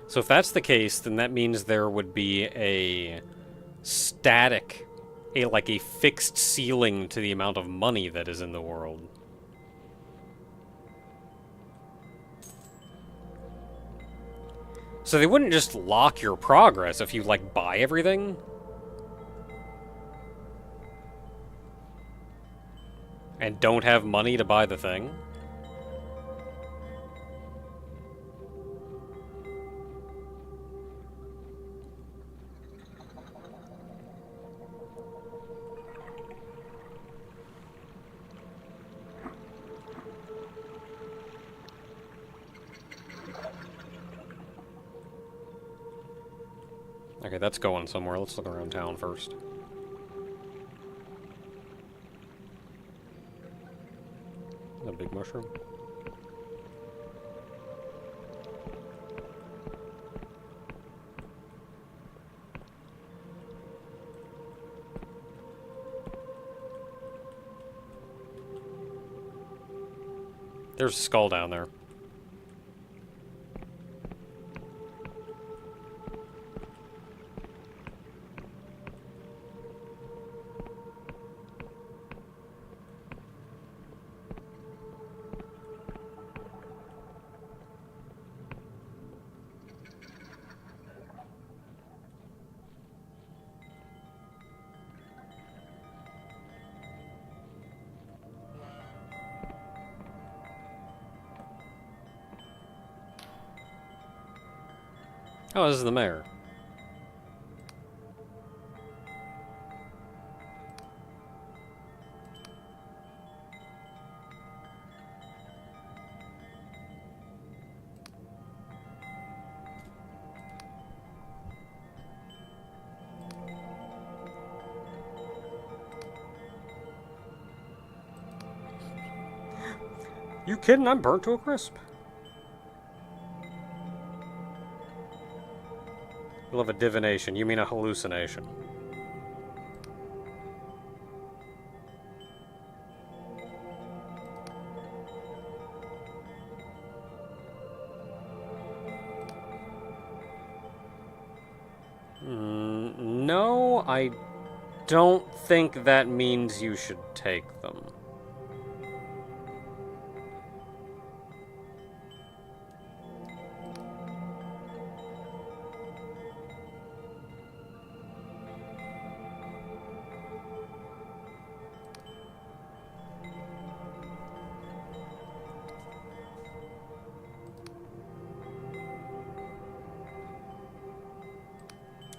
So if that's the case, then that means there would be a static, like a fixed ceiling to the amount of money that is in the world. So they wouldn't just lock your progress if you, like, buy everything? And don't have money to buy the thing? Okay, that's going somewhere. Let's look around town first. A big mushroom. There's a skull down there. Oh, this is the mayor. You kidding? I'm burnt to a crisp. You'll have a divination. You mean a hallucination. No, I don't think that means you should take them.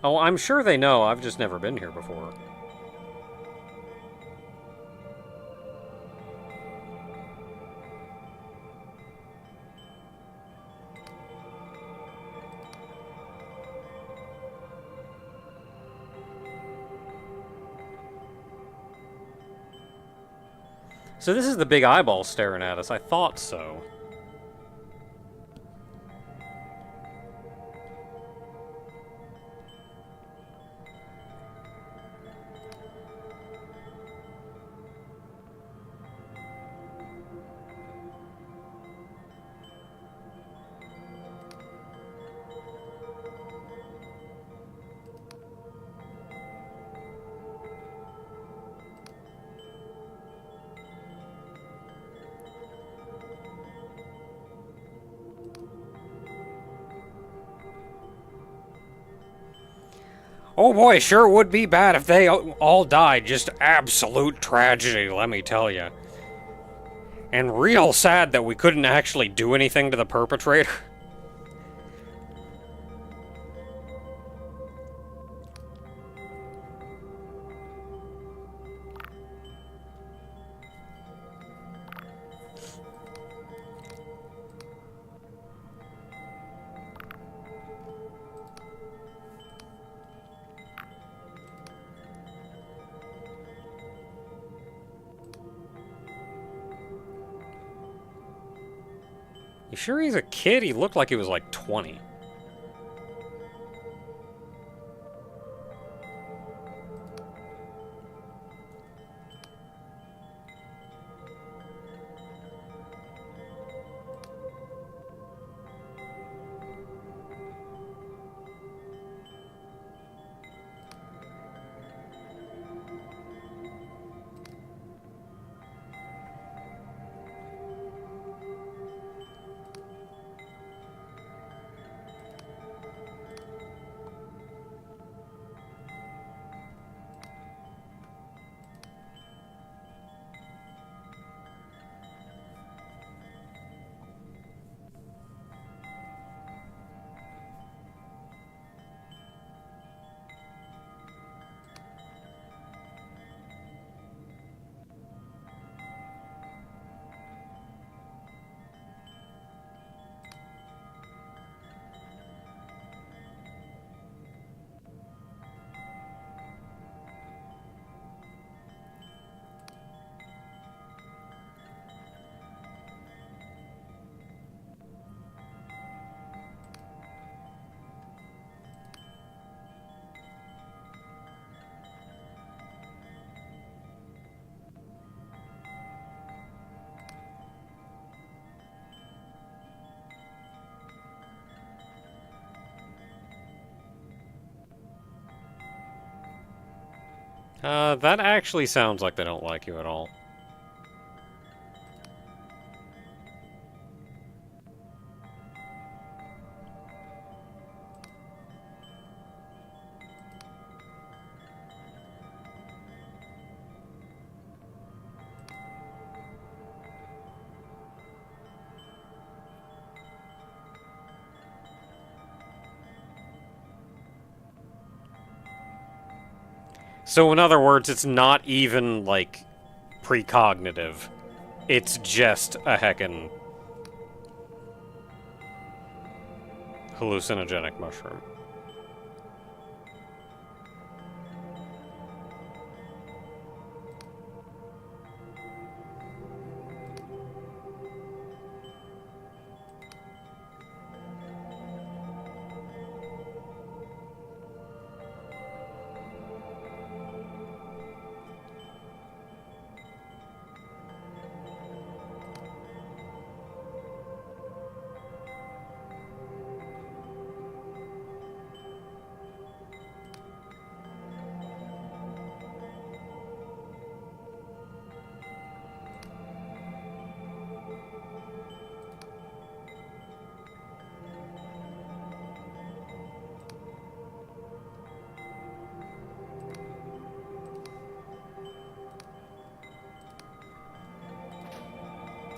Oh, I'm sure they know. I've just never been here before. So this is the big eyeball staring at us. I thought so. Oh boy, sure would be bad if they all died. Just absolute tragedy, let me tell you. And real sad that we couldn't actually do anything to the perpetrator. You sure he's a kid? He looked like he was like 20. That actually sounds like they don't like you at all. So in other words, it's not even, like, precognitive. It's just a heckin' hallucinogenic mushroom.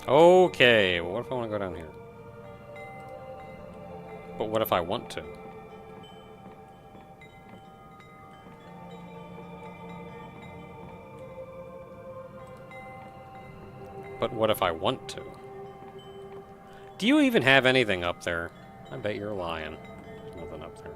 Okay, what if I want to go down here? But what if I want to? But what if I want to? Do you even have anything up there? I bet you're lying. There's nothing up there.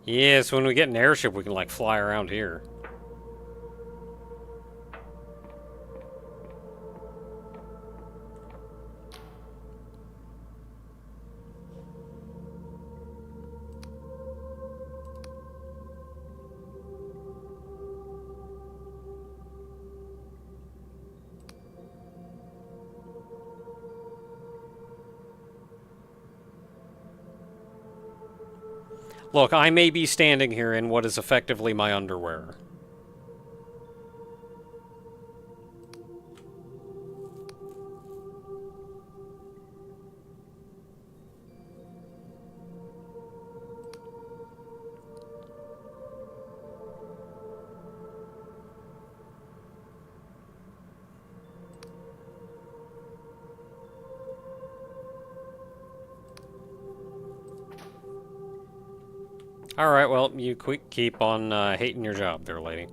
Yeah, so when we get an airship, we can, like, fly around here. Look, I may be standing here in what is effectively my underwear. Alright, well, you keep on hating your job there, lady.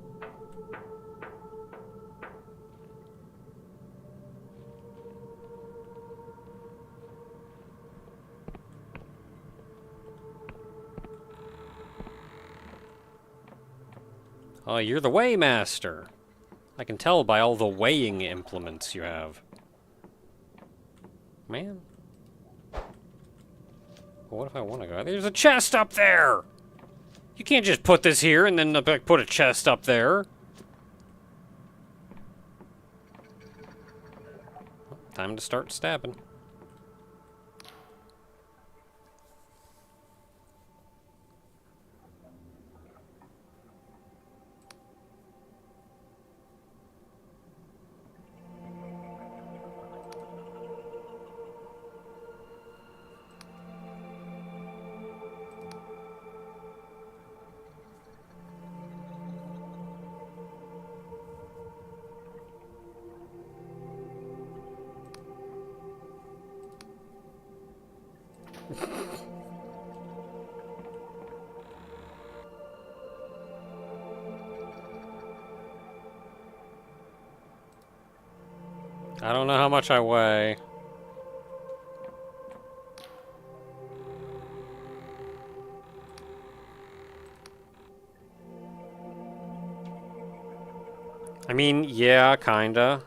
Oh, you're the weighmaster. I can tell by all the weighing implements you have. Man. Well, what if I want to go? There's a chest up there! You can't just put this here and then put a chest up there. Time to start stabbing. I don't know how much I weigh. I mean, yeah, kinda.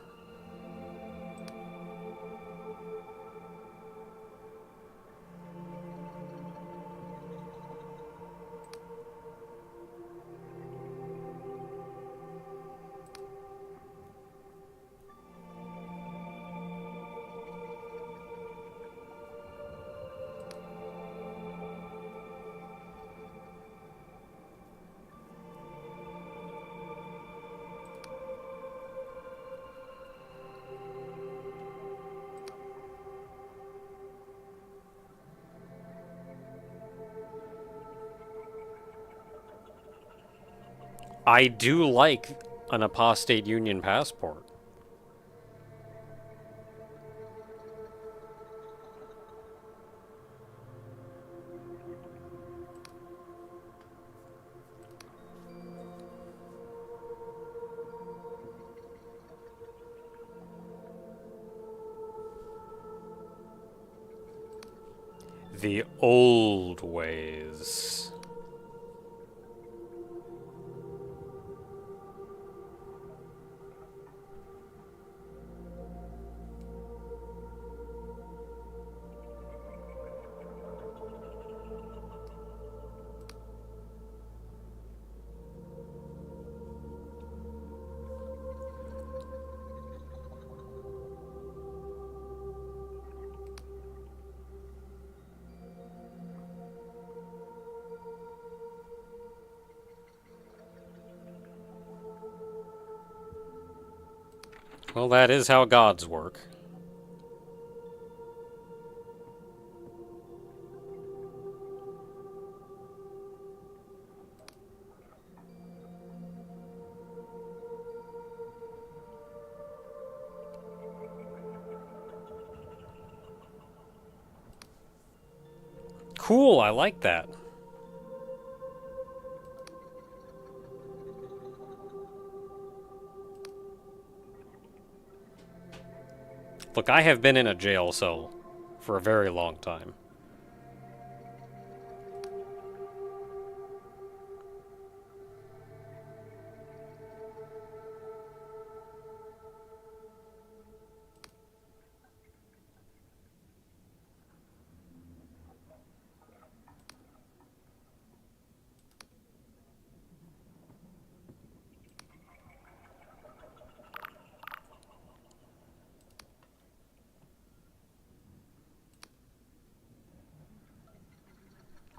I do like an apostate union passport. The old ways. Well, that is how gods work. Cool, I like that. Look, I have been in a jail cell for a very long time.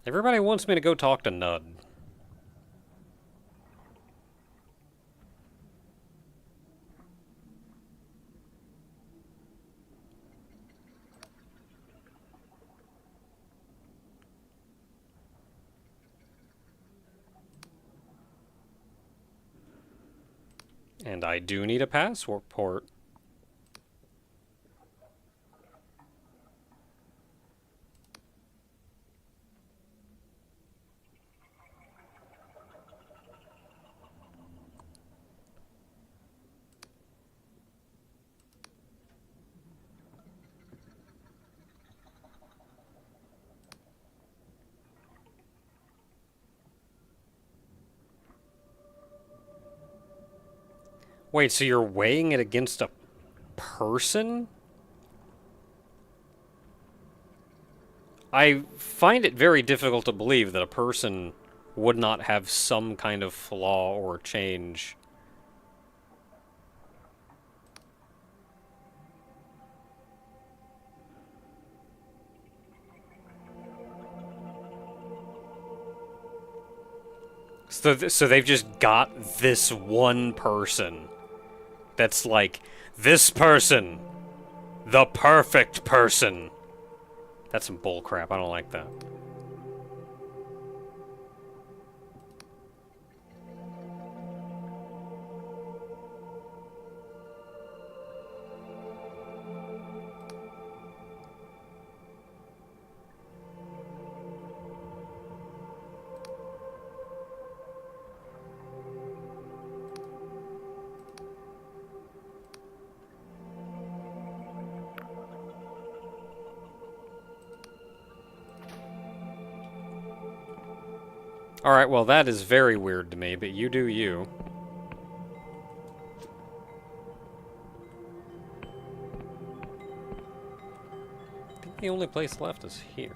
Everybody wants me to go talk to Nud. And I do need a passport. Wait, so you're weighing it against a person? I find it very difficult to believe that a person would not have some kind of flaw or change. So they've just got this one person that's like, this person, the perfect person. That's some bullcrap. I don't like that. Alright, well, that is very weird to me, but you do you. I think the only place left is here.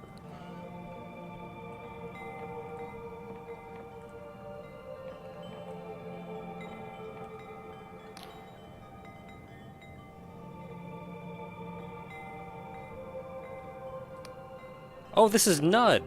Oh, this is Nud!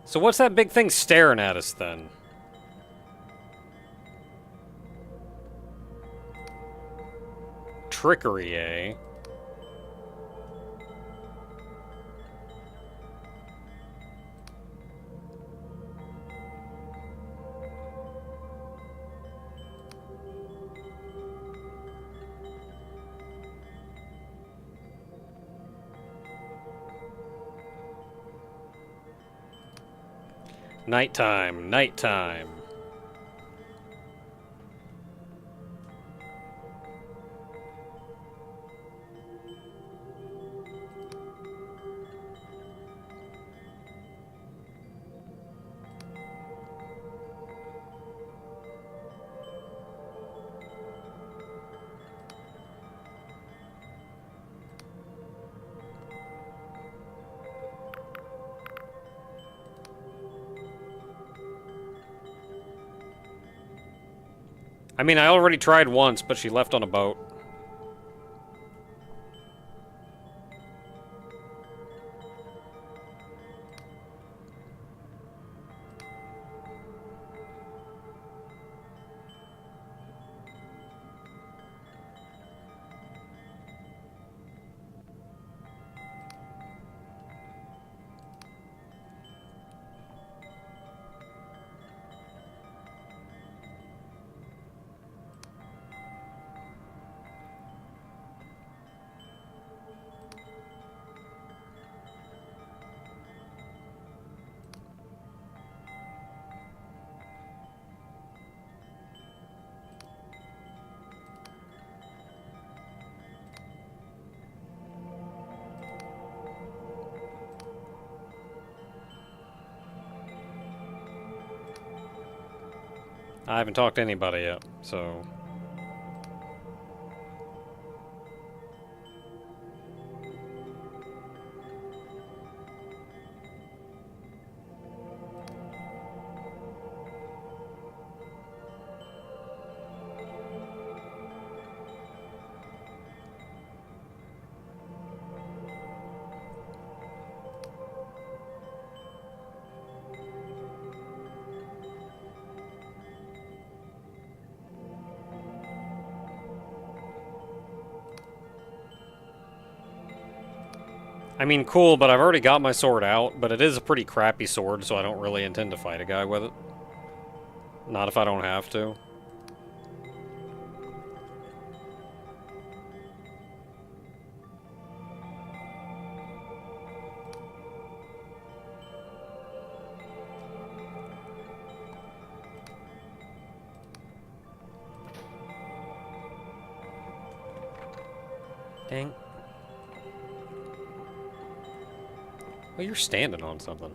So what's that big thing staring at us, then? Trickery, eh? Nighttime, nighttime. I mean, I already tried once, but she left on a boat. I haven't talked to anybody yet, so... I mean, cool, but I've already got my sword out, but it is a pretty crappy sword, so I don't really intend to fight a guy with it. Not if I don't have to. Dang. Well, you're standing on something.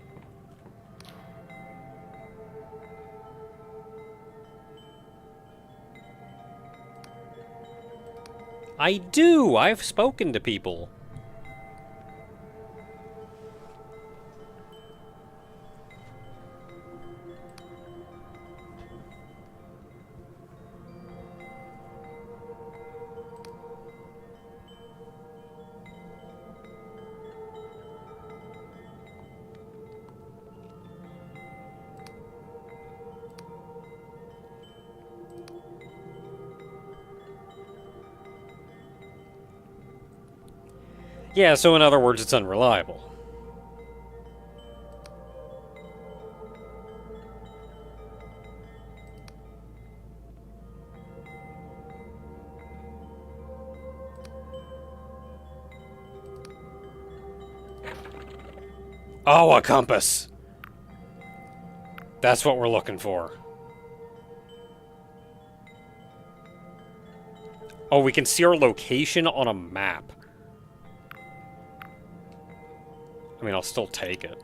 I do! I've spoken to people. Yeah, so in other words, it's unreliable. Oh, a compass! That's what we're looking for. Oh, we can see our location on a map. I mean, I'll still take it.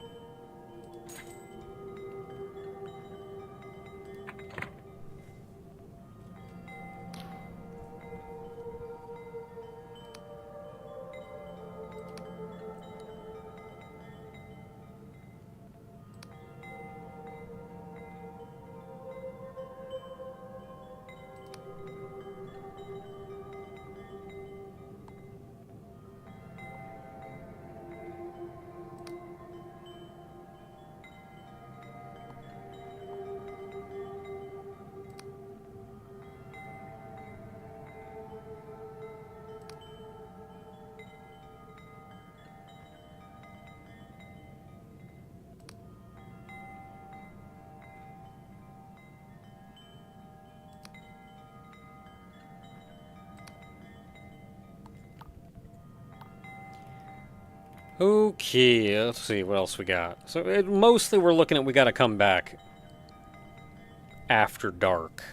Okay, let's see what else we got. So mostly we're looking at we gotta come back after dark.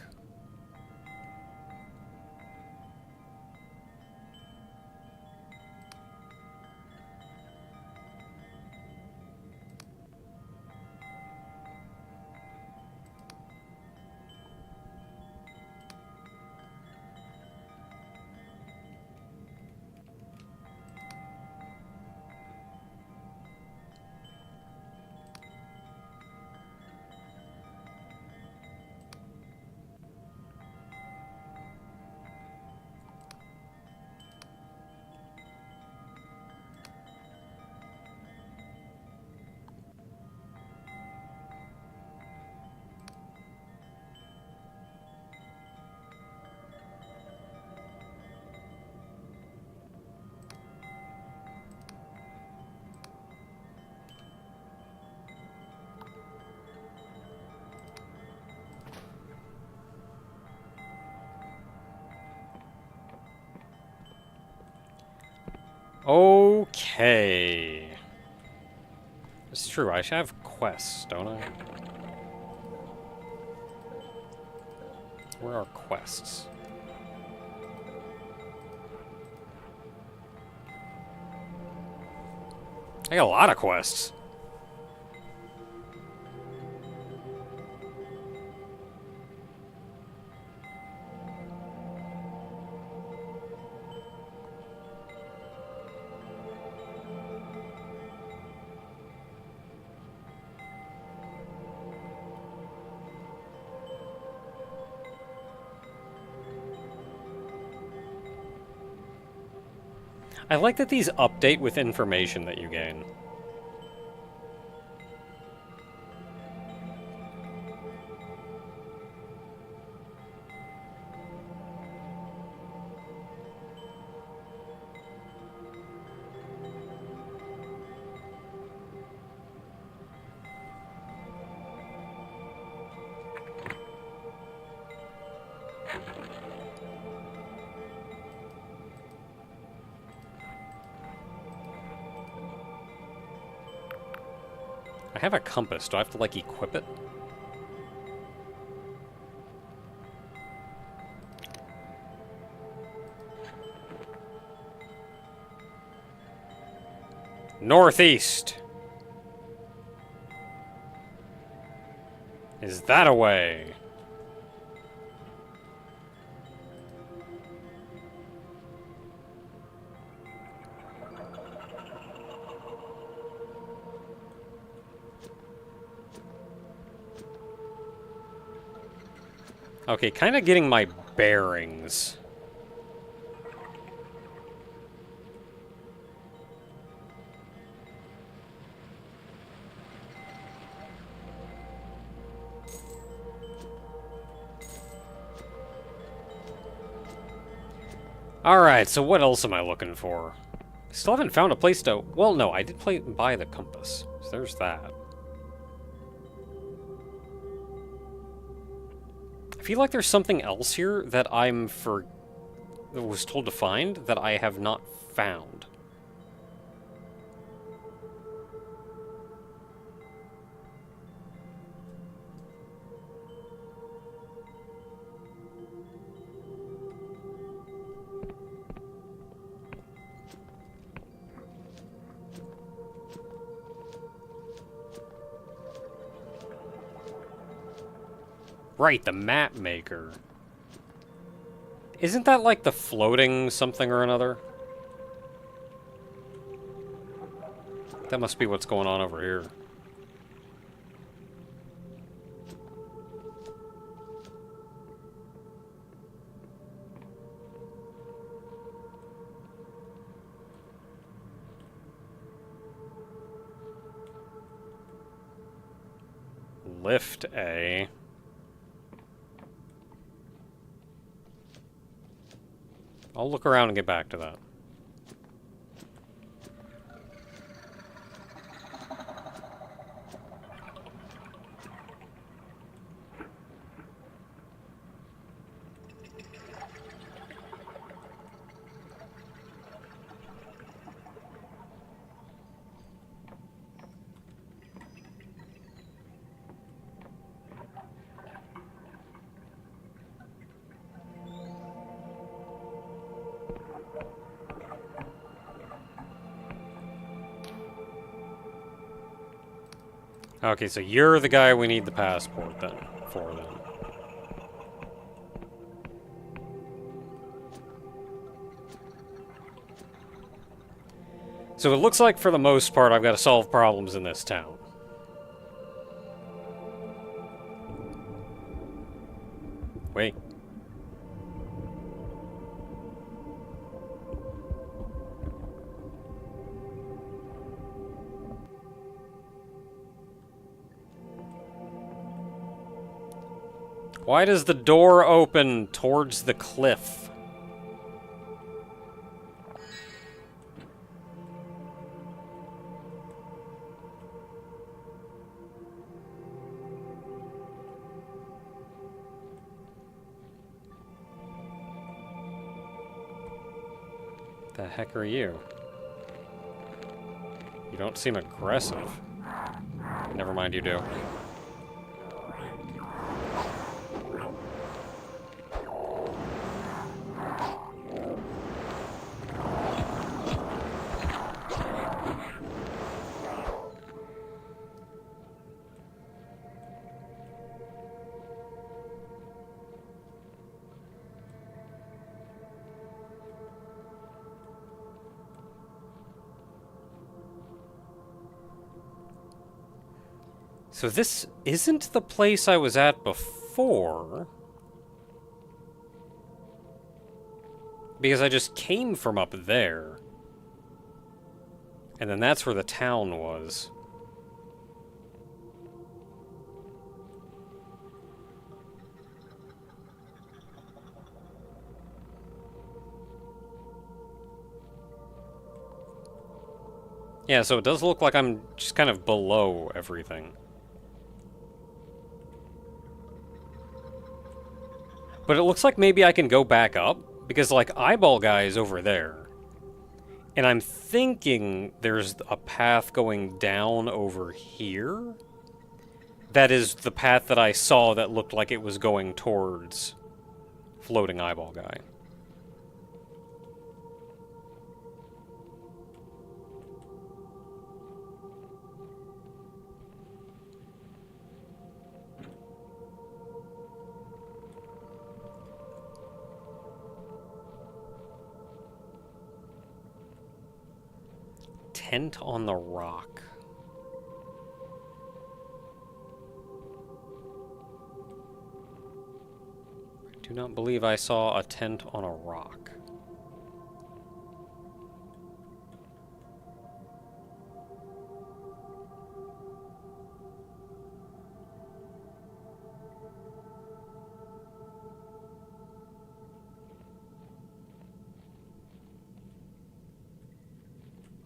Okay. It's true, I should have quests, don't I? Where are quests? I got a lot of quests. I like that these update with information that you gain. I have a compass. Do I have to, like, equip it? Northeast! Is that a way? Okay, kind of getting my bearings. Alright, so what else am I looking for? Still haven't found a place to... Well, no, I did buy the compass. So there's that. I feel like there's something else here that was told to find that I have not found. Right, the map maker. Isn't that like the floating something or another? That must be what's going on over here. Lift A. I'll look around and get back to that. Okay, so you're the guy we need the passport then, for then. So it looks like for the most part I've got to solve problems in this town. Wait. Why does the door open towards the cliff? The heck are you? You don't seem aggressive. Never mind, you do. So this isn't the place I was at before. Because I just came from up there. And then that's where the town was. Yeah, so it does look like I'm just kind of below everything. But it looks like maybe I can go back up, because, like, Eyeball Guy is over there. And I'm thinking there's a path going down over here. That is the path that I saw that looked like it was going towards Floating Eyeball Guy. Tent on the rock. I do not believe I saw a tent on a rock.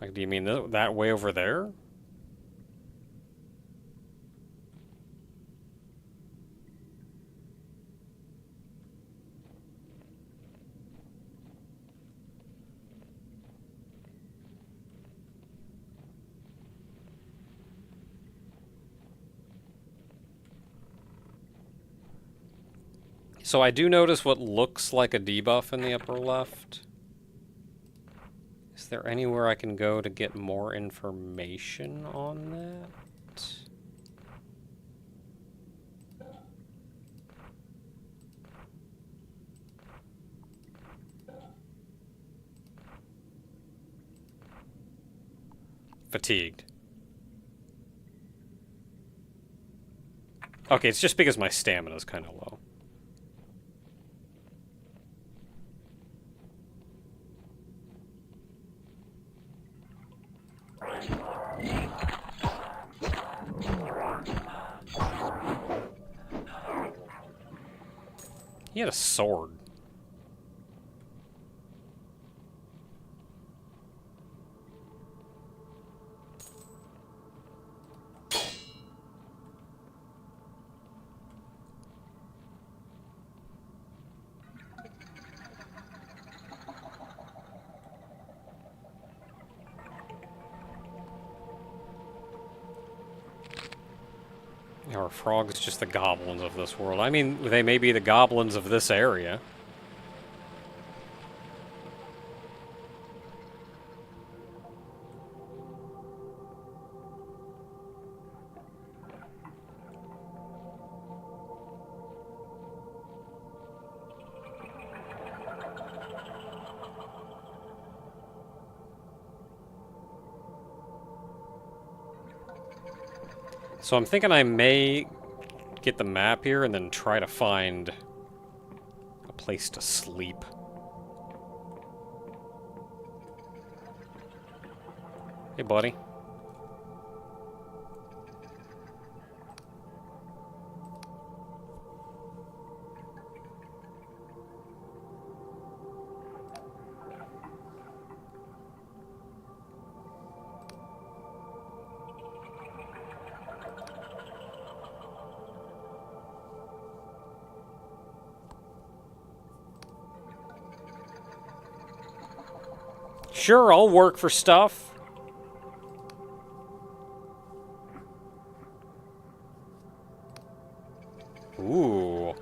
Like, do you mean that way over there? So I do notice what looks like a debuff in the upper left. Is there anywhere I can go to get more information on that? Fatigued. Okay, it's just because my stamina's kind of low. He had a sword. Are frogs just the goblins of this world? I mean, they may be the goblins of this area. So I'm thinking I may get the map here and then try to find a place to sleep. Hey, buddy. Sure, I'll work for stuff. Ooh.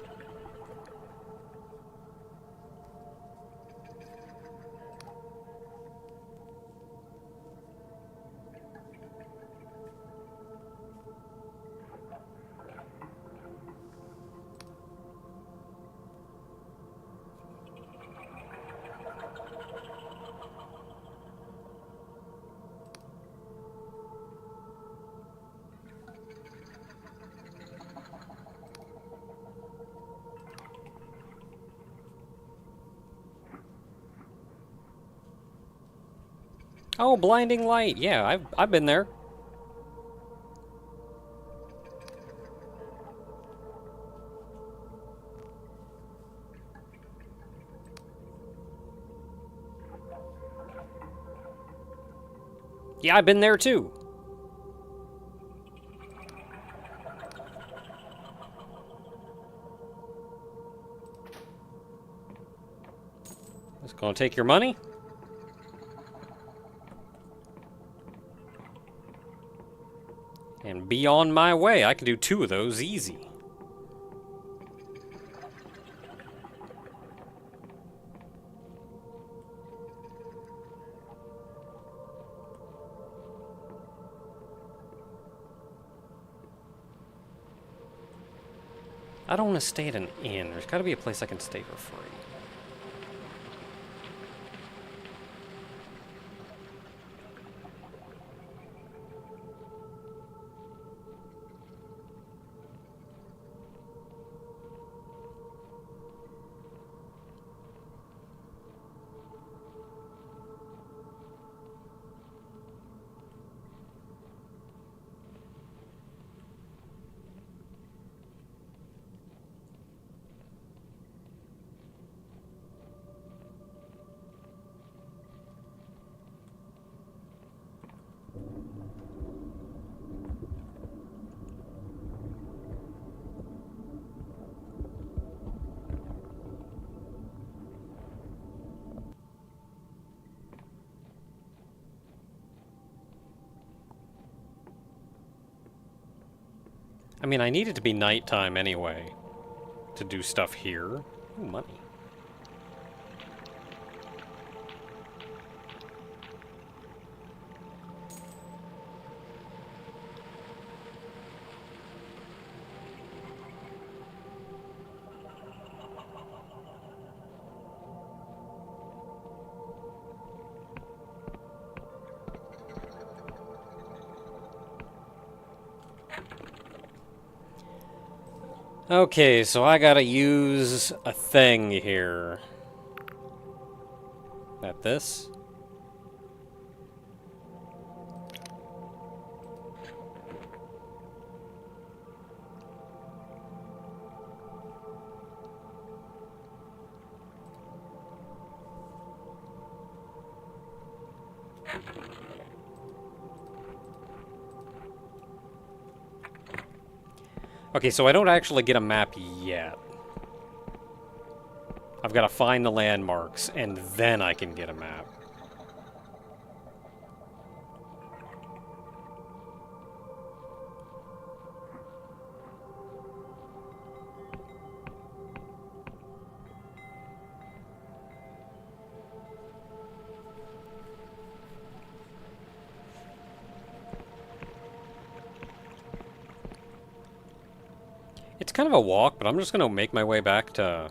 Oh, blinding light. Yeah, I've been there. Yeah, I've been there too. Just gonna take your money. And be on my way. I can do 2 of those easy. I don't want to stay at an inn. There's got to be a place I can stay for free. I mean, I need it to be nighttime anyway to do stuff here. Ooh, money. Okay, so I gotta use a thing here. At this? Okay, so I don't actually get a map yet. I've got to find the landmarks, and then I can get a map. It's kind of a walk, but I'm just gonna make my way back to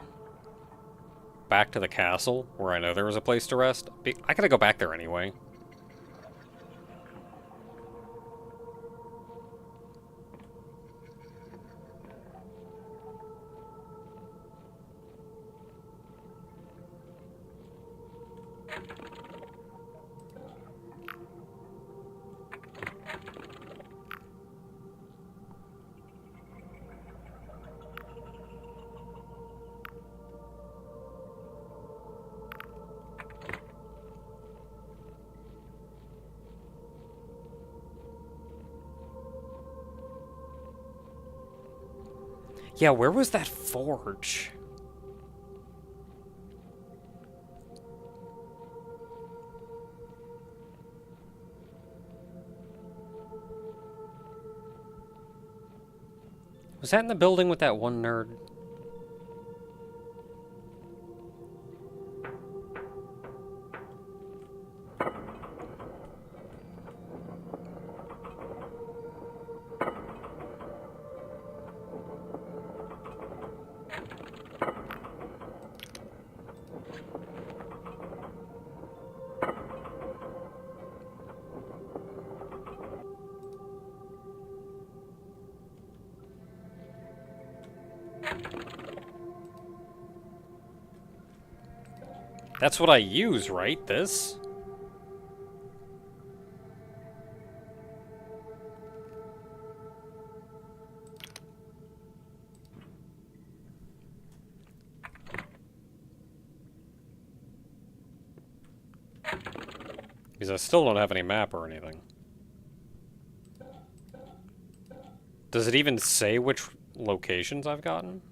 the castle, where I know there was a place to rest. I gotta go back there anyway. Yeah, where was that forge? Was that in the building with that one nerd? That's what I use, right? This? Because I still don't have any map or anything. Does it even say which locations I've gotten?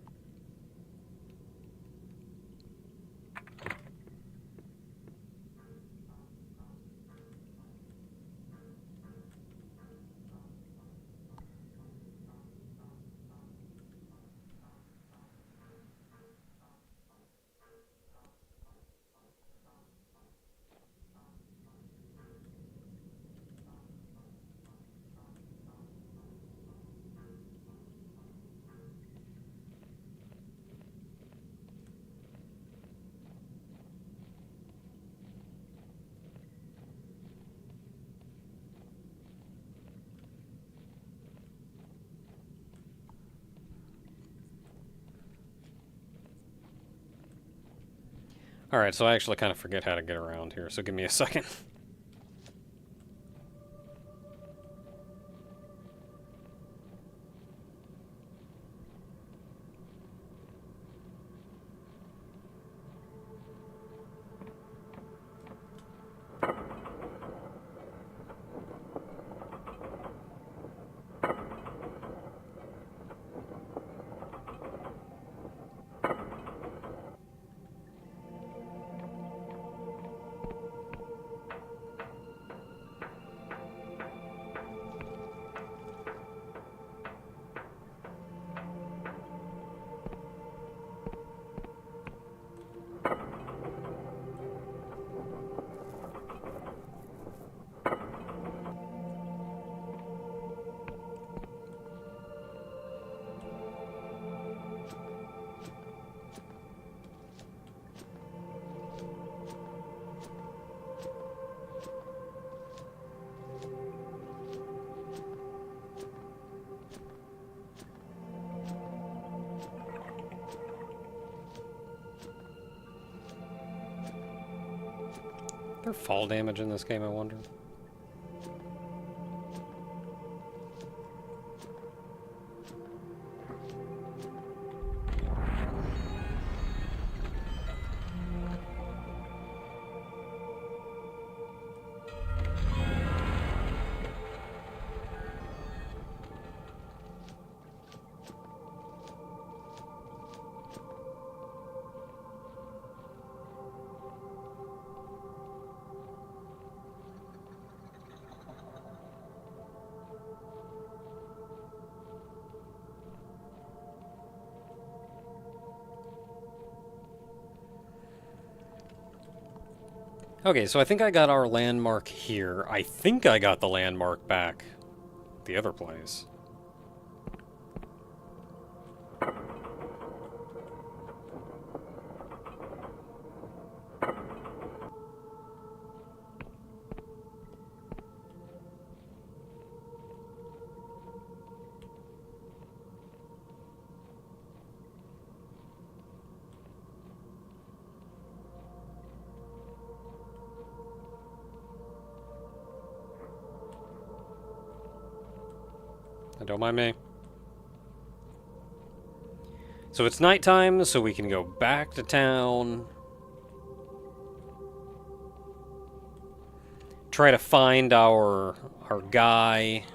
Alright, so I actually kind of forget how to get around here, so give me a second. Is there fall damage in this game, I wonder? Okay, so I think I got our landmark here. I think I got the landmark back the other place. Don't mind me. So it's nighttime, so we can go back to town. Try to find our guy.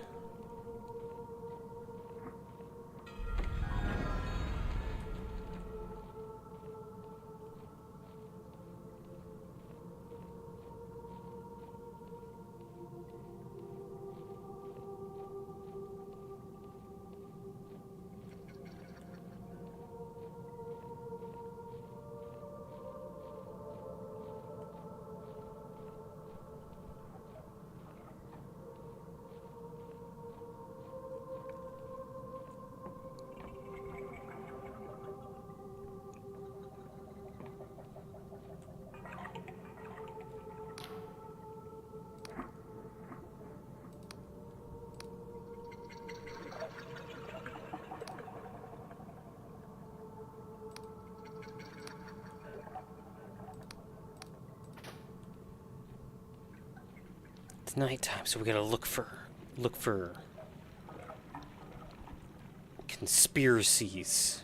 nighttime, so we gotta look for conspiracies.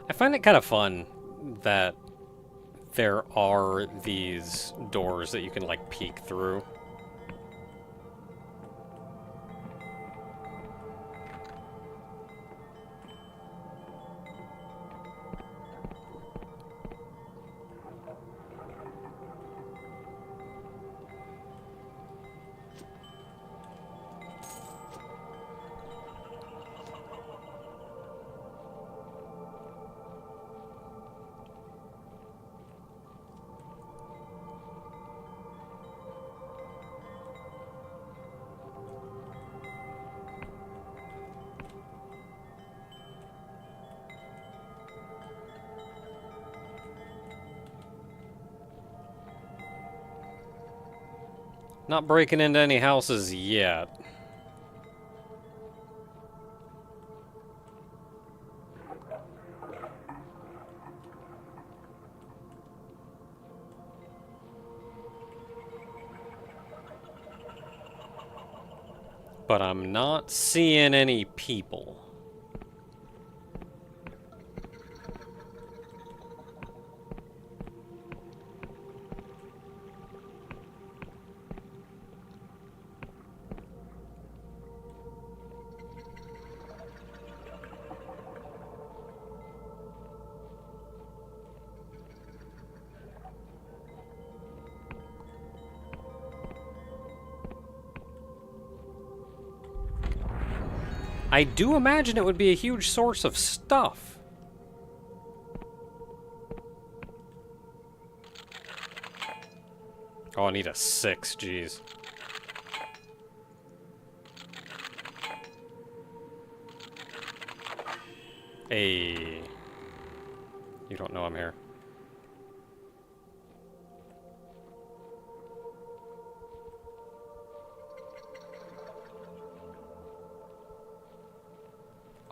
I find it kind of fun that there are these doors that you can, like, peek through. Not breaking into any houses yet. But I'm not seeing any people. I do imagine it would be a huge source of stuff. Oh, I need a 6, jeez. Hey. You don't know I'm here.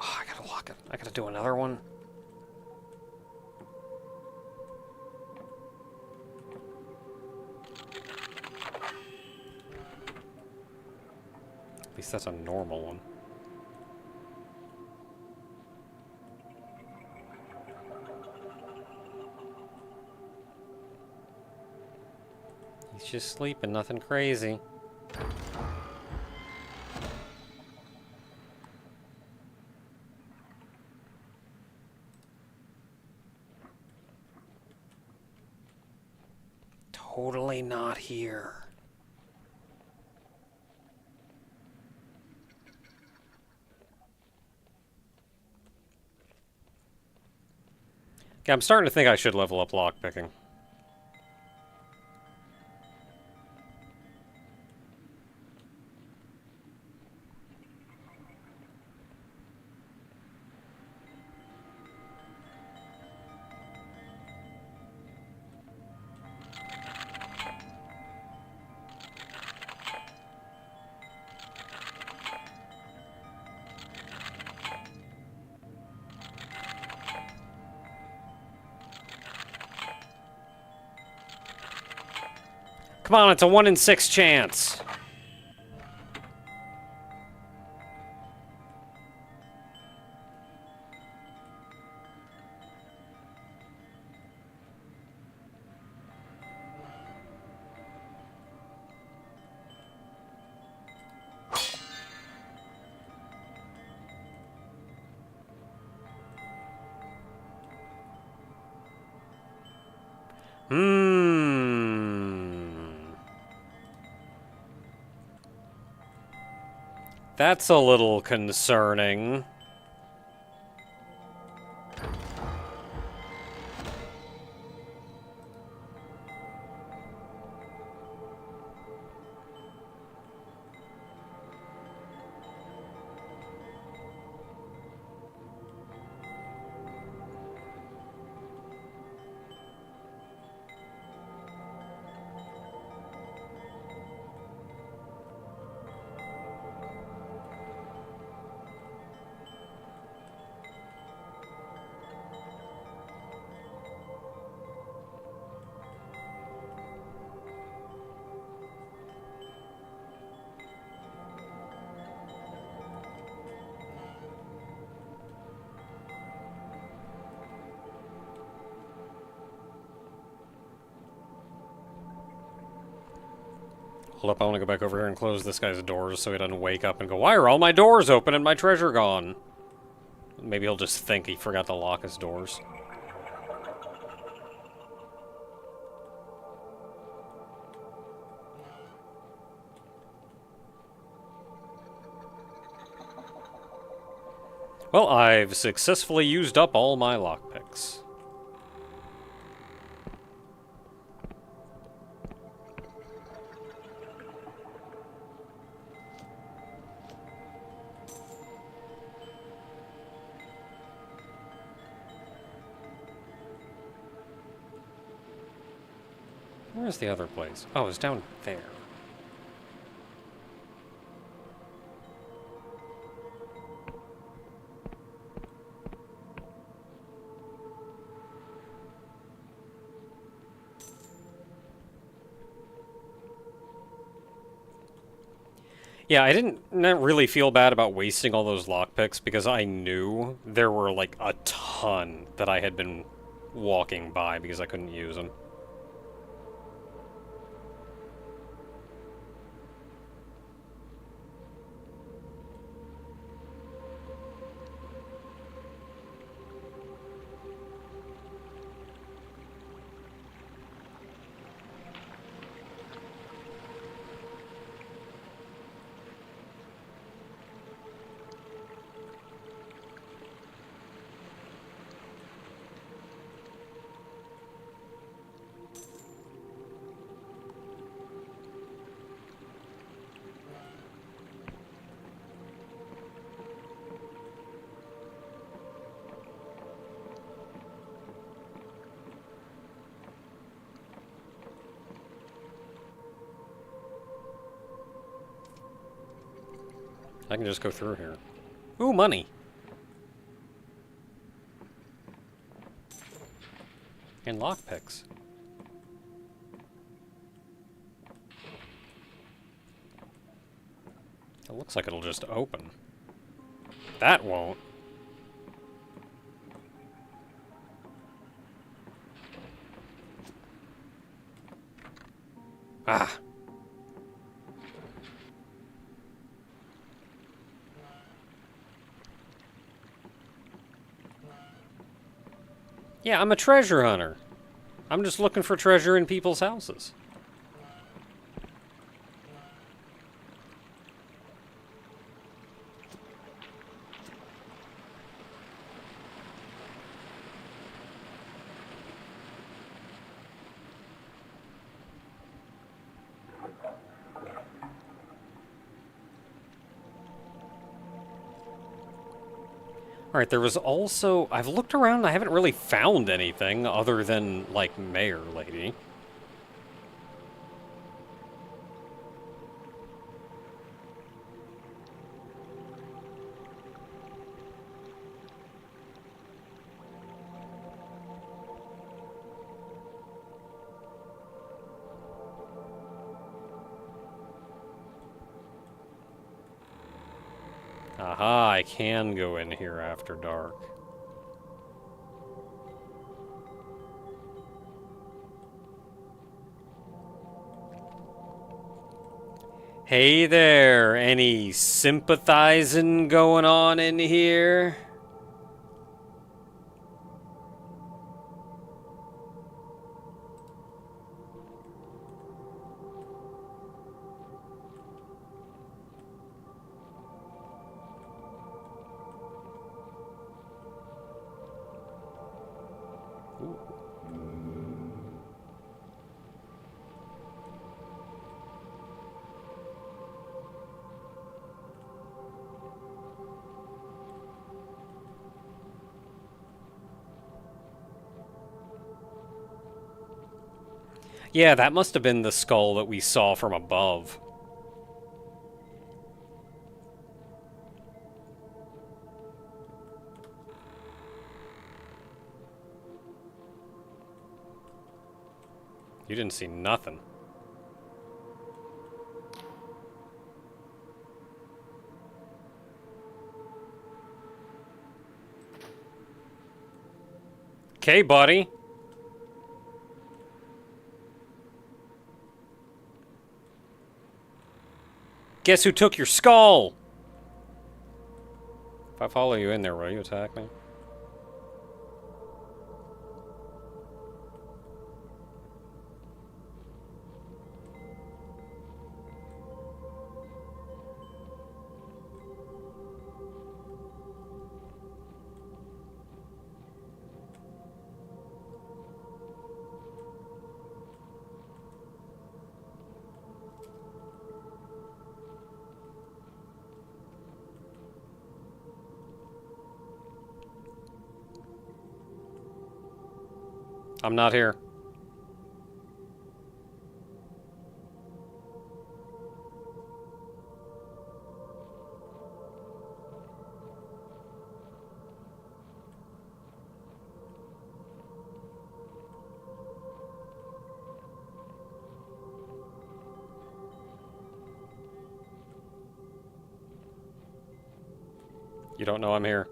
Oh, I gotta lock it. I gotta do another one. At least that's a normal one. He's just sleeping, nothing crazy. Totally not here. Okay, I'm starting to think I should level up lockpicking. Come on, it's a 1 in 6 chance. That's a little concerning. Hold up, I want to go back over here and close this guy's doors so he doesn't wake up and go, why are all my doors open and my treasure gone? Maybe he'll just think he forgot to lock his doors. Well, I've successfully used up all my lockpicks. Where's the other place? Oh, it's down there. Yeah, I didn't really feel bad about wasting all those lockpicks because I knew there were like a ton that I had been walking by because I couldn't use them. I can just go through here. Ooh, money! And lockpicks. It looks like it'll just open. That won't. Ah! Yeah, I'm a treasure hunter. I'm just looking for treasure in people's houses. Alright, there was also... I've looked around and I haven't really found anything other than, like, Mayor Lady. Aha, I can go in here after dark. Hey there, any sympathizing going on in here? Yeah, that must have been the skull that we saw from above. You didn't see nothing. Okay, buddy. Guess who took your skull? If I follow you in there, will you attack me? I'm not here. You don't know I'm here.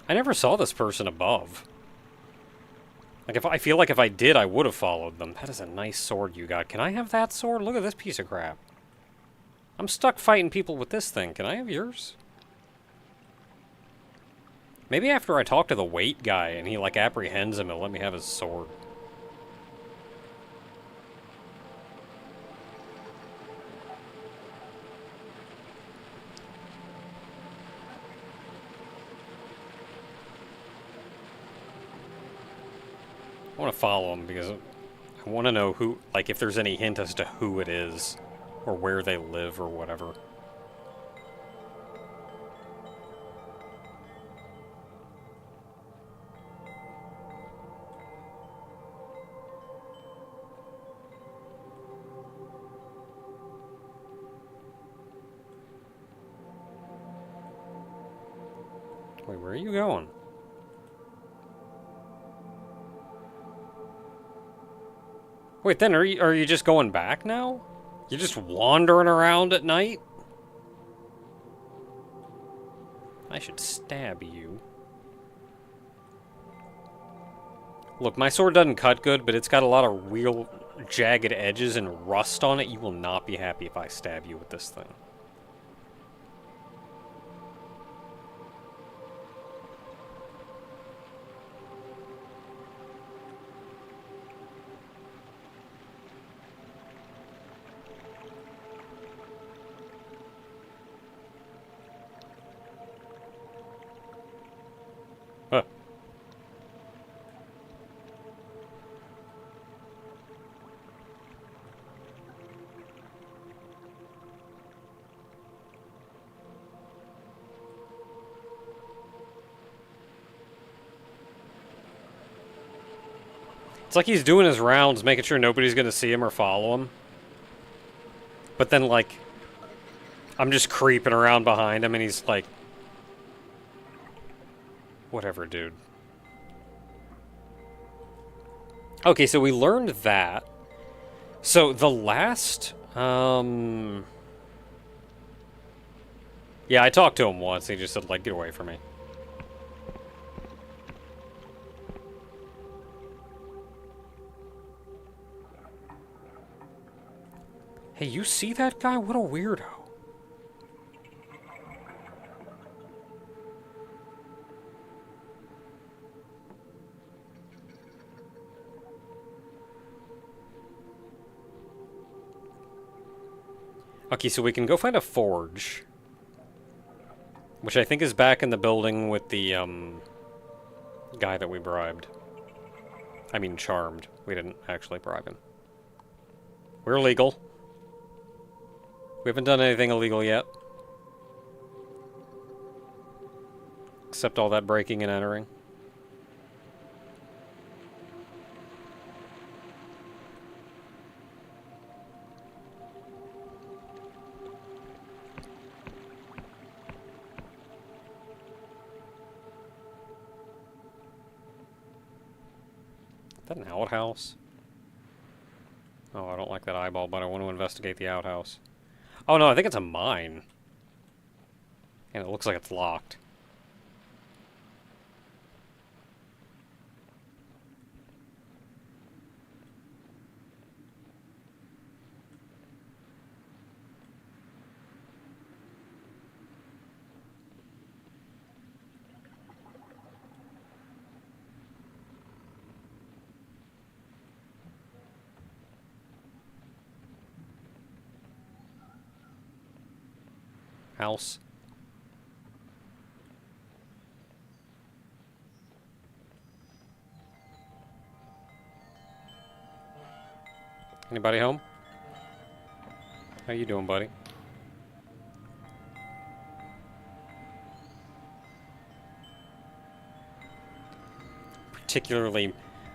I never saw this person above. Like, I feel like if I did, I would have followed them. That is a nice sword you got. Can I have that sword? Look at this piece of crap. I'm stuck fighting people with this thing. Can I have yours? Maybe after I talk to the weight guy and he, like, apprehends him, he'll let me have his sword. I want to follow him because I want to know who, like, if there's any hint as to who it is or where they live or whatever. Wait, where are you going? Wait, then are you just going back now? You're just wandering around at night? I should stab you. Look, my sword doesn't cut good, but it's got a lot of real jagged edges and rust on it. You will not be happy if I stab you with this thing. Huh. It's like he's doing his rounds, making sure nobody's gonna see him or follow him. But then, like, I'm just creeping around behind him and he's like... Whatever, dude. Okay, so we learned that. So the last... Yeah, I talked to him once. He just said, like, get away from me. Hey, you see that guy? What a weirdo. Okay, so we can go find a forge. Which I think is back in the building with the, guy that we bribed. I mean, charmed. We didn't actually bribe him. We're legal. We haven't done anything illegal yet. Except all that breaking and entering. Is that an outhouse? Oh, I don't like that eyeball, but I want to investigate the outhouse. Oh no, I think it's a mine. And it looks like it's locked. House. Anybody home? How you doing, buddy? Particularly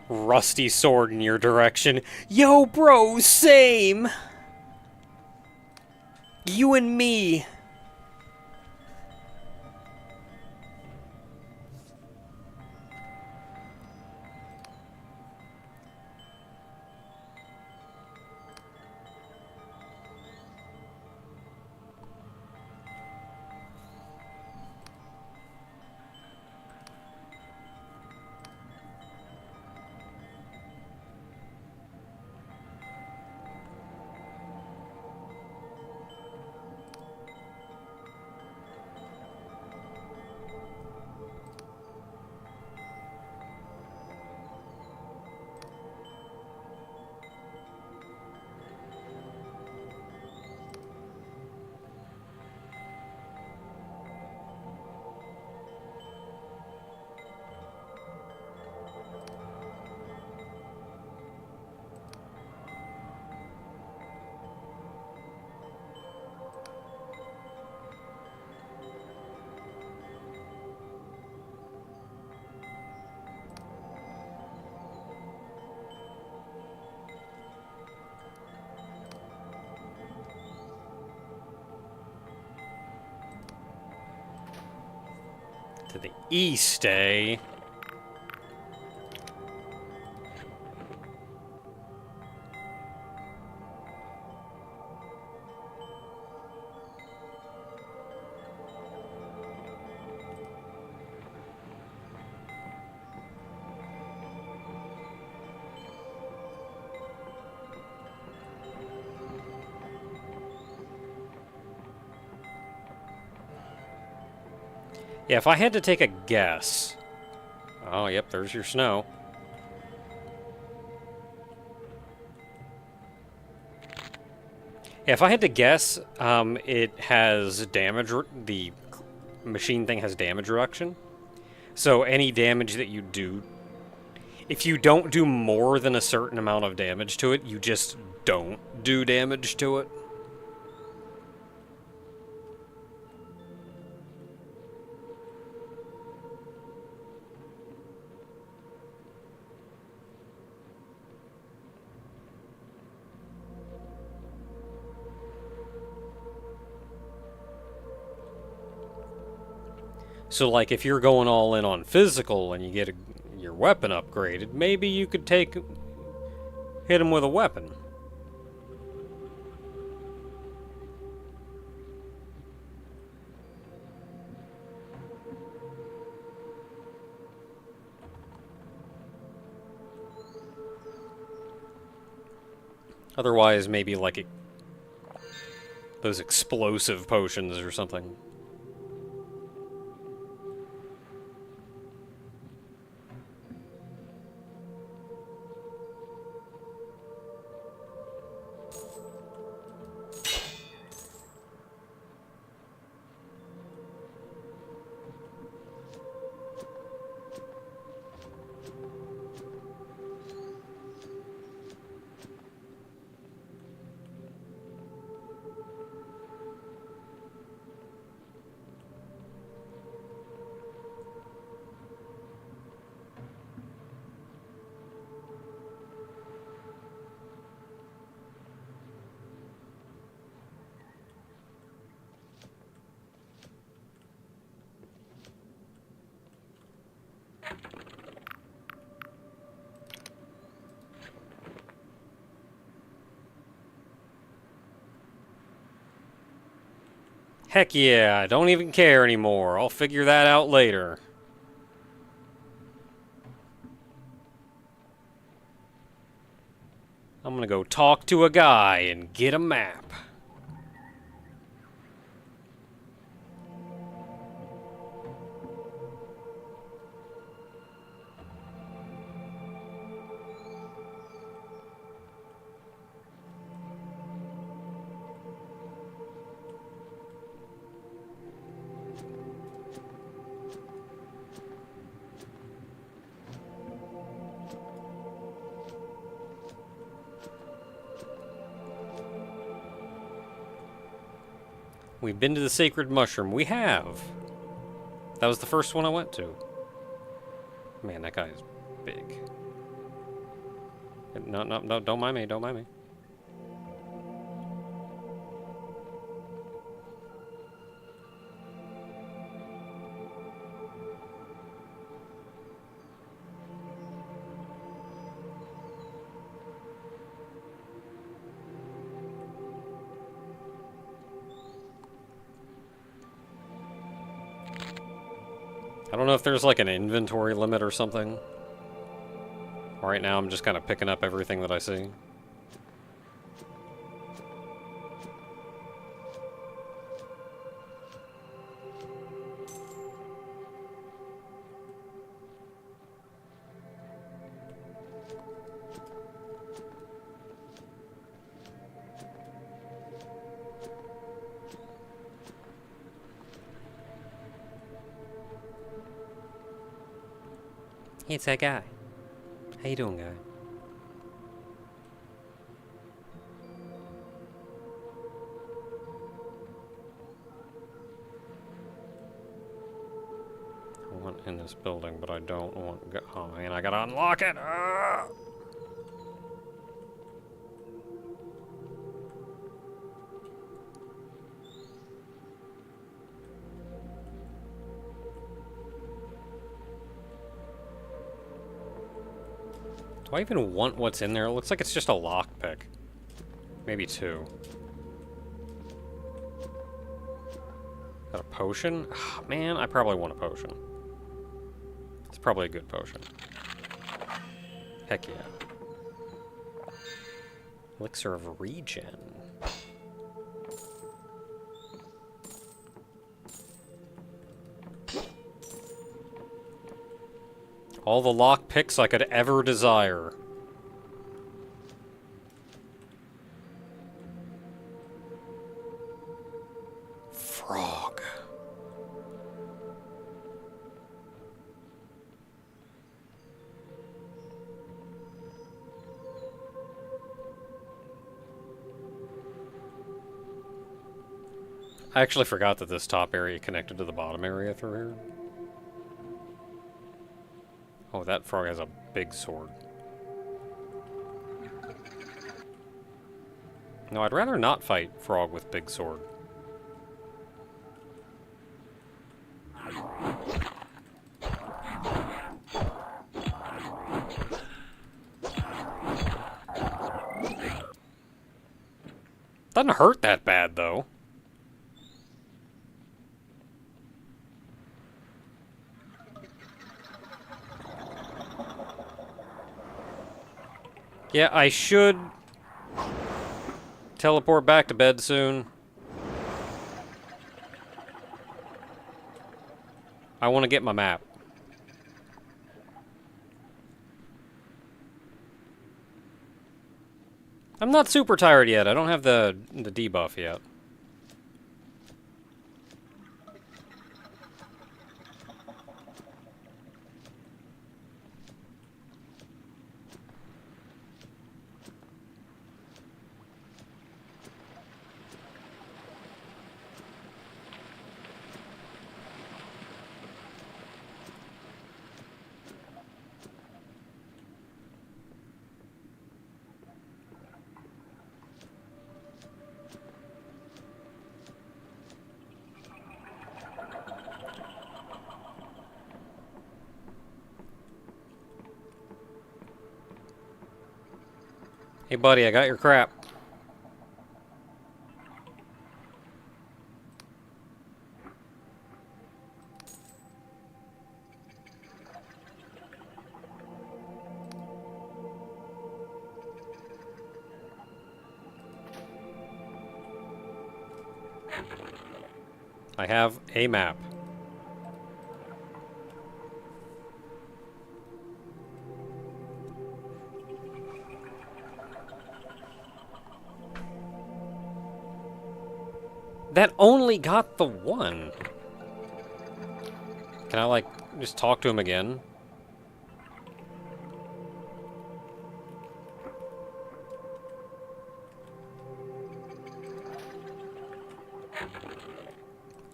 rusty sword in your direction. Yo, bro, same! You and me! To the east, eh? Yeah, if I had to take a guess... Oh, yep, there's your snow. Yeah, if I had to guess, it has damage... The machine thing has damage reduction. So any damage that you do... If you don't do more than a certain amount of damage to it, you just don't do damage to it. So, like, if you're going all in on physical and you get your weapon upgraded, maybe you could hit him with a weapon. Otherwise, maybe like those explosive potions or something. Heck yeah, I don't even care anymore. I'll figure that out later. I'm gonna go talk to a guy and get a map. We've been to the Sacred Mushroom. We have. That was the first one I went to. Man, that guy is big. No, no, no, don't mind me, don't mind me. I don't know if there's like an inventory limit or something. Right now I'm just kind of picking up everything that I see. Hey, it's that guy. How you doing, guy? I want in this building, but I don't want... Oh, man, I gotta unlock it! Ah! Do I even want what's in there? It looks like it's just a lockpick. Maybe two. Got a potion? Oh, man, I probably want a potion. It's probably a good potion. Heck yeah. Elixir of Regen. All the lock picks I could ever desire. Frog. I actually forgot that this top area connected to the bottom area through here. Oh, that frog has a big sword. No, I'd rather not fight frog with big sword. Doesn't hurt that bad, though. Yeah, I should teleport back to bed soon. I want to get my map. I'm not super tired yet. I don't have the debuff yet. Hey, buddy, I got your crap. I have a map. That only got the one. Can I, like, just talk to him again?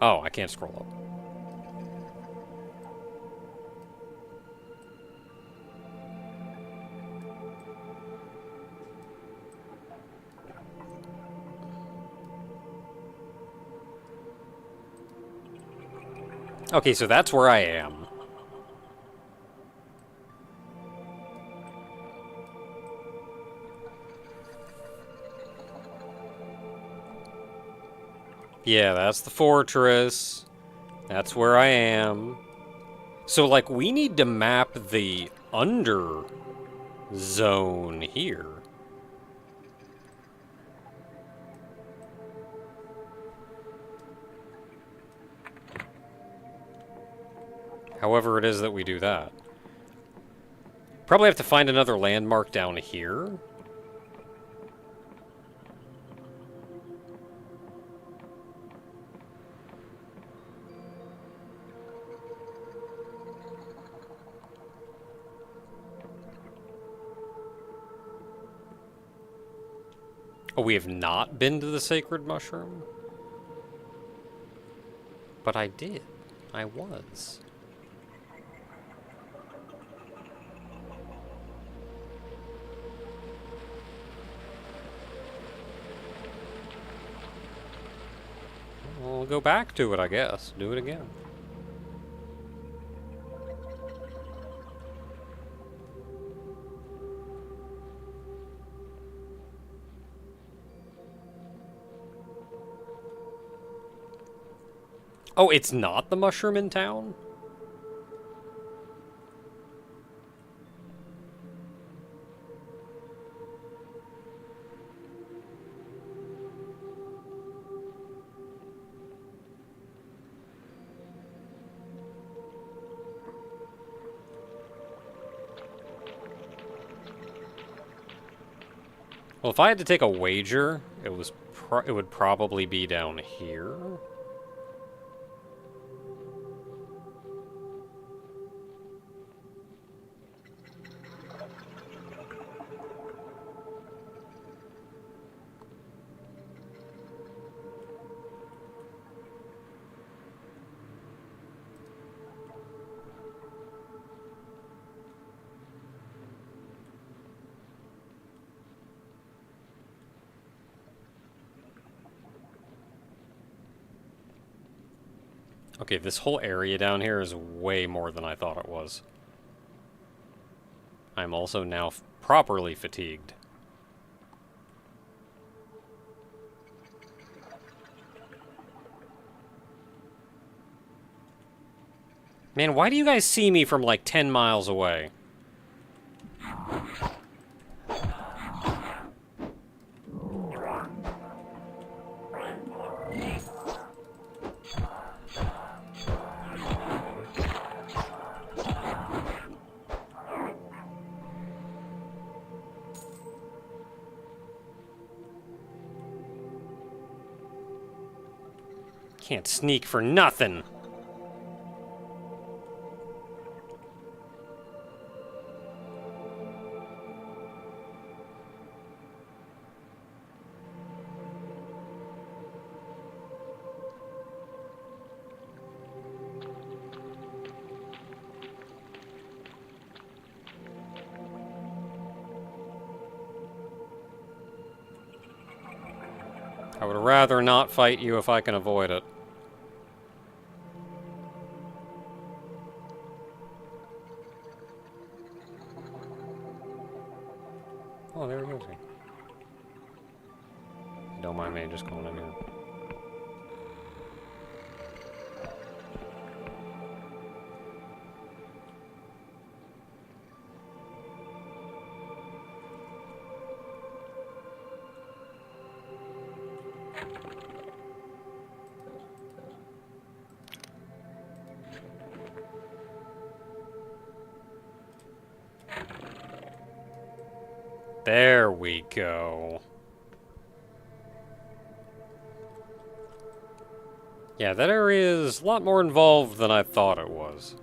Oh, I can't scroll up. Okay, so that's where I am. Yeah, that's the fortress. That's where I am. So, like, we need to map the under zone here. However it is that we do that. Probably have to find another landmark down here. Oh, we have not been to the Sacred Mushroom? But I did. I was. We'll go back to it, I guess. Do it again. Oh, it's not the mushroom in town? Well, if I had to take a wager, it would probably be down here. Okay, this whole area down here is way more than I thought it was. I'm also now properly fatigued. Man, why do you guys see me from like 10 miles away? Can't sneak for nothing. I would rather not fight you if I can avoid it. Oh, there he goes. Don't mind me just going in here. There we go. Yeah, that area is a lot more involved than I thought it was.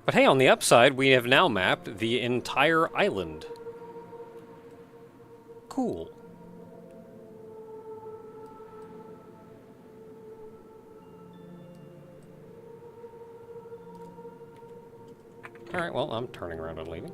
But hey, on the upside, we have now mapped the entire island. Cool. Alright, well, I'm turning around and leaving.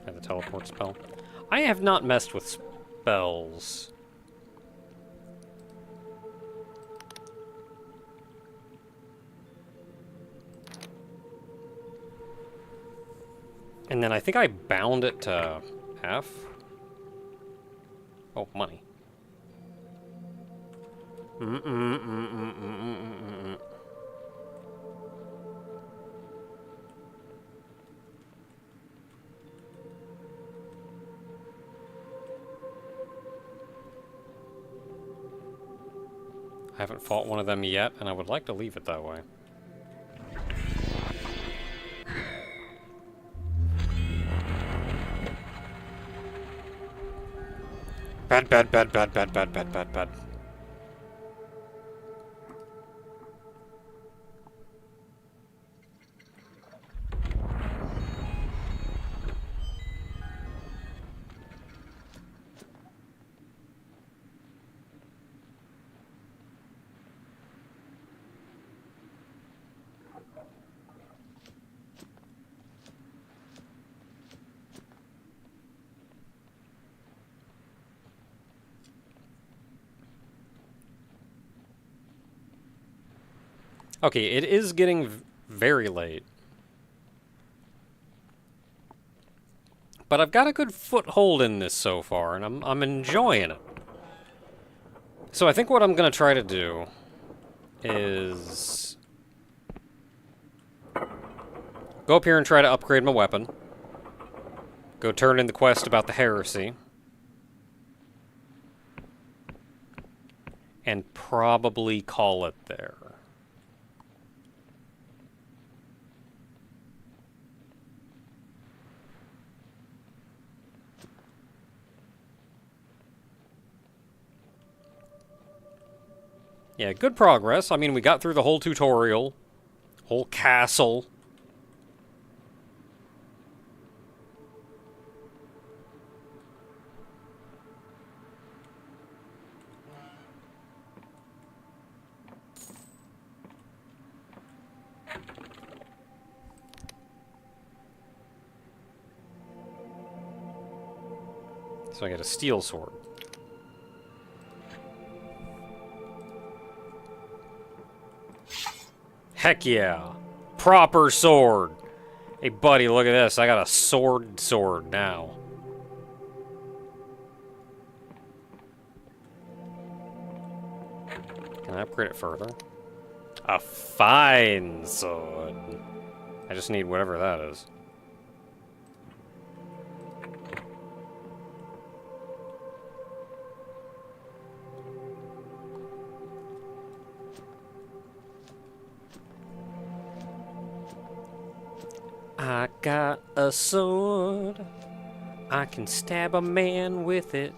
The teleport spell. I have not messed with spells. And then I think I bound it to F. Oh, money. I haven't fought one of them yet, and I would like to leave it that way. Bad, bad, bad, bad, bad, bad, bad, bad, bad. Okay, it is getting very late. But I've got a good foothold in this so far, and I'm enjoying it. So I think what I'm going to try to do is go up here and try to upgrade my weapon. Go turn in the quest about the heresy. And probably call it there. Yeah, good progress. I mean, we got through the whole tutorial. Whole castle. So I get a steel sword. Heck yeah. Proper sword. Hey buddy, look at this. I got a sword now. Can I upgrade it further? A fine sword. I just need whatever that is. I got a sword. I can stab a man with it.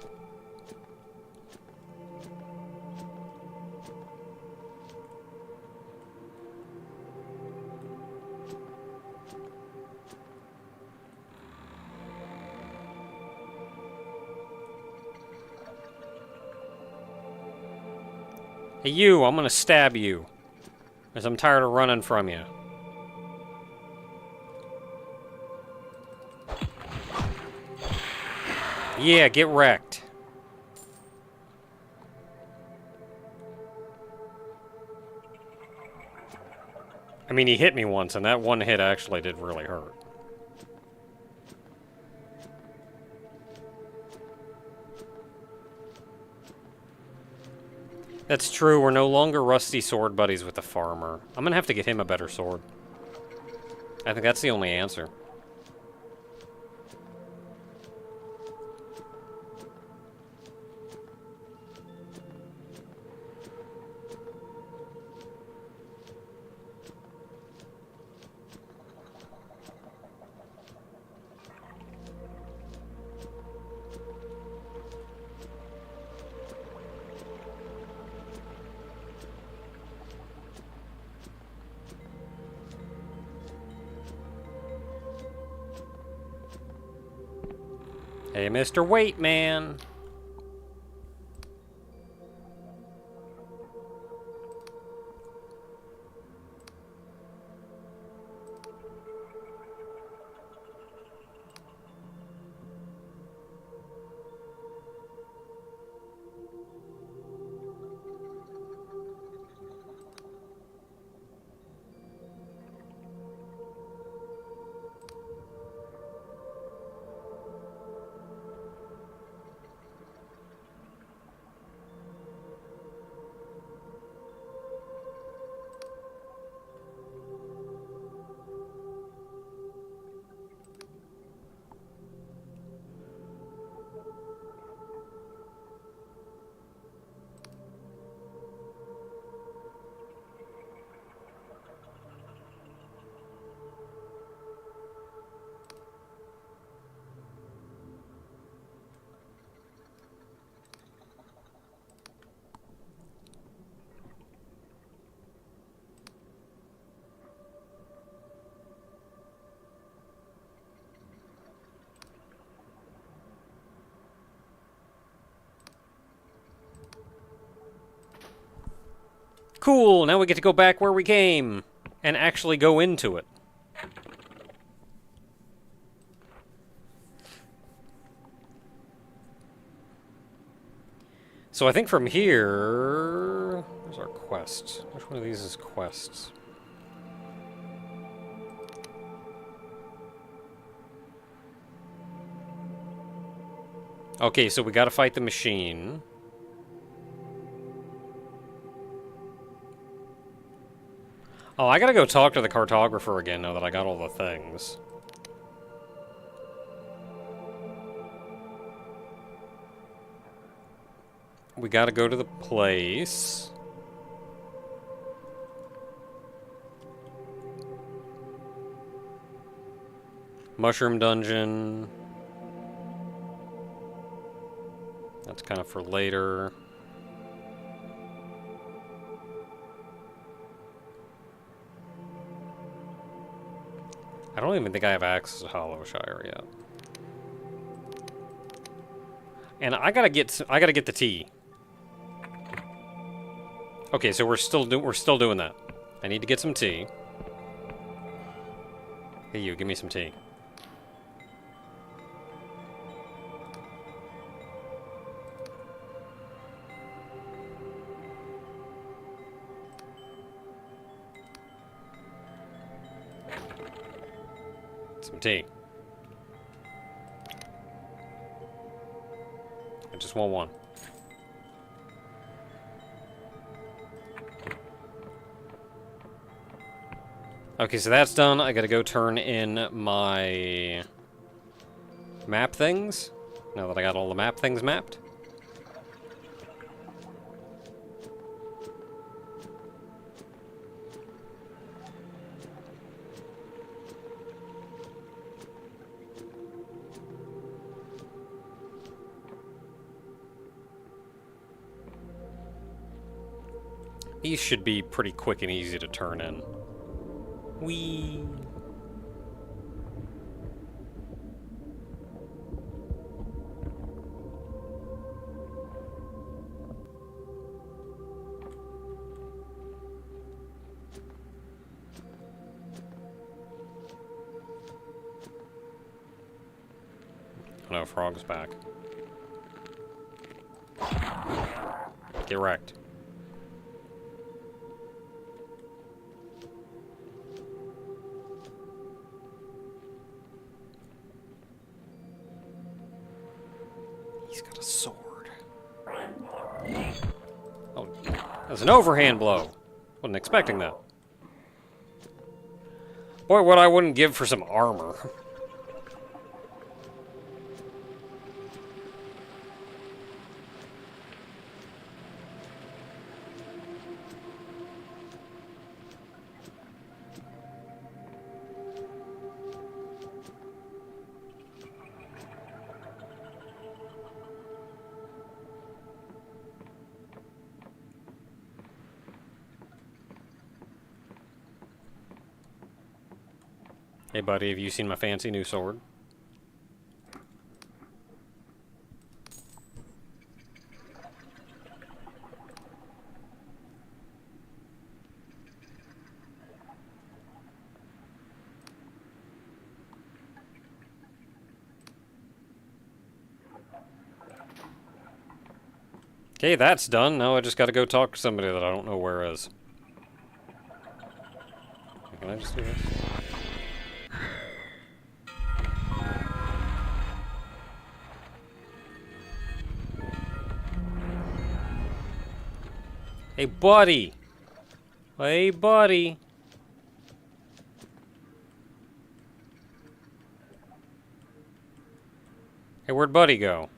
Hey you, I'm gonna stab you. Because I'm tired of running from you. Yeah, get wrecked. I mean, he hit me once, and that one hit actually did really hurt. That's true, we're no longer rusty sword buddies with the farmer. I'm gonna have to get him a better sword. I think that's the only answer. Hey, Mr. Wait Man. Cool, now we get to go back where we came and actually go into it. So I think from here... Where's our quest? Which one of these is quests? Okay, so we gotta fight the machine. Oh, I gotta go talk to the cartographer again now that I got all the things. We gotta go to the place. Mushroom dungeon. That's kind of for later. I don't even think I have access to Hollowshire yet. And I gotta get the tea. Okay, so we're still doing that. I need to get some tea. Hey, you, give me some tea. Some tea. I just want one. Okay, so that's done. I gotta go turn in my map things. Now that I got all the map things mapped. These should be pretty quick and easy to turn in. Whee! Oh no, Frog's back. Get wrecked. He's got a sword. Oh, That's an overhand blow. Wasn't expecting that. Boy, what I wouldn't give for some armor. Hey buddy, have you seen my fancy new sword? Okay, that's done. Now I just gotta go talk to somebody that I don't know where is. Can I just do this? Hey, buddy! Hey, buddy! Hey, where'd Buddy go?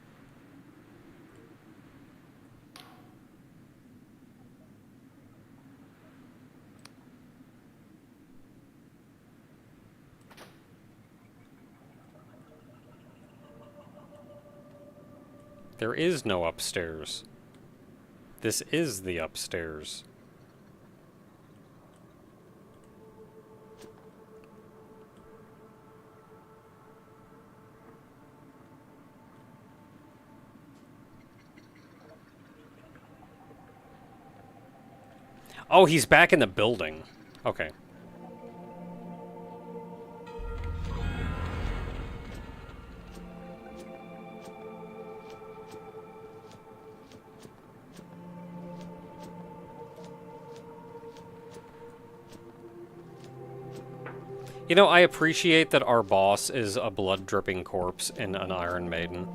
There is no upstairs. This is the upstairs. Oh, he's back in the building. Okay. You know, I appreciate that our boss is a blood-dripping corpse in an Iron Maiden.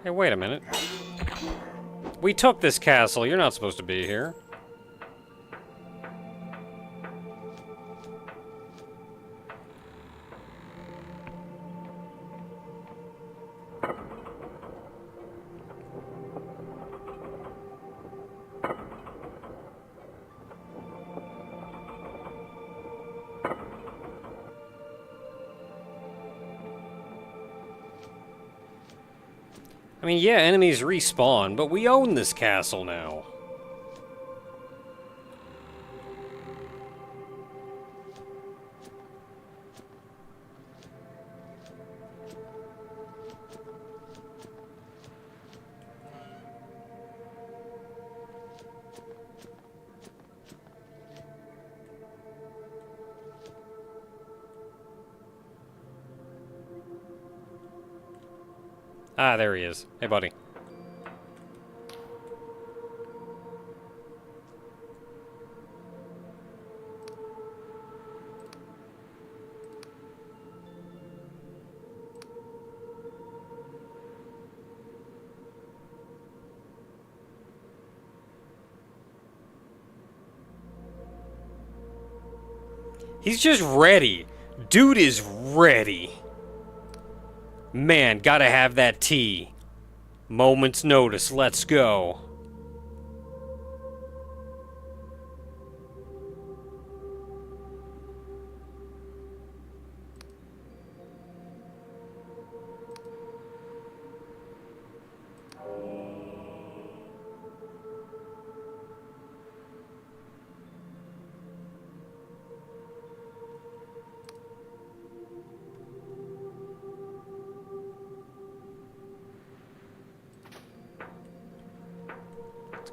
Hey, wait a minute. We took this castle. You're not supposed to be here. I mean, yeah, enemies respawn, but we own this castle now. Ah, there he is. Hey, buddy. He's just ready. Dude is ready. Man, gotta have that tea. Moment's notice, let's go.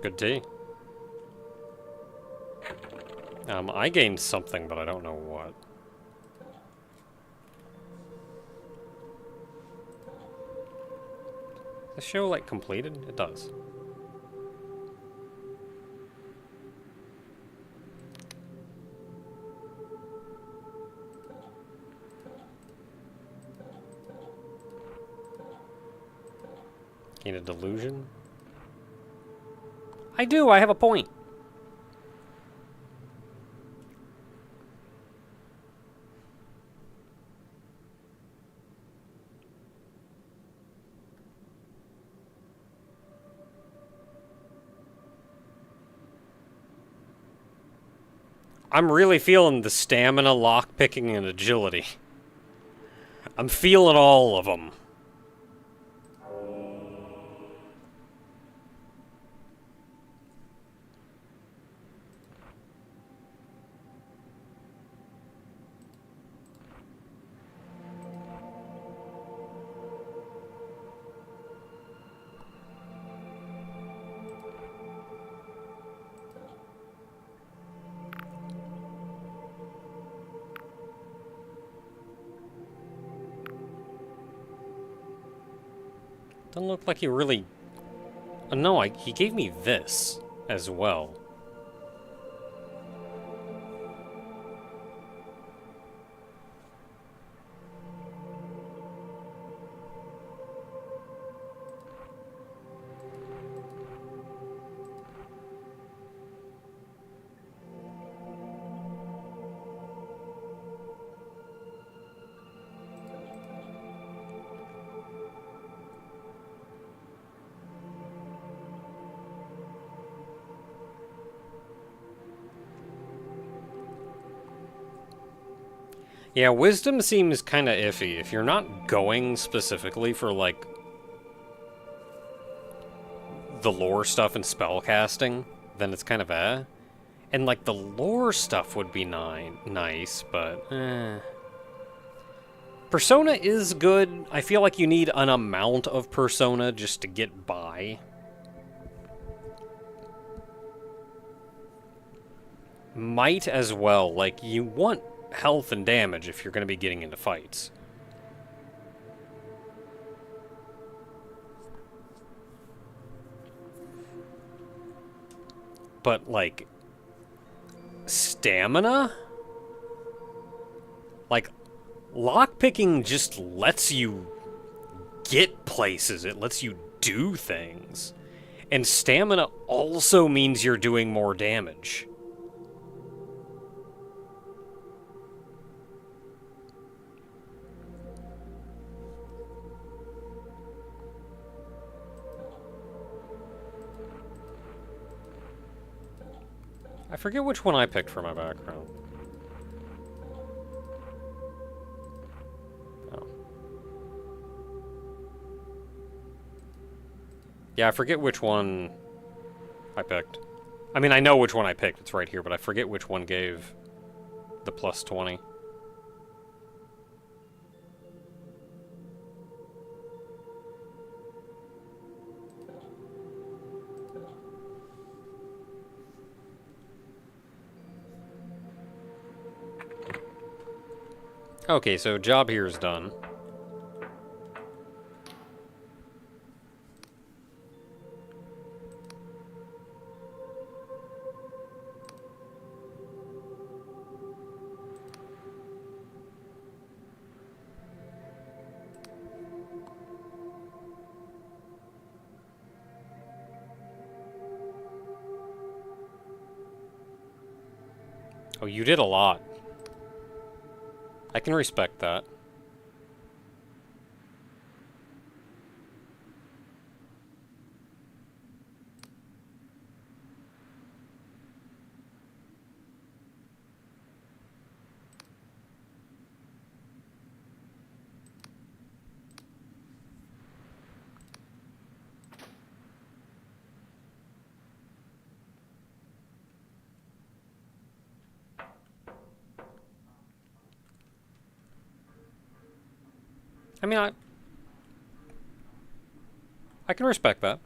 Good tea. I gained something, but I don't know what. Does the show, like, completed? It does. Gain a delusion? I do, I have a point. I'm really feeling the stamina, lockpicking, and agility. I'm feeling all of them. Doesn't look like he really... no, he gave me this as well. Yeah, wisdom seems kind of iffy. If you're not going specifically for, like, the lore stuff and spellcasting, then it's kind of And, like, the lore stuff would be nice, but, Persona is good. I feel like you need an amount of Persona just to get by. Might as well. Like, you want health and damage if you're going to be getting into fights. But, like, stamina? Like, lockpicking just lets you get places. It lets you do things. And stamina also means you're doing more damage. I forget which one I picked for my background. Oh. Yeah, I forget which one I picked. I mean, I know which one I picked. It's right here, but I forget which one gave the plus 20. Okay, so job here is done. Oh, you did a lot. I can respect that. I mean, I can respect that.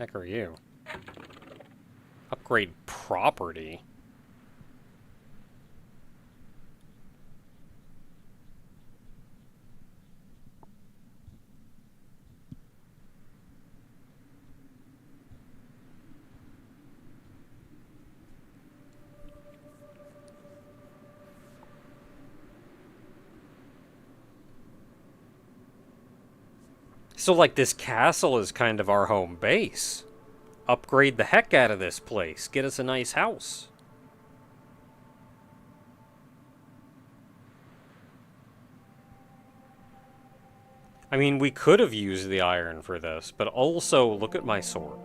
Heck are you? Upgrade property? So, like, this castle is kind of our home base. Upgrade the heck out of this place. Get us a nice house. I mean, we could have used the iron for this, but also, look at my sword.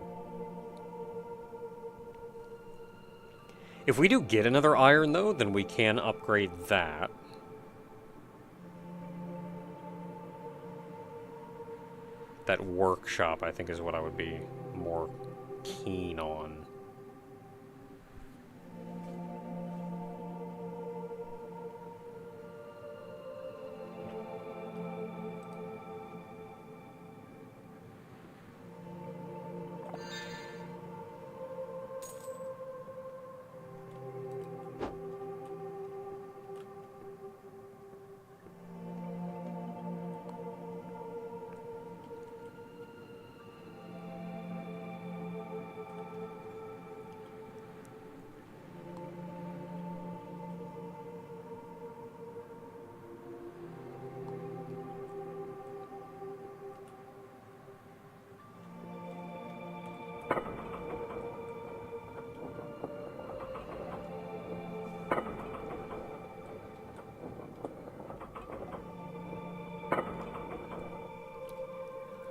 If we do get another iron, though, then we can upgrade that. That workshop, I think, is what I would be more keen on.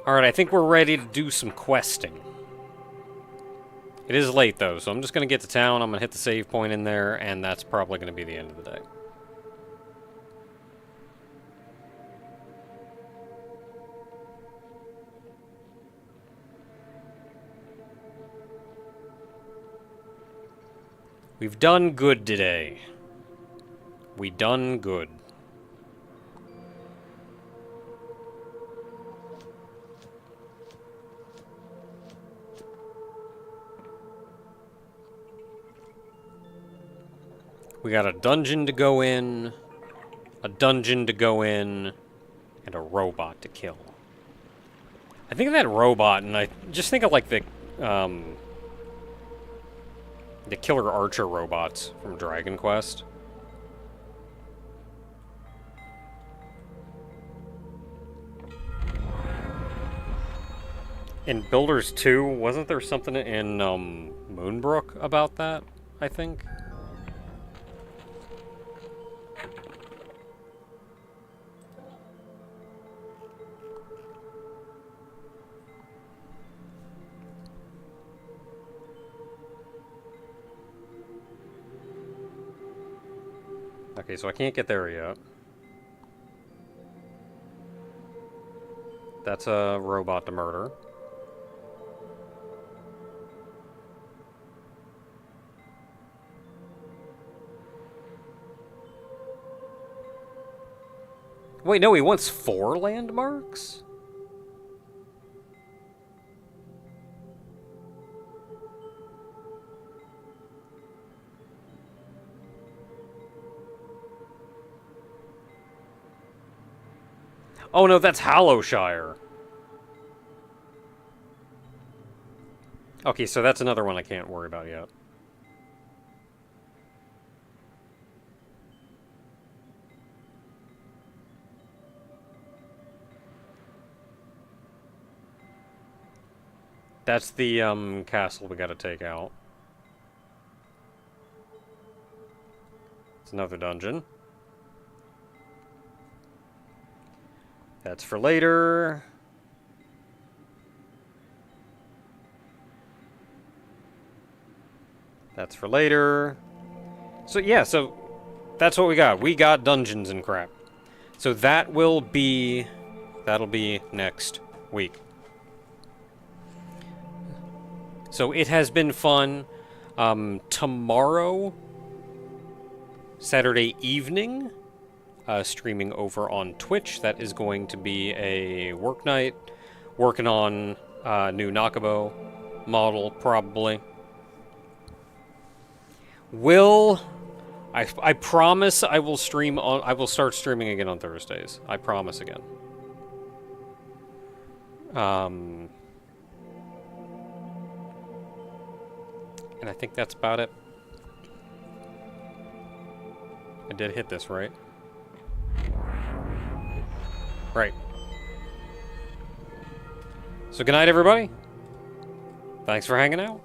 Alright, I think we're ready to do some questing. It is late, though, so I'm just going to get to town, I'm going to hit the save point in there, and that's probably going to be the end of the day. We've done good today. We done good. We got a dungeon to go in, a dungeon to go in, and a robot to kill. I think of that robot, and I just think of, like, the killer archer robots from Dragon Quest. In Builders 2, wasn't there something in Moonbrook about that, I think? Okay, so I can't get there yet. That's a robot to murder. Wait, no, he wants 4 landmarks? Oh no, that's Hallowshire. Okay, so that's another one I can't worry about yet. That's the castle we gotta take out. It's another dungeon. That's for later. That's for later. So yeah, so that's what we got. We got dungeons and crap. So that'll be next week. So it has been fun. Tomorrow, Saturday evening, streaming over on Twitch. That is going to be a work night. Working on new Chocobo model, probably. I promise I will start streaming again on Thursdays. I promise again. And I think that's about it. I did hit this, right? Right. So good night, everybody. Thanks for hanging out.